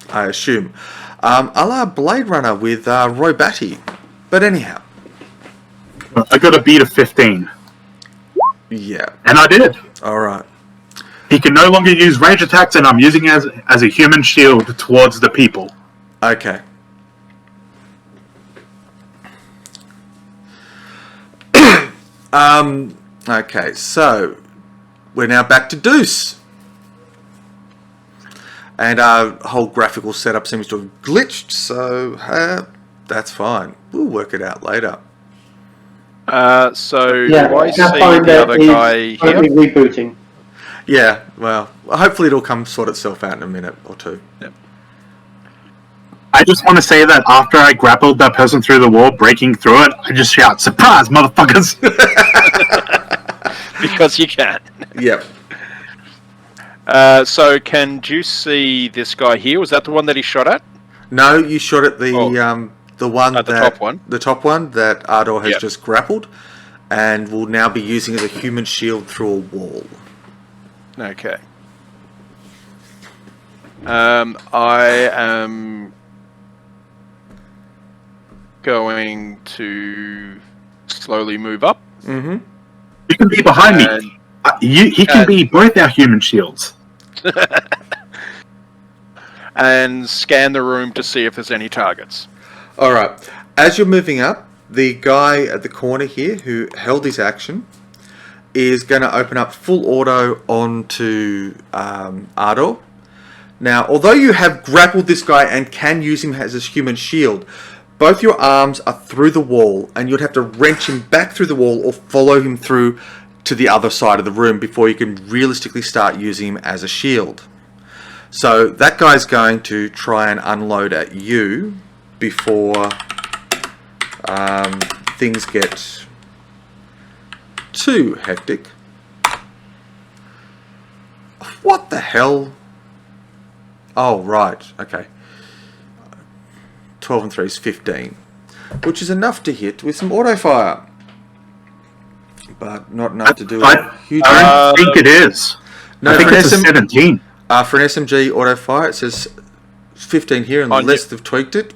I assume. A la Blade Runner with Roy Batty. But anyhow. I got a beat of 15. Yeah. And I did. Alright. He can no longer use range attacks, and I'm using it as a human shield towards the people. Okay. Okay, so we're now back to Deuce. And our whole graphical setup seems to have glitched, so that's fine. We'll work it out later. So Yeah, do I see Pathfinder the other is guy currently here? rebooting. Yeah, well, hopefully it'll come sort itself out in a minute or two. I just want to say that after I grappled that person through the wall, breaking through it, I just shout, "Surprise, motherfuckers!" Because you can. Yep. So can Juice see this guy here? Was that the one that he shot at? No, you shot at the one the that top one. The top one that Ardor has Yep. just grappled, and will now be using as a human shield through a wall. Okay. I am going to slowly move up. Mm-hmm. You can be behind me. And- He can be both our human shields. and scan the room to see if there's any targets. All right. As you're moving up, the guy at the corner here who held his action is going to open up full auto onto Ardor. Now, although you have grappled this guy and can use him as a human shield, both your arms are through the wall, and you'd have to wrench him back through the wall or follow him through to the other side of the room before you can realistically start using him as a shield. So that guy's going to try and unload at you before things get too hectic. What the hell? Oh, right. Okay. 12 and 3 is 15. Which is enough to hit with some auto fire. But not enough to do a huge... I don't think it is. No, I think for it's a SM 17. For an SMG auto fire, it says 15 here, unless they've tweaked it.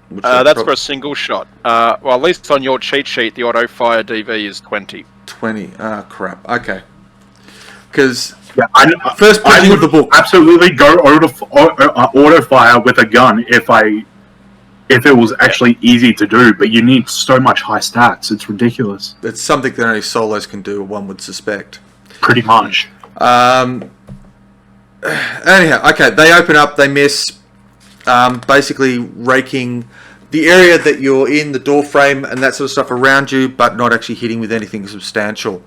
Which That's for a single shot. Well, at least on your cheat sheet, the auto fire DV is 20. 20. Ah, crap. Okay. Because Yeah, first I printing would of the book. absolutely go auto fire with a gun if it was actually easy to do, but you need so much high stats. It's ridiculous. It's something that only solos can do, one would suspect. Pretty much. Anyhow, okay, they open up, they miss, basically raking the area that you're in, the door frame and that sort of stuff around you, but not actually hitting with anything substantial.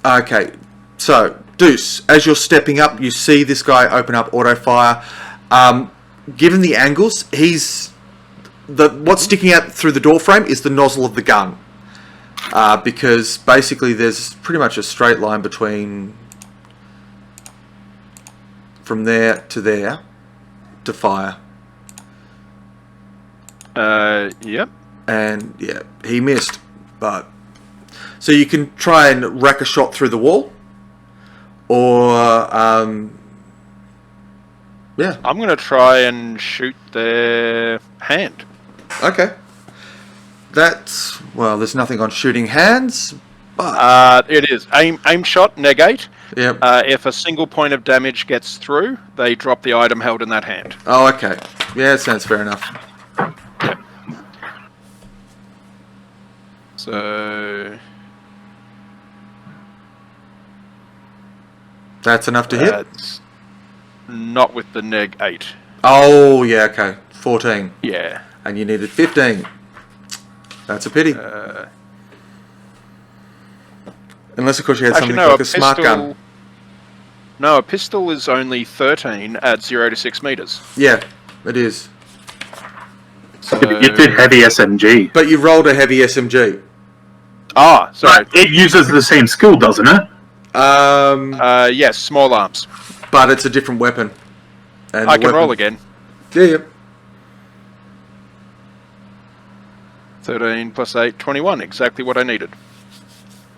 Okay, so Deuce, as you're stepping up, you see this guy open up auto fire. Given the angles, what's sticking out through the door frame is the nozzle of the gun, because basically there's pretty much a straight line between from there to fire. Yep. And yeah, he missed, but so you can try and rack a shot through the wall, or yeah. I'm going to try and shoot their hand. Okay. Well, there's nothing on shooting hands, but It is aim shot, negate. yep. If a single point of damage gets through, they drop the item held in that hand. Oh, okay. Yeah, sounds fair enough. So That's enough to hit. that's not with the neg 8. Oh, yeah. Okay. 14, Yeah. and you needed 15. That's a pity. Unless, of course, you had Actually, something no. like a smart gun. No, a pistol is only 13 at 0 to 6 meters. Yeah, it is. So, You did heavy SMG. But you rolled a heavy SMG. Sorry. But it uses the same skill, doesn't it? Yes, small arms. But it's a different weapon. And I the can weapon- roll again. Yeah. 13 plus 8, 21. Exactly what I needed.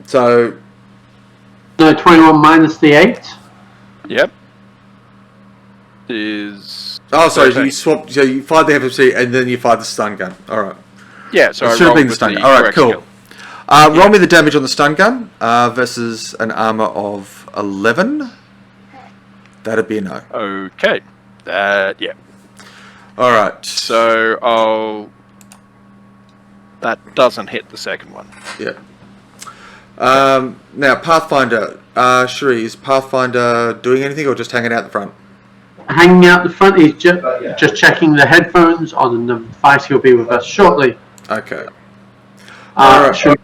So No, 21 minus the 8. Yep. Is. oh, sorry, 13. you swapped. So you fired the FFC and then you fired the stun gun. All right. Yeah, so It I should have rolled been the with stun the gun. All right, correct cool. skill. Roll me the damage on the stun gun versus an armor of 11. That'd be a no. Okay. Yeah. All right. So I'll. That doesn't hit the second one. Yeah. Now, Pathfinder. Cherie, is Pathfinder doing anything or just hanging out the front? Hanging out the front, he's just checking the headphones on the device. He'll be with us shortly. Okay. Alright. Sure.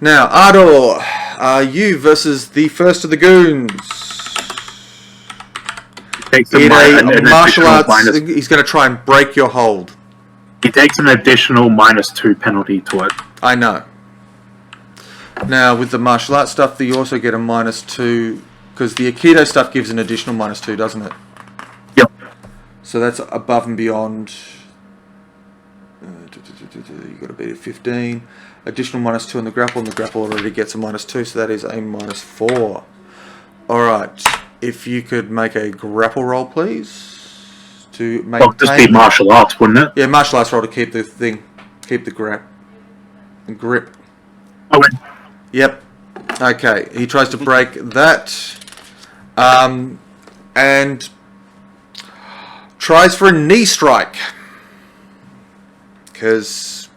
Now, Ardor, you versus the first of the goons. Takes In a an martial additional arts, minus. he's going to try and break your hold. He takes an additional -2 penalty to it. I know. Now, with the martial arts stuff, you also get a -2, because the Aikido stuff gives an additional -2, doesn't it? Yep. So that's above and beyond. You got to beat it 15. Additional -2 on the grapple, and the grapple already gets a -2, so that is a -4. Alright, if you could make a grapple roll, please. To maintain. Well, just be martial arts, wouldn't it? Yeah, martial arts roll to keep the thing. Keep the grip. I went. Yep. Okay, he tries to break that. And tries for a knee strike. Because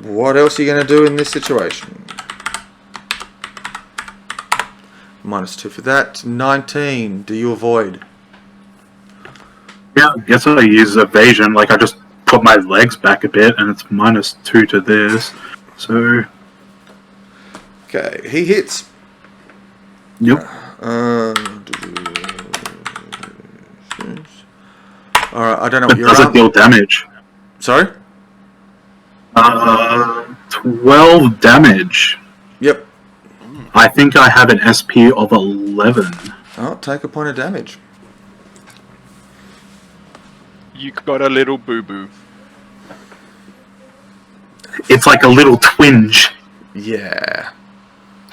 what else are you going to do in this situation? -2 for that. 19. Do you avoid? Yeah, I guess I use evasion. Like, I just put my legs back a bit, and it's -2 to this. So, Okay, he hits. yep. Alright, I don't know But what your does it arm... deal damage? Sorry? 12 damage. Yep. I think I have an SP of 11. Oh, take a point of damage. You got a little boo-boo. It's like a little twinge. Yeah.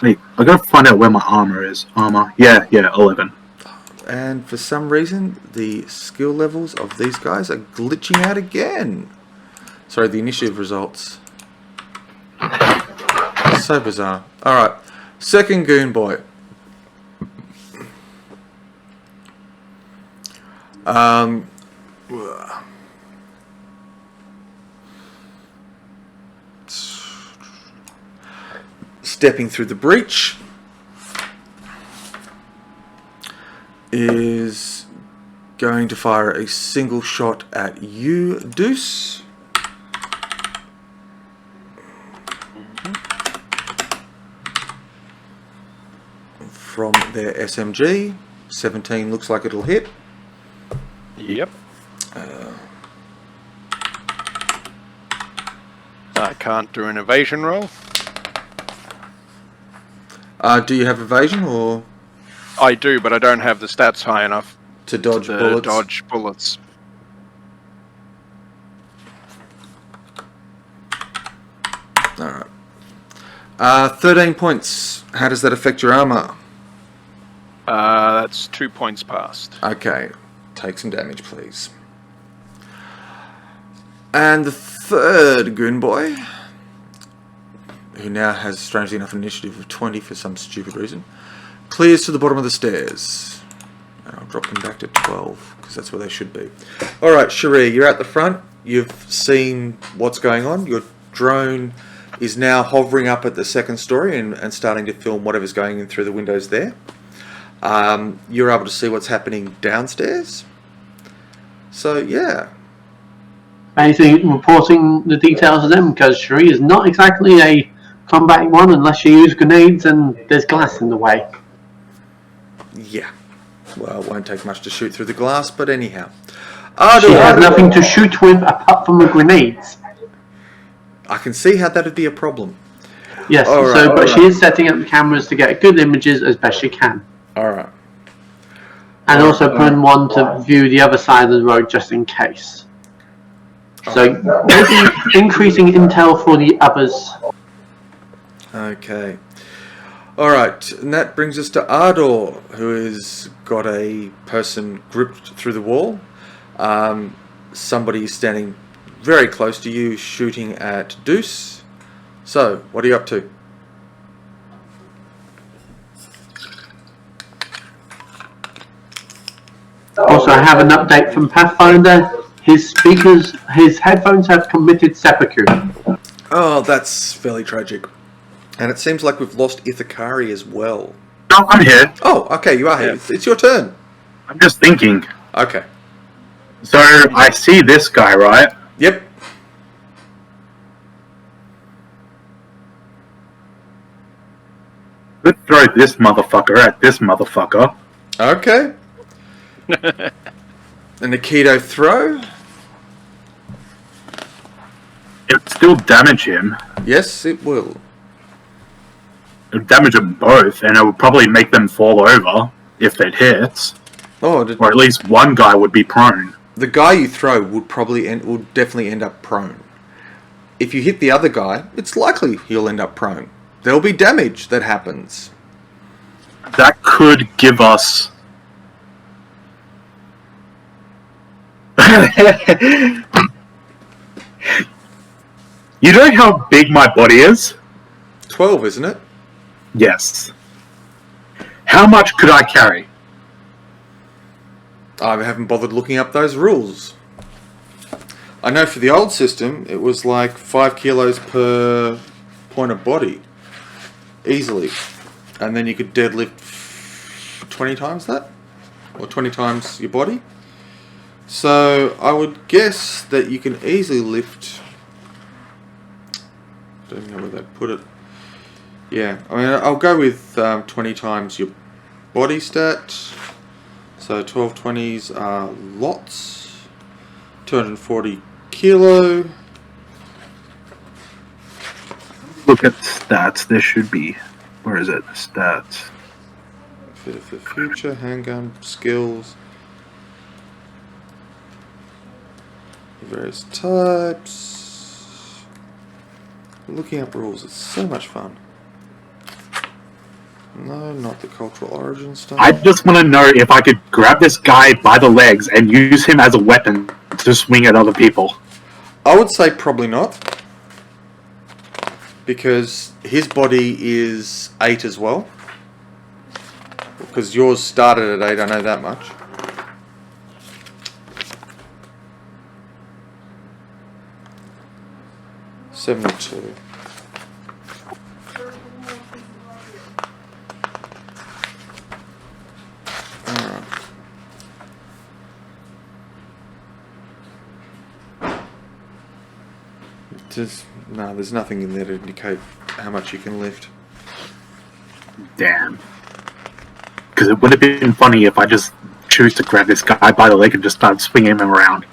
Wait, I gotta find out where my armor is. Armor. Yeah, 11. And for some reason, the skill levels of these guys are glitching out again. Sorry, the initiative results. So bizarre. Alright, second goon boy. Stepping through the breach is going to fire a single shot at you, Deuce. From their SMG. 17 looks like it'll hit. Yep. I can't do an evasion roll. Do you have evasion or I do, but I don't have the stats high enough to dodge to bullets? dodge bullets. Alright. 13 points. How does that affect your armor? That's 2 points past. Okay. Take some damage, please. And the third goon boy, who now has, strangely enough, an initiative of 20 for some stupid reason, clears to the bottom of the stairs. And I'll drop them back to 12, because that's where they should be. Alright, Cherie, you're at the front. You've seen what's going on. Your drone is now hovering up at the second story and starting to film whatever's going in through the windows there. You're able to see what's happening downstairs. So, yeah. Anything reporting the details of them, because Cherie is not exactly a combat one unless you use grenades and there's glass in the way. Yeah. Well, it won't take much to shoot through the glass, but anyhow. She has nothing to shoot with apart from the grenades. I can see how that'd be a problem. Yes, but she is setting up the cameras to get good images as best she can. Alright. And also putting one to view the other side of the road just in case. So maybe increasing intel for the others. Okay. Alright, and that brings us to Ardor, who has got a person gripped through the wall. Somebody standing very close to you shooting at Deuce. So, what are you up to? Also, I have an update from Pathfinder. His headphones have committed seppuku. Oh, that's fairly tragic. And it seems like we've lost Ithakari as well. No, I'm here. Oh, okay, you are here. Yeah. It's your turn. I'm just thinking. Okay. So I see this guy, right? Yep. Let's throw this motherfucker at this motherfucker. Okay. An Aikido throw. It'd still damage him. Yes, it will. It would damage them both, and it would probably make them fall over if it hits. Oh, Or at least one guy would be prone. the guy you throw would definitely end up prone. If you hit the other guy, it's likely he'll end up prone. There'll be damage that happens. That could give us... You know how big my body is? 12, isn't it? Yes. How much could I carry? I haven't bothered looking up those rules. I know for the old system, it was like 5 kilos per point of body. Easily. And then you could deadlift 20 times that? Or 20 times your body? So I would guess that you can easily lift... Don't know where they'd put it. Yeah, I mean, I'll go with 20 times your body stat. So 12 20s are lots. 240 kilo. Look at stats. There should be. Where is it? Stats. Fit for future, handgun, skills. Various types. Looking up rules, it's so much fun. No, not the cultural origin stuff. I just want to know if I could grab this guy by the legs and use him as a weapon to swing at other people. I would say probably not. Because his body is 8 as well. Because yours started at 8, I know that much. $72. Alright. No, there's nothing in there to indicate how much you can lift. Damn. Because it would have been funny if I just choose to grab this guy by the leg and just start swinging him around.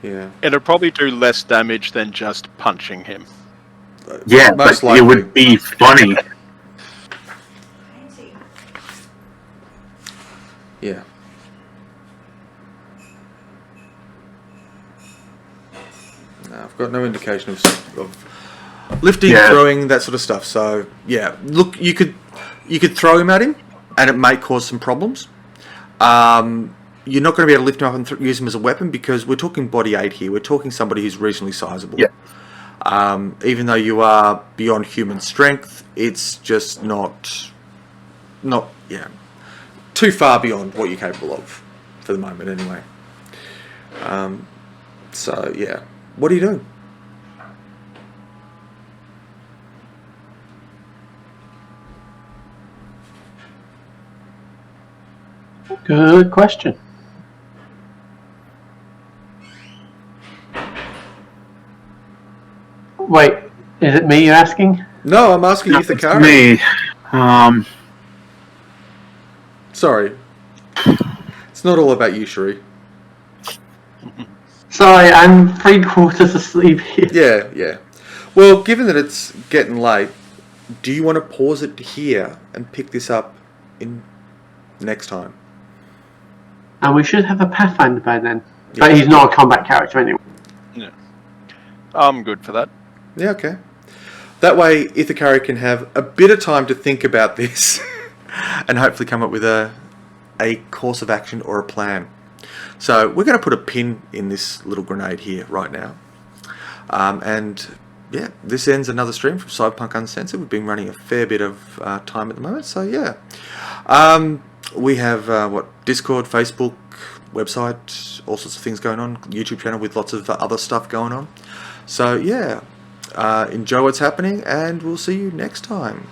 Yeah. It'll probably do less damage than just punching him. Yeah, Most but likely. it would be funny. Yeah. No, I've got no indication of lifting, Yeah. throwing, that sort of stuff. So yeah, look, you could throw him at him, and it may cause some problems. You're not going to be able to lift him up and use him as a weapon because we're talking body 8 here. We're talking somebody who's reasonably sizable. Yeah. Even though you are beyond human strength, it's just not too far beyond what you're capable of for the moment, anyway. So yeah, what are you doing? Good question. Wait, is it me you're asking? No, I'm asking you, It's Thakari. me. Sorry, it's not all about you, Sheree. Sorry, I'm 3/4 asleep here. Yeah. Well, given that it's getting late, do you want to pause it here and pick this up in next time? And we should have a Pathfinder by then. Yeah. But he's not a combat character anyway. Yeah. I'm good for that. Yeah, okay. That way, Ithakari can have a bit of time to think about this and hopefully come up with a course of action or a plan. So we're going to put a pin in this little grenade here right now. And yeah, this ends another stream from Cyberpunk Uncensored. We've been running a fair bit of time at the moment, so yeah. We have Discord, Facebook, website, all sorts of things going on, YouTube channel with lots of other stuff going on. So yeah, enjoy what's happening, and we'll see you next time.